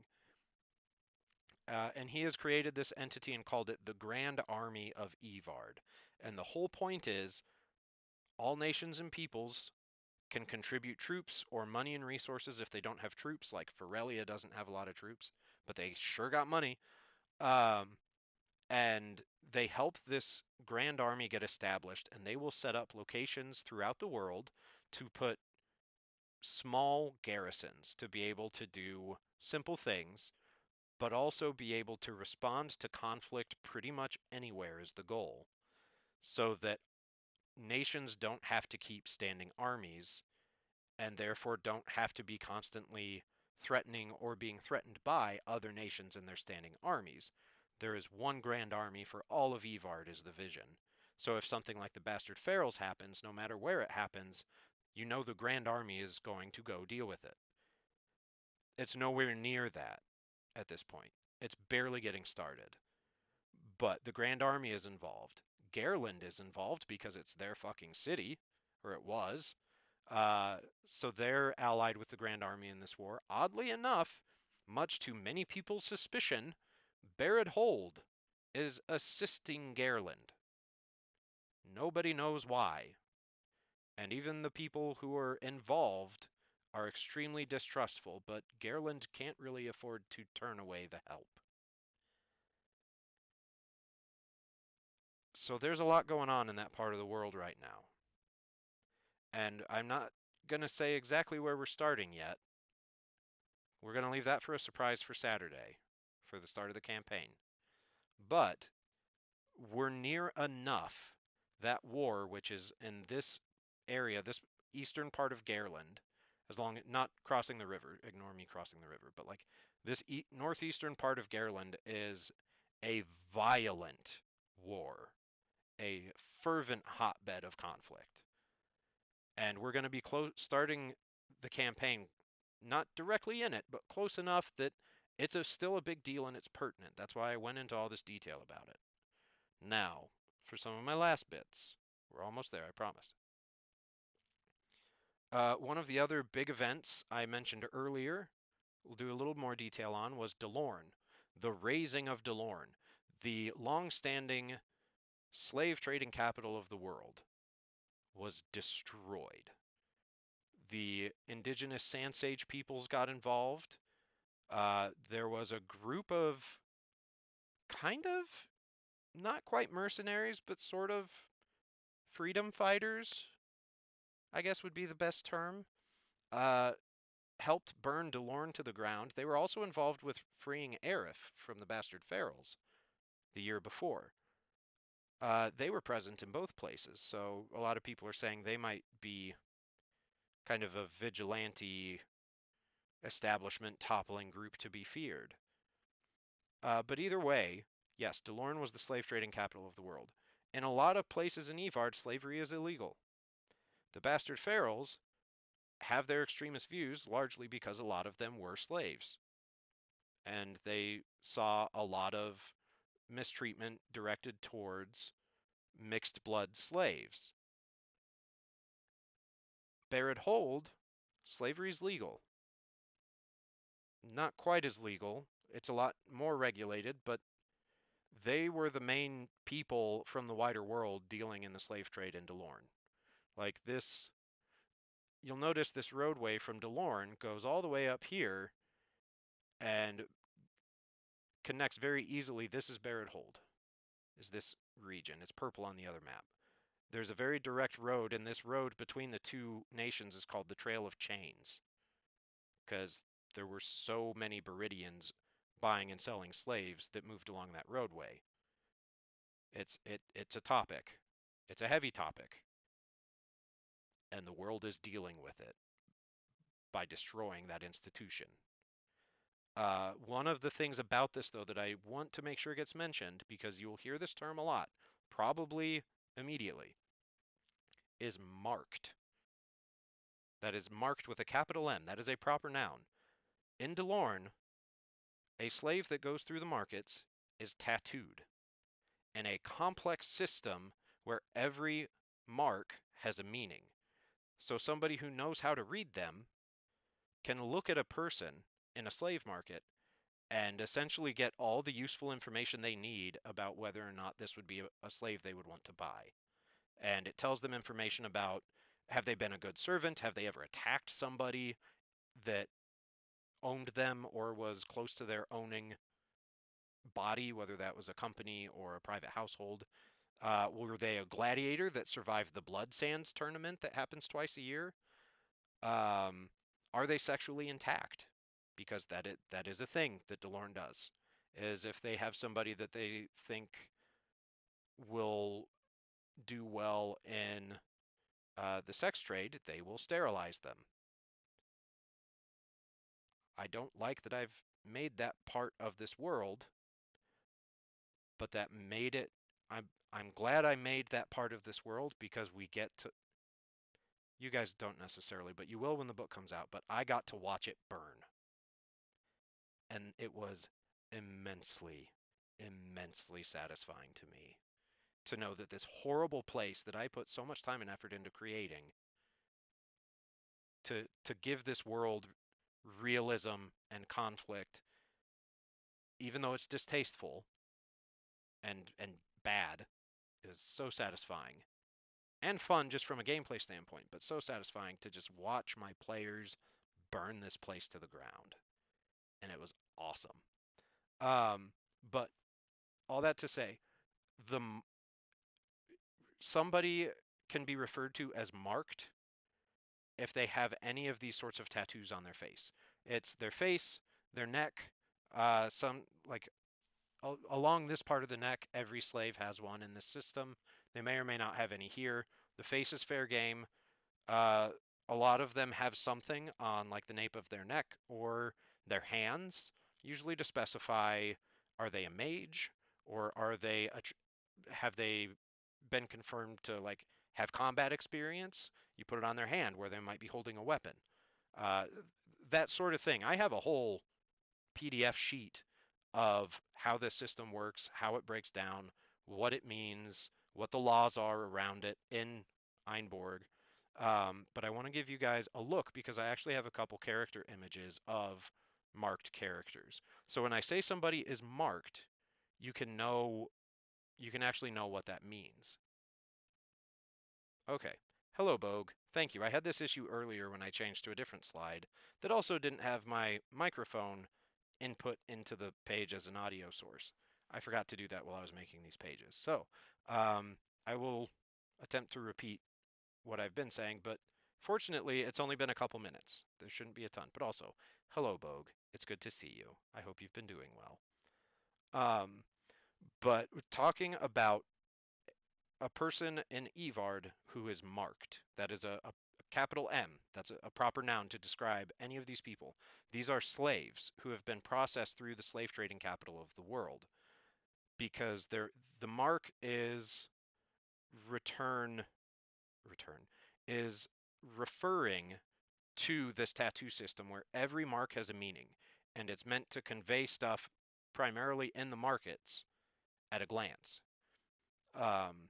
And he has created this entity and called it the Grand Army of Evard. And the whole point is all nations and peoples can contribute troops or money and resources if they don't have troops. Like Ferelia doesn't have a lot of troops, but they sure got money. Um, and they help this Grand Army get established, and they will set up locations throughout the world to put small garrisons to be able to do simple things, but also be able to respond to conflict pretty much anywhere is the goal, so that nations don't have to keep standing armies and therefore don't have to be constantly threatening or being threatened by other nations and their standing armies. There is one grand army for all of Evard is the vision. So if something like the Bastard Pharaohs happens, no matter where it happens, you know the grand army is going to go deal with it. It's nowhere near that at this point. It's barely getting started. But the Grand Army is involved. Garland is involved because it's their fucking city, or it was. So they're allied with the Grand Army in this war. Oddly enough, much to many people's suspicion, Barad Hold is assisting Garland. Nobody knows why. And even the people who are involved are extremely distrustful, but Garland can't really afford to turn away the help. So there's a lot going on in that part of the world right now. And I'm not going to say exactly where we're starting yet. We're going to leave that for a surprise for Saturday, for the start of the campaign. But we're near enough that war, which is in this area, this eastern part of Gairland, as long not crossing the river, ignore me crossing the river, but like this northeastern part of Gairland is a violent war, a fervent hotbed of conflict. And we're going to be starting the campaign not directly in it, but close enough that still a big deal and it's pertinent. That's why I went into all this detail about it. Now, for some of my last bits, we're almost there, I promise. One of the other big events I mentioned earlier, we'll do a little more detail on, was Delorn, the raising of Delorn, the long-standing slave trading capital of the world, was destroyed. The indigenous Sand Sage peoples got involved. There was a group of kind of not quite mercenaries, but sort of freedom fighters, I guess would be the best term, uh, helped burn Delorn to the ground. They were also involved with freeing Aerith from the Bastard Pharaohs the year before. They were present in both places, so a lot of people are saying they might be kind of a vigilante establishment toppling group to be feared. But either way, yes, Delorn was the slave trading capital of the world. In a lot of places in Evard, slavery is illegal. The Bastard Pharaohs have their extremist views largely because a lot of them were slaves. And they saw a lot of mistreatment directed towards mixed blood slaves. Barad Hold, slavery is legal. Not quite as legal. It's a lot more regulated, but they were the main people from the wider world dealing in the slave trade in Delorn. Like this, you'll notice this roadway from Delorn goes all the way up here and connects very easily. This is Barrett Hold, is this region. It's purple on the other map. There's a very direct road, and this road between the two nations is called the Trail of Chains, because there were so many Beridians buying and selling slaves that moved along that roadway. It's a topic. It's a heavy topic, and the world is dealing with it by destroying that institution. One of the things about this, though, that I want to make sure gets mentioned, because you'll hear this term a lot, probably immediately, is marked. That is marked with a capital M. That is a proper noun. In Delorn, a slave that goes through the markets is tattooed in a complex system where every mark has a meaning. So somebody who knows how to read them can look at a person in a slave market and essentially get all the useful information they need about whether or not this would be a slave they would want to buy. And it tells them information about, have they been a good servant? Have they ever attacked somebody that owned them or was close to their owning body, whether that was a company or a private household? Were they a gladiator that survived the Blood Sands tournament that happens twice a year? Um, are they sexually intact? Because that is a thing that DeLorme does. Is if they have somebody that they think will do well in the sex trade, they will sterilize them. I don't like that I've made that part of this world, but that made it. I'm glad I made that part of this world because we get to. You guys don't necessarily, but you will when the book comes out. But I got to watch it burn, and it was immensely, immensely satisfying to me to know that this horrible place that I put so much time and effort into creating to give this world realism and conflict, even though it's distasteful and bad, is so satisfying and fun just from a gameplay standpoint, but so satisfying to just watch my players burn this place to the ground. And it was awesome. But all that to say, the somebody can be referred to as marked if they have any of these sorts of tattoos on their face. It's their face, their neck, some like along this part of the neck, every slave has one in this system. They may or may not have any here. The face is fair game. Uh, a lot of them have something on like the nape of their neck or their hands, usually to specify, are they a mage or are they have they been confirmed to like have combat experience? You put it on their hand where they might be holding a weapon. Uh, that sort of thing. I have a whole PDF sheet of how this system works, how it breaks down, what it means, what the laws are around it in Einborg. But I want to give you guys a look because I actually have a couple character images of marked characters. So when I say somebody is marked, you can know, you can actually know what that means. Okay. Hello, Bogue. Thank you. I had this issue earlier when I changed to a different slide that also didn't have my microphone input into the page as an audio source. I forgot to do that while I was making these pages. So I will attempt to repeat what I've been saying, but fortunately, it's only been a couple minutes. There shouldn't be a ton. But also, hello, Bogue. It's good to see you. I hope you've been doing well. Um, but talking about a person in Evard who is marked, that is a capital M. That's a proper noun to describe any of these people. These are slaves who have been processed through the slave trading capital of the world because the mark is return return is referring to this tattoo system where every mark has a meaning and it's meant to convey stuff primarily in the markets at a glance. Um,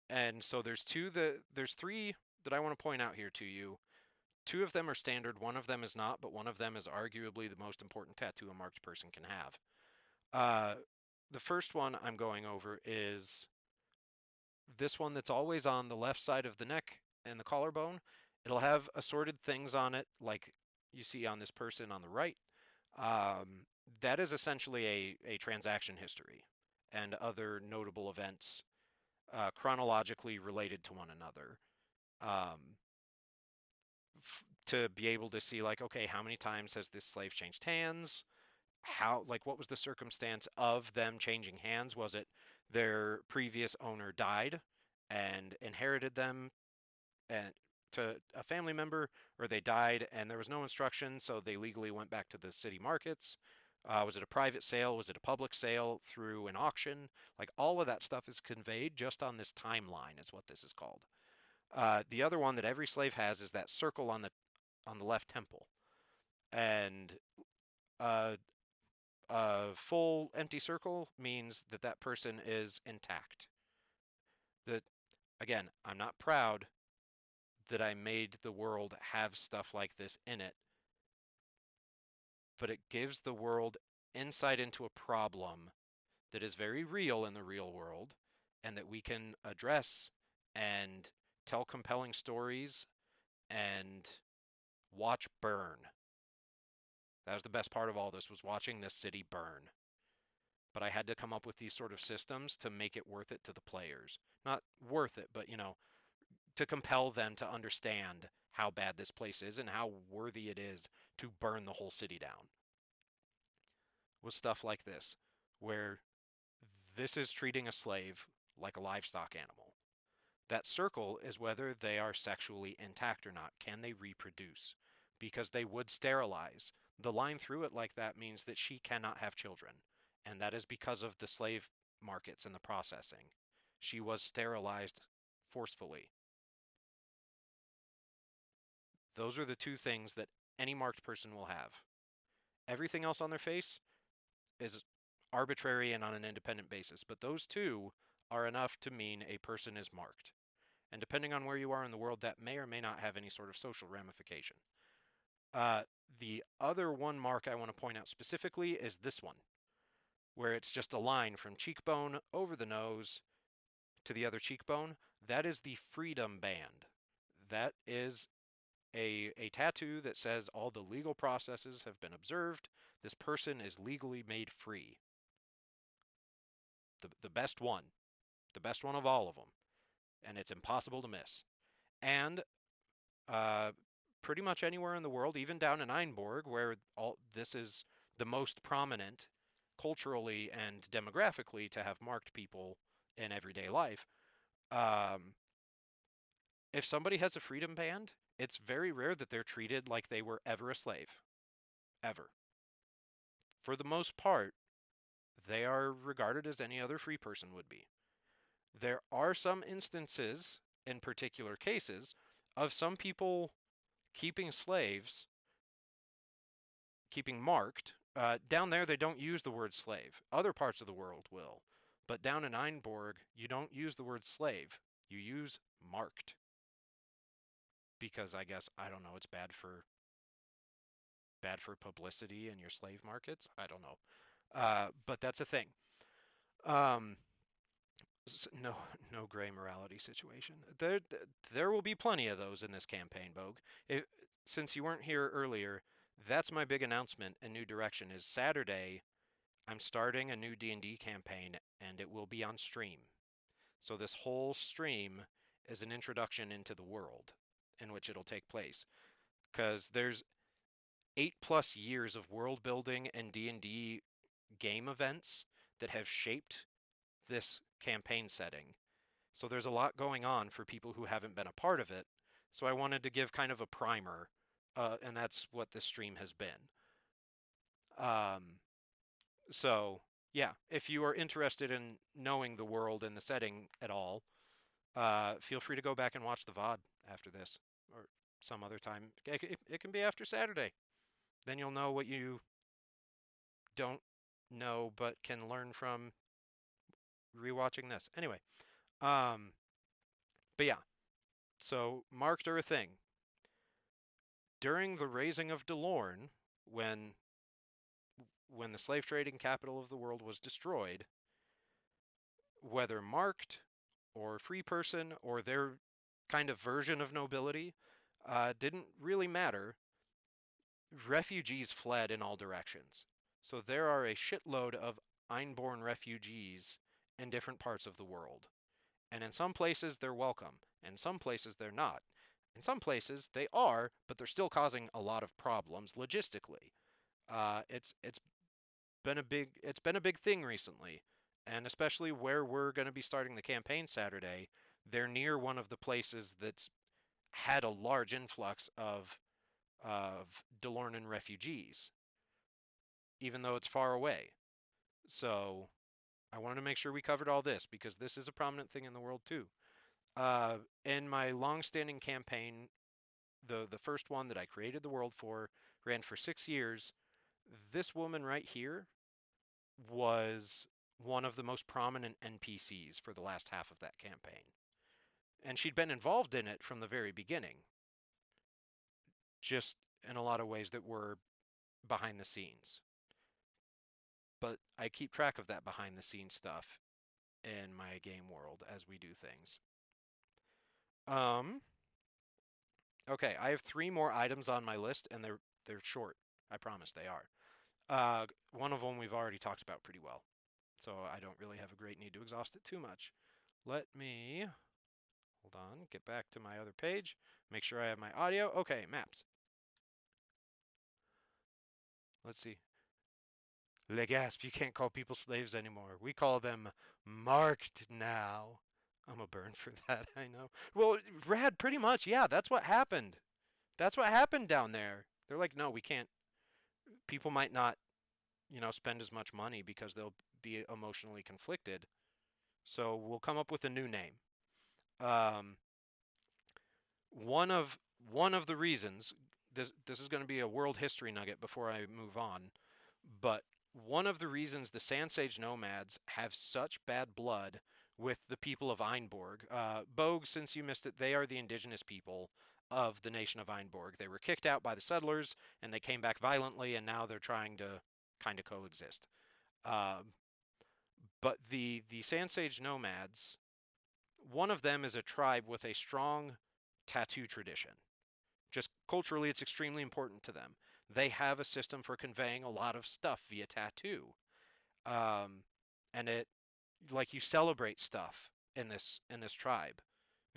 and so there's three that I want to point out here to you. Two of them are standard, one of them is not, but one of them is arguably the most important tattoo a marked person can have. Uh, the first one I'm going over is this one that's always on the left side of the neck and the collarbone. It'll have assorted things on it, like you see on this person on the right. Um, that is essentially a transaction history and other notable events chronologically related to one another. Um, to be able to see like, okay, how many times has this slave changed hands? How, like, what was the circumstance of them changing hands? Was it their previous owner died and inherited them and to a family member, or they died and there was no instruction, so they legally went back to the city markets? Was it a private sale? Was it a public sale through an auction? Like all of that stuff is conveyed just on this timeline, is what this is called. The other one that every slave has is that circle on the left temple, and uh, a full empty circle means that that person is intact. That again, I'm not proud that I made the world have stuff like this in it, but it gives the world insight into a problem that is very real in the real world and that we can address and tell compelling stories and watch burn. That was the best part of all this, was watching this city burn. But I had to come up with these sort of systems to make it worth it to the players. Not worth it, but to compel them to understand how bad this place is and how worthy it is to burn the whole city down. With stuff like this, where this is treating a slave like a livestock animal. That circle is whether they are sexually intact or not. Can they reproduce? Because they would sterilize. The line through it like that means that she cannot have children. And that is because of the slave markets and the processing. She was sterilized forcefully. Those are the two things that any marked person will have. Everything else on their face is arbitrary and on an independent basis, but those two are enough to mean a person is marked. And depending on where you are in the world, that may or may not have any sort of social ramification. The other one mark I want to point out specifically is this one, where it's just a line from cheekbone over the nose to the other cheekbone. That is the freedom band. That is a tattoo that says all the legal processes have been observed. This person is legally made free. The best one of all of them, and it's impossible to miss. And uh, pretty much anywhere in the world, even down in Einborg, where all this is the most prominent culturally and demographically to have marked people in everyday life. Um, if somebody has a freedom band, it's very rare that they're treated like they were ever a slave, ever. For the most part, they are regarded as any other free person would be. There are some instances, in particular cases, of some people keeping slaves, keeping marked. Down there, they don't use the word slave. Other parts of the world will. But down in Einborg, you don't use the word slave. You use marked. Because I guess, I don't know, it's bad for publicity in your slave markets. I don't know. But that's a thing. Um, no, no gray morality situation. There will be plenty of those in this campaign, Bogue. Since you weren't here earlier, that's my big announcement and new direction is Saturday. I'm starting a new D&D campaign, and it will be on stream. So this whole stream is an introduction into the world in which it'll take place. Because there's 8+ years of world building and D&D game events that have shaped this campaign setting. So there's a lot going on for people who haven't been a part of it. So I wanted to give kind of a primer, and that's what this stream has been. Um, so yeah, if you are interested in knowing the world and the setting at all, feel free to go back and watch the VOD after this or some other time. It can be after Saturday. Then you'll know what you don't know but can learn from rewatching this. Anyway, um, but yeah, so marked are a thing. During the raising of DeLorne, when when the slave trading capital of the world was destroyed, whether marked or free person or their kind of version of nobility, didn't really matter. Refugees fled in all directions. So there are a shitload of Einborn refugees in different parts of the world. And in some places they're welcome, in some places they're not. In some places they are, but they're still causing a lot of problems logistically. It's been a big thing recently, and especially where we're going to be starting the campaign Saturday, they're near one of the places that's had a large influx of Delornan refugees, even though it's far away. So I wanted to make sure we covered all this because this is a prominent thing in the world too. In my long-standing campaign, the first one that I created the world for, ran for 6 years. This woman right here was one of the most prominent NPCs for the last half of that campaign. And she'd been involved in it from the very beginning, just in a lot of ways that were behind the scenes, but I keep track of that behind the scenes stuff in my game world as we do things. Um, okay, I have three more items on my list, and they're short. I promise they are. One of them we've already talked about pretty well, so I don't really have a great need to exhaust it too much. Let me hold on, get back to my other page, make sure I have my audio. Okay, maps. Let's see. Legasp, you can't call people slaves anymore. We call them marked now. I'm a burn for that, I know. Well, Rad, pretty much, yeah, that's what happened. That's what happened down there. They're like, no, we can't. People might not, spend as much money because they'll be emotionally conflicted. So we'll come up with a new name. Um, one of the reasons this is going to be a world history nugget before I move on, but one of the reasons the Sand Sage nomads have such bad blood with the people of Einborg, Bogue, since you missed it, they are the indigenous people of the nation of Einborg. They were kicked out by the settlers, and they came back violently, and now they're trying to kind of coexist. Um, but the Sand Sage nomads, one of them is a tribe with a strong tattoo tradition. Just culturally, it's extremely important to them. They have a system for conveying a lot of stuff via tattoo. Um, and it like you celebrate stuff in this tribe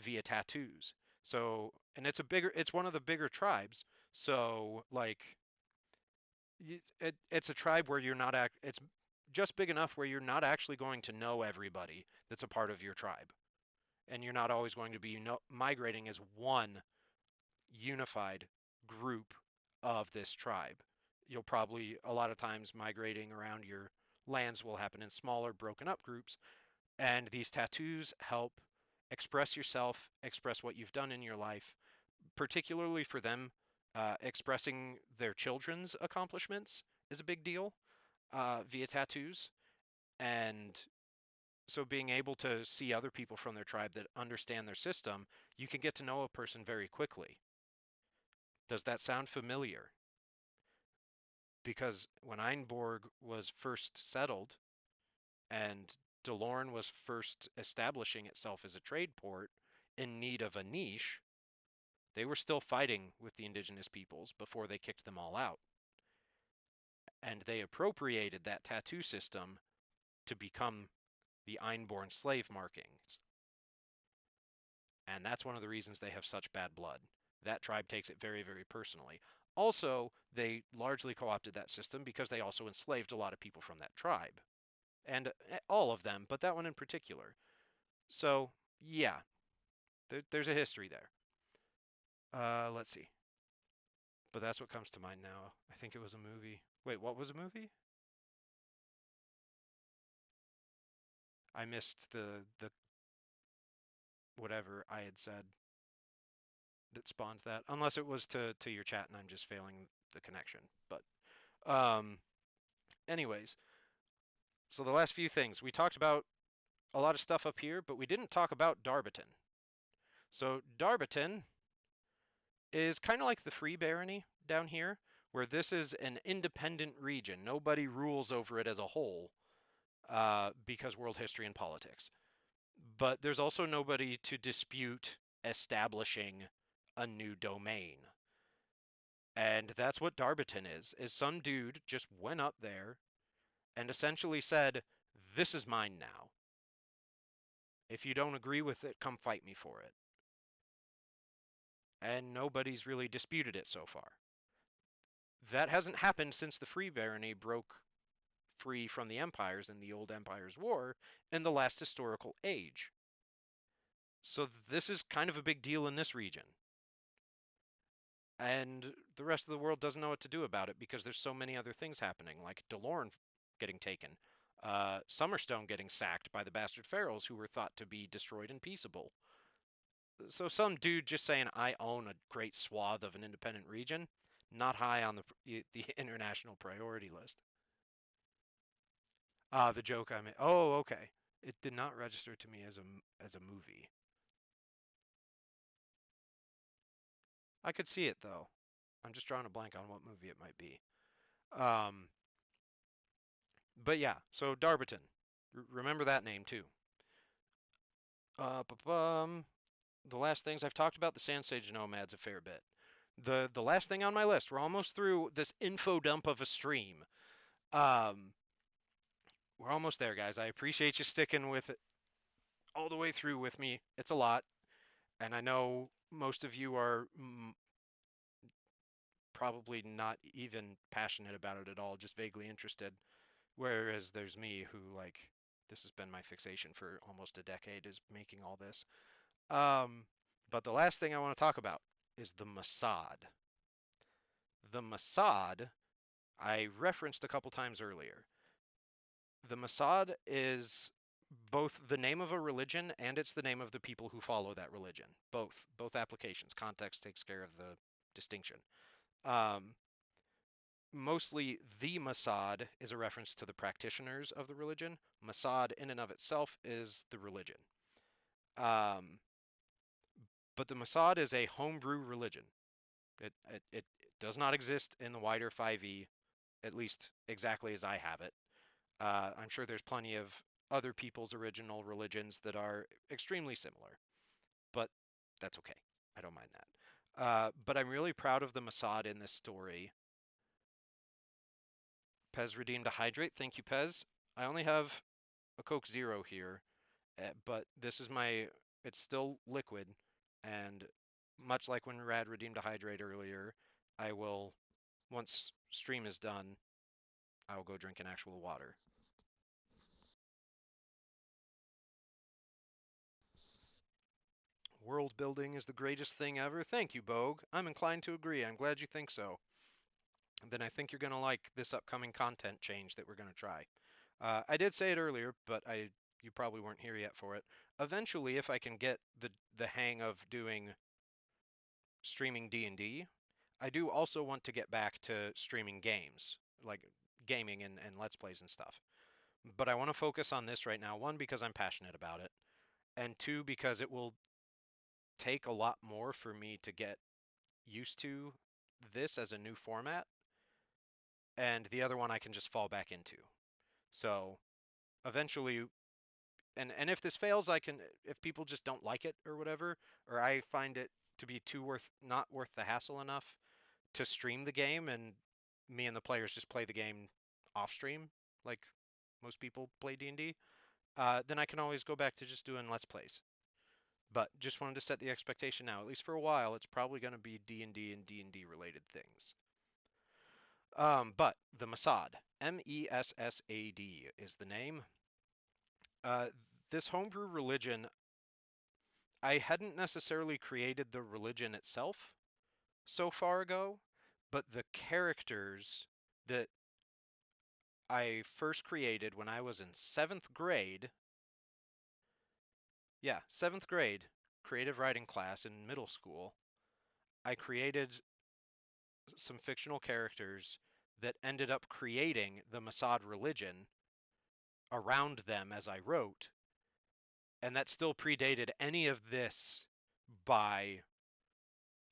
via tattoos. So, and it's one of the bigger tribes. So, like it's a tribe where you're not it's just big enough where you're not actually going to know everybody that's a part of your tribe. And you're not always going to be migrating as one unified group of this tribe. You'll probably, a lot of times, migrating around your lands will happen in smaller, broken up groups. And these tattoos help express yourself, express what you've done in your life, particularly for them. Expressing their children's accomplishments is a big deal via tattoos. And so being able to see other people from their tribe that understand their system, you can get to know a person very quickly. Does that sound familiar? Because when Einborg was first settled and Delorn was first establishing itself as a trade port in need of a niche, they were still fighting with the indigenous peoples before they kicked them all out. And they appropriated that tattoo system to become the Einborn slave markings. And that's one of the reasons they have such bad blood. That tribe takes it very, very personally. Also, they largely co opted that system because they also enslaved a lot of people from that tribe. And all of them, but that one in particular. So, yeah, there's a history there. Let's see. But that's what comes to mind now. I think it was a movie. Wait, what was a movie? I missed the whatever I had said that spawned that. Unless it was to your chat and I'm just failing the connection. But um anyways, so the last few things. We talked about a lot of stuff up here, but we didn't talk about Darbiton. So Darbiton is kind of like the Free Barony down here, where this is an independent region. Nobody rules over it as a whole because world history and politics. But there's also nobody to dispute establishing a new domain. And that's what Darbiton is some dude just went up there and essentially said, "This is mine now. If you don't agree with it, come fight me for it." And nobody's really disputed it so far. That hasn't happened since the Free Barony broke free from the empires in the Old Empire's War in the last historical age. So this is kind of a big deal in this region. And the rest of the world doesn't know what to do about it because there's so many other things happening, like Delorn getting taken, Summerstone getting sacked by the bastard pharaohs who were thought to be destroyed and peaceable. So some dude just saying I own a great swath of an independent region, not high on the international priority list. Ah, the joke I made. Oh, okay. It did not register to me as a movie. I could see it though. I'm just drawing a blank on what movie it might be. Um, but yeah, so Darbiton, remember that name too. Uh, the last things I've talked about the Sand Sage Nomads a fair bit. The last thing on my list, we're almost through this info dump of a stream. Um, we're almost there, guys. I appreciate you sticking with it all the way through with me. It's a lot, and I know most of you are probably not even passionate about it at all, just vaguely interested. Whereas there's me who like this has been my fixation for almost a decade is making all this. Um, but the last thing I want to talk about is the Mossad. The Mossad I referenced a couple times earlier. The Mossad is both the name of a religion and it's the name of the people who follow that religion. Both applications. Context takes care of the distinction. Um, Mostly the Mossad is a reference to the practitioners of the religion. Mossad in and of itself is the religion. Um, but the Mossad is a homebrew religion. It does not exist in the wider 5e, at least exactly as I have it. I'm sure there's plenty of other people's original religions that are extremely similar, but that's okay. I don't mind that. But I'm really proud of the Mossad in this story. Pez redeemed a hydrate. Thank you, Pez. I only have a Coke Zero here, but this is my. It's still liquid, and much like when Rad redeemed a hydrate earlier, I will, once stream is done, I will go drink an actual water. World building is the greatest thing ever. Thank you, Bogue. I'm inclined to agree. I'm glad you think so. And then I think you're going to like this upcoming content change that we're going to try. I did say it earlier, but I you probably weren't here yet for it. Eventually, if I can get the hang of doing streaming D&D, I do also want to get back to streaming games, like gaming and Let's Plays and stuff. But I want to focus on this right now, one, because I'm passionate about it, and two, because it will take a lot more for me to get used to this as a new format, and the other one I can just fall back into. So eventually, and if this fails, I can if people just don't like it or whatever, or I find it to be too worth not worth the hassle enough to stream the game, and me and the players just play the game off stream, like most people play D&D. Then I can always go back to just doing Let's Plays. But just wanted to set the expectation now. At least for a while, it's probably going to be D&D and D&D related things. But the Mossad, Messad is the name. Uh, this homebrew religion, I hadn't necessarily created the religion itself so far ago, but the characters that I first created when I was in seventh grade, yeah, seventh grade, creative writing class in middle school, I created some fictional characters that ended up creating the Mossad religion around them as I wrote, and that still predated any of this by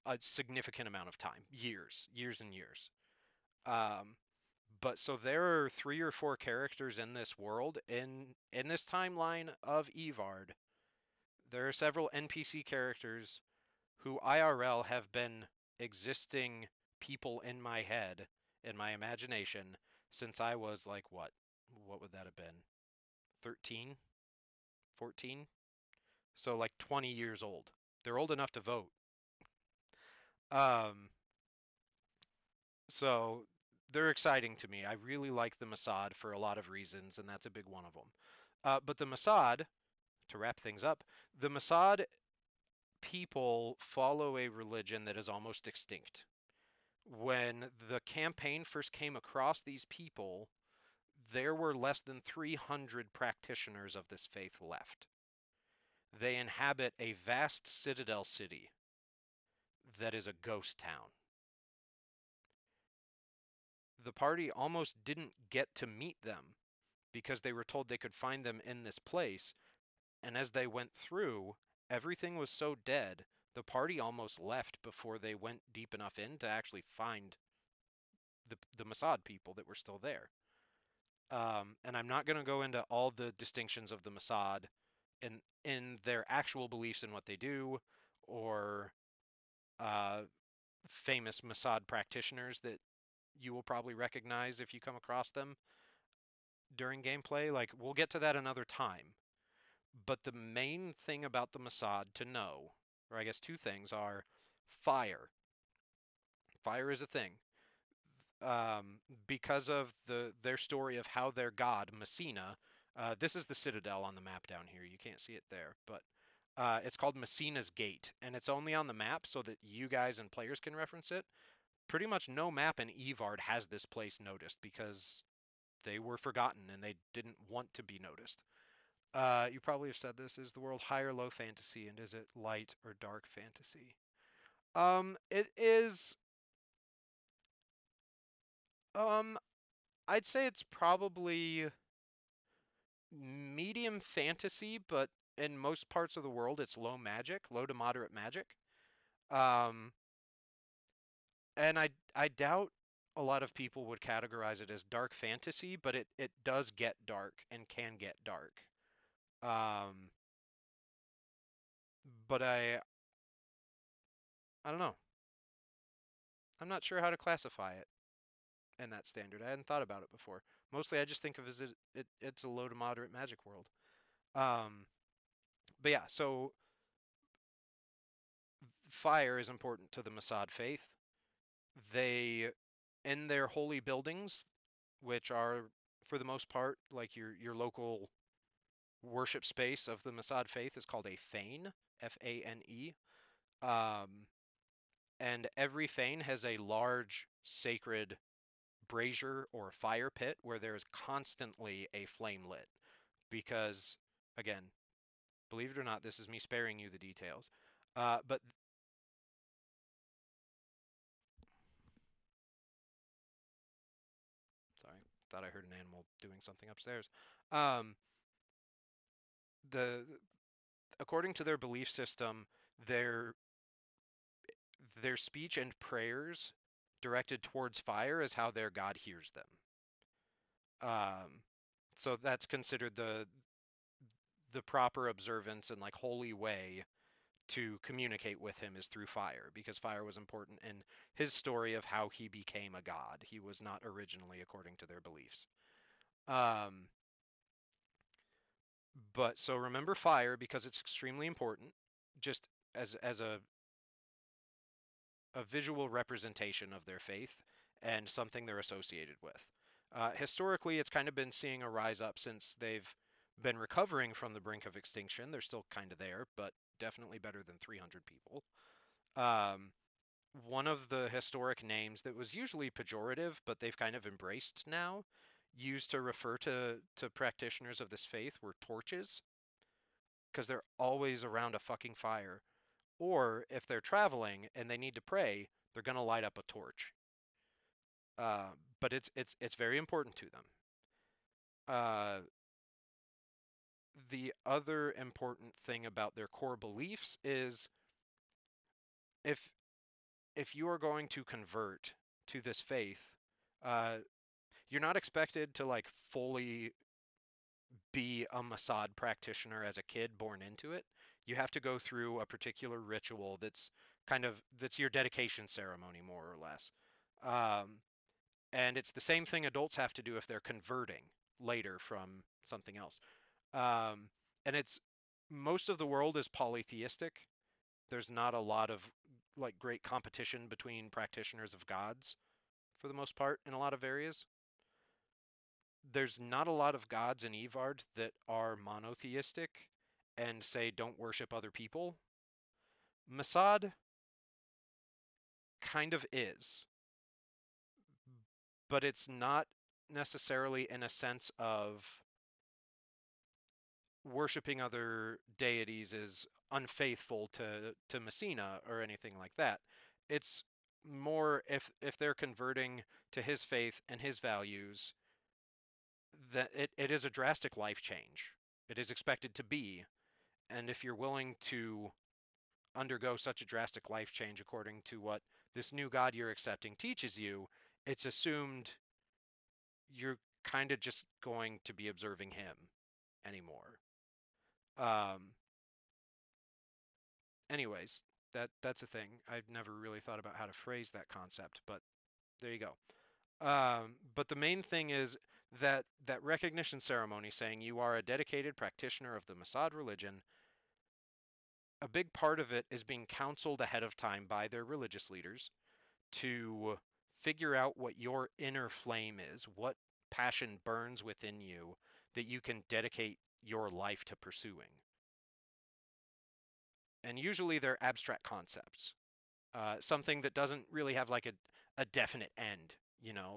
a significant amount of time, years and years. Um, but so there are 3 or 4 characters in this world in this timeline of Evard. There are several NPC characters who IRL have been existing people in my head, in my imagination, since I was like what would that have been? 13, 14? So like 20 years old. They're old enough to vote. Um, so they're exciting to me. I really like the Mossad for a lot of reasons, and that's a big one of them. But the Mossad, to wrap things up, the Mossad people follow a religion that is almost extinct. When the campaign first came across these people, there were less than 300 practitioners of this faith left. They inhabit a vast citadel city that is a ghost town. The party almost didn't get to meet them because they were told they could find them in this place, and as they went through, everything was so dead, the party almost left before they went deep enough in to actually find the Mossad people that were still there. And I'm not going to go into all the distinctions of the Mossad in their actual beliefs in what they do, or uh, famous Mossad practitioners that you will probably recognize if you come across them during gameplay. Like, we'll get to that another time. But the main thing about the Mossad to know, or I guess two things, are fire. Fire is a thing. Because of their story of how their god Messina, this is the citadel on the map down here. You can't see it there, but it's called Messina's Gate, and it's only on the map so that you guys and players can reference it. Pretty much no map in Evard has this place noticed because they were forgotten and they didn't want to be noticed. You probably have said this: is the world high or low fantasy, and is it light or dark fantasy? It is. Um, I'd say it's probably medium fantasy, but in most parts of the world, it's low magic, low to moderate magic. Um, and I doubt a lot of people would categorize it as dark fantasy, but it does get dark and can get dark. Um, but I don't know. I'm not sure how to classify it in that standard. I hadn't thought about it before. Mostly, I just think of it as it's a low to moderate magic world. Um, but yeah, so fire is important to the Masad faith. They, in their holy buildings, which are for the most part like your local worship space of the Masad faith, is called a fane, Fane. Um, and every fane has a large sacred brazier or fire pit where there is constantly a flame lit. Because, again, believe it or not, this is me sparing you the details. But sorry, thought I heard an animal doing something upstairs. Um, the according to their belief system, their their speech and prayers directed towards fire is how their God hears them. Um, so that's considered the proper observance and like holy way to communicate with him is through fire, because fire was important in his story of how he became a god. He was not originally according to their beliefs. Um, but so remember fire because it's extremely important, just as a visual representation of their faith and something they're associated with. Historically, it's kind of been seeing a rise up since they've been recovering from the brink of extinction. They're still kind of there, but definitely better than 300 people. Um, One of the historic names that was usually pejorative, but they've kind of embraced now, used to refer to practitioners of this faith, were torches, because they're always around a fucking fire. Or if they're traveling and they need to pray, they're gonna light up a torch. But it's very important to them. Uh, the other important thing about their core beliefs is if if you are going to convert to this faith, uh, you're not expected to like fully be a Mossad practitioner as a kid born into it. You have to go through a particular ritual that's your dedication ceremony, more or less. Um, and it's the same thing adults have to do if they're converting later from something else. Um, and it's most of the world is polytheistic. There's not a lot of like great competition between practitioners of gods for the most part in a lot of areas. There's not a lot of gods in Evard that are monotheistic and say don't worship other people. Masad kind of is, but it's not necessarily in a sense of worshiping other deities is unfaithful to Messina or anything like that. It's more if they're converting to his faith and his values, that it is a drastic life change. It is expected to be, and if you're willing to undergo such a drastic life change according to what this new God you're accepting teaches you, it's assumed you're kind of just going to be observing him anymore. Um, anyways, that's a thing. I've never really thought about how to phrase that concept, but there you go. But the main thing is that recognition ceremony saying you are a dedicated practitioner of the Mossad religion, a big part of it is being counseled ahead of time by their religious leaders to figure out what your inner flame is, what passion burns within you that you can dedicate your life to pursuing. And usually they're abstract concepts, something that doesn't really have like a definite end,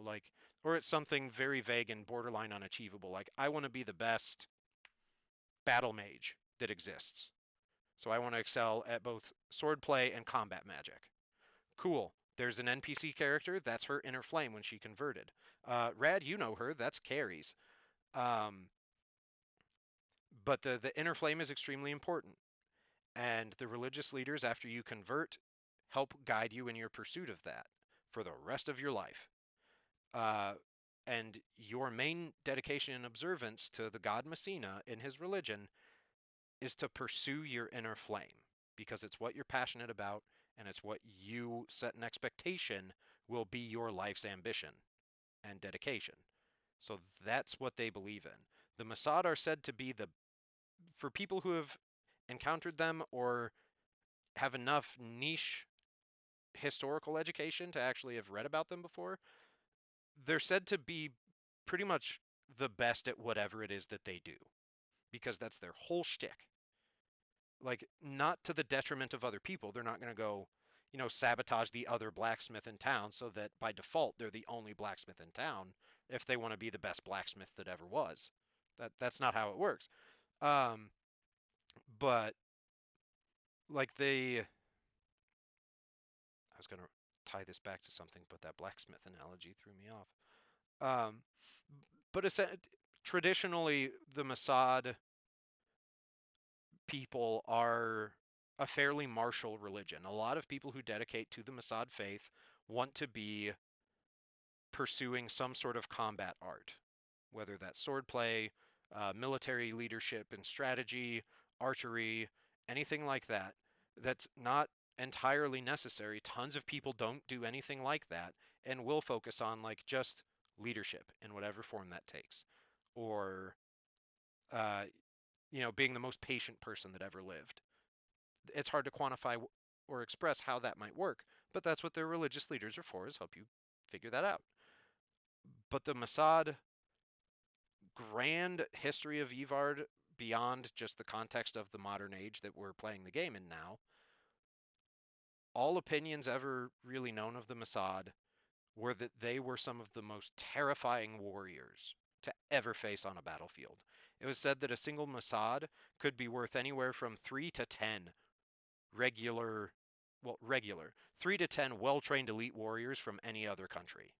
like, or it's something very vague and borderline unachievable. Like, I want to be the best battle mage that exists. So I want to excel at both swordplay and combat magic. Cool. There's an NPC character. That's her inner flame when she converted. Rad, you know her. That's Carrie's. Um, but the inner flame is extremely important. And the religious leaders, after you convert, help guide you in your pursuit of that for the rest of your life. Uh, and your main dedication and observance to the god Messina in his religion is to pursue your inner flame because it's what you're passionate about and it's what you set an expectation will be your life's ambition and dedication. So that's what they believe in. The Mossad are said to be for people who have encountered them or have enough niche historical education to actually have read about them before, they're said to be pretty much the best at whatever it is that they do because that's their whole shtick. Like, not to the detriment of other people. They're not going to go, sabotage the other blacksmith in town so that by default they're the only blacksmith in town if they want to be the best blacksmith that ever was. That's not how it works. Um, but like I was going to tie this back to something, but that blacksmith analogy threw me off. Um, but traditionally, the Mossad people are a fairly martial religion. A lot of people who dedicate to the Mossad faith want to be pursuing some sort of combat art, whether that's swordplay, military leadership and strategy, archery, anything like that. That's not entirely necessary. Tons of people don't do anything like that and will focus on like just leadership in whatever form that takes, or uh, being the most patient person that ever lived. It's hard to quantify or express how that might work, but that's what their religious leaders are for, is help you figure that out. But the Mossad grand history of Yvard, beyond just the context of the modern age that we're playing the game in now, all opinions ever really known of the Mossad were that they were some of the most terrifying warriors to ever face on a battlefield. It was said that a single Mossad could be worth anywhere from 3 to 10 regular, regular, 3 to 10 well-trained elite warriors from any other country.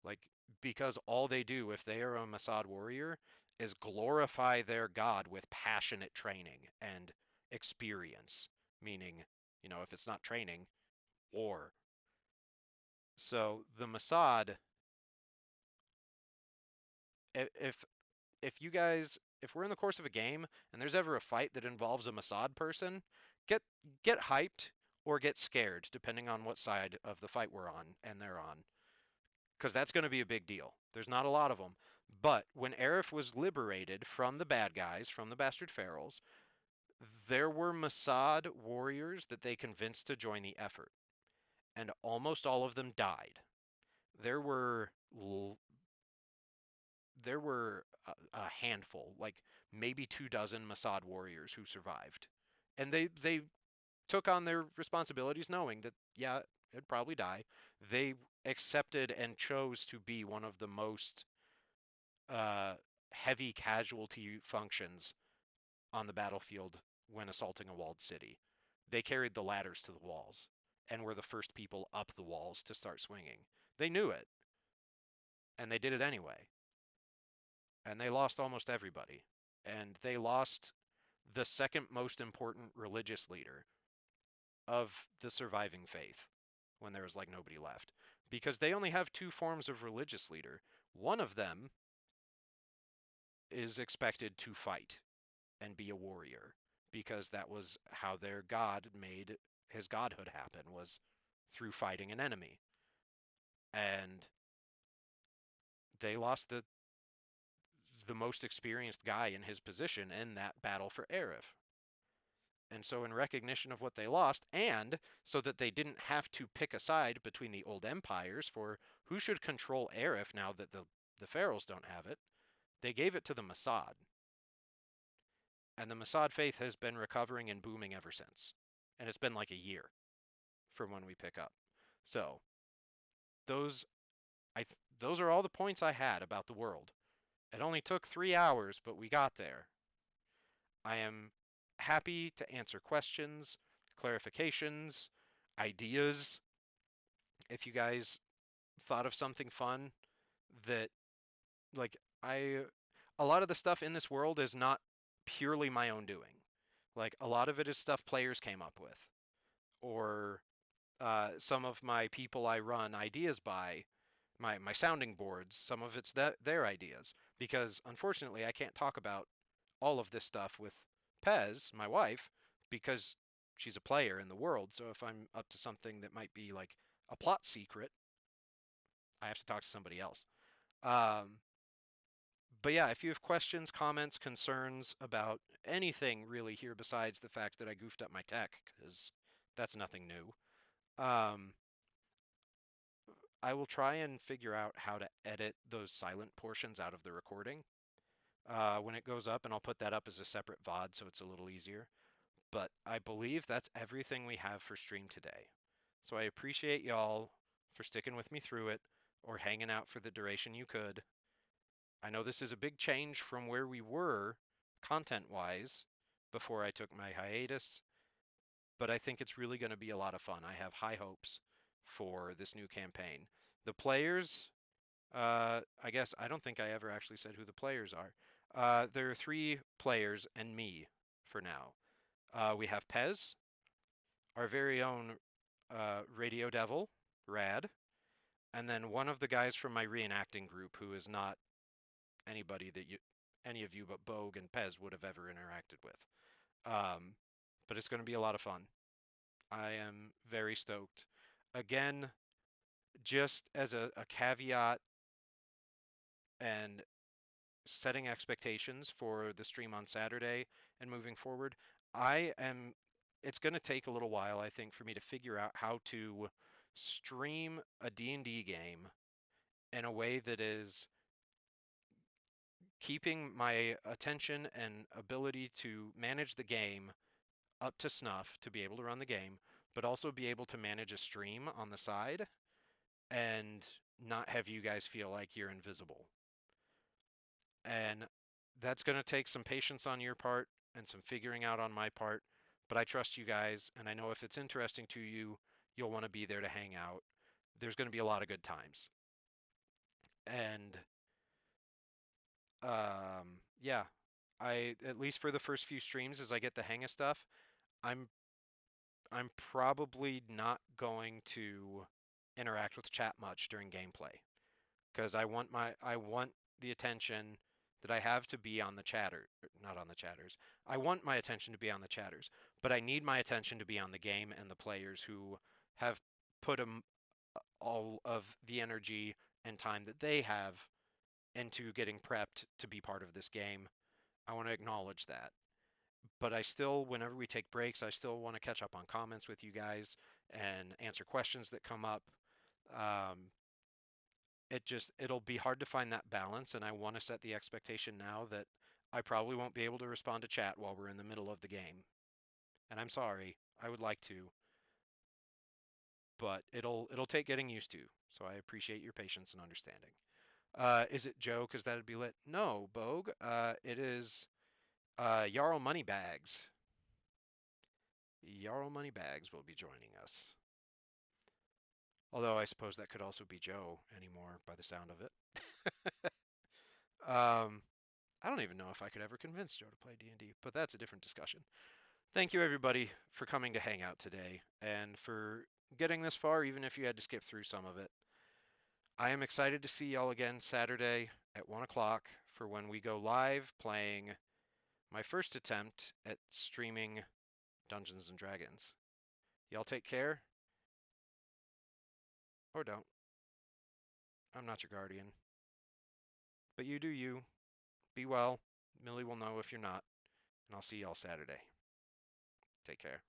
Like, because all they do, if they are a Mossad warrior, is glorify their god with passionate training and experience. Meaning, if it's not training, war. So the Mossad, if if we're in the course of a game and there's ever a fight that involves a Mossad person, get get hyped or get scared, depending on what side of the fight we're on and they're on, because that's going to be a big deal. There's not a lot of them, but when Aerith was liberated from the bad guys, from the Bastard Pharaohs, there were Mossad warriors that they convinced to join the effort, and almost all of them died. There were there were a handful, like maybe 2 dozen Mossad warriors who survived, and they took on their responsibilities knowing that, yeah, it'd probably die. They accepted and chose to be one of the most uh, heavy casualty functions on the battlefield when assaulting a walled city. They carried the ladders to the walls and were the first people up the walls to start swinging. They knew it, and they did it anyway. And they lost almost everybody. And they lost the second most important religious leader of the surviving faith when there was like nobody left. because they only have two forms of religious leader. One of them is expected to fight and be a warrior because that was how their god made his godhood happen, was through fighting an enemy. And they lost the most experienced guy in his position in that battle for Arif. And so, in recognition of what they lost, and so that they didn't have to pick a side between the old empires for who should control Arif now that the pharaohs don't have it, they gave it to the Mossad. And the Mossad faith has been recovering and booming ever since. And it's been like a year from when we pick up. So, those those are all the points I had about the world. It only took 3 hours, but we got there. I am happy to answer questions, clarifications, ideas. If you guys thought of something fun that, like, a lot of the stuff in this world is not purely my own doing. Like, a lot of it is stuff players came up with, or some of my people I run ideas by, my sounding boards, some of it's their ideas. Because unfortunately, I can't talk about all of this stuff with Pez, my wife, because she's a player in the world. So if I'm up to something that might be like a plot secret, I have to talk to somebody else. Um, but yeah, if you have questions, comments, concerns about anything really here besides the fact that I goofed up my tech, because that's nothing new, um, I will try and figure out how to edit those silent portions out of the recording when it goes up, and I'll put that up as a separate VOD so it's a little easier. But I believe that's everything we have for stream today. So I appreciate y'all for sticking with me through it or hanging out for the duration you could. I know this is a big change from where we were content wise before I took my hiatus, but I think it's really going to be a lot of fun. I have high hopes for this new campaign. The players, I guess I don't think I ever actually said who the players are. There are 3 players and me for now. We have Pez, our very own Radio Devil, Rad, and then one of the guys from my reenacting group who is not anybody that any of you but Bogue and Pez would have ever interacted with. Um, but it's going to be a lot of fun. I am very stoked. Again, just as a caveat and setting expectations for the stream on Saturday and moving forward, I am it's going to take a little while, I think, for me to figure out how to stream a D&D game in a way that is keeping my attention and ability to manage the game up to snuff to be able to run the game, but also be able to manage a stream on the side and not have you guys feel like you're invisible. And that's going to take some patience on your part and some figuring out on my part, but I trust you guys, and I know if it's interesting to you, you'll want to be there to hang out. There's going to be a lot of good times. And yeah, I at least for the first few streams as I get the hang of stuff, I'm I'm probably not going to interact with chat much during gameplay because I want the attention that I have to be on the chatter, not on the chatters. I want my attention to be on the chatters, but I need my attention to be on the game and the players who have put all of the energy and time that they have into getting prepped to be part of this game. I want to acknowledge that. But I still, whenever we take breaks, I still want to catch up on comments with you guys and answer questions that come up. Um, it'll be hard to find that balance, and I want to set the expectation now that I probably won't be able to respond to chat while we're in the middle of the game. And I'm sorry, I would like to, but it'll take getting used to. So I appreciate your patience and understanding. Is it Joe? Because that'd be lit. No, Bogue. It is Jarl Moneybags. Jarl Moneybags will be joining us. Although I suppose that could also be Joe anymore by the sound of it. um, I don't even know if I could ever convince Joe to play D&D, but that's a different discussion. Thank you everybody for coming to hang out today and for getting this far, even if you had to skip through some of it. I am excited to see y'all again Saturday at 1 o'clock for when we go live playing my first attempt at streaming Dungeons and Dragons. Y'all take care, or don't. I'm not your guardian. But you do you. Be well. Millie will know if you're not. And I'll see y'all Saturday. Take care.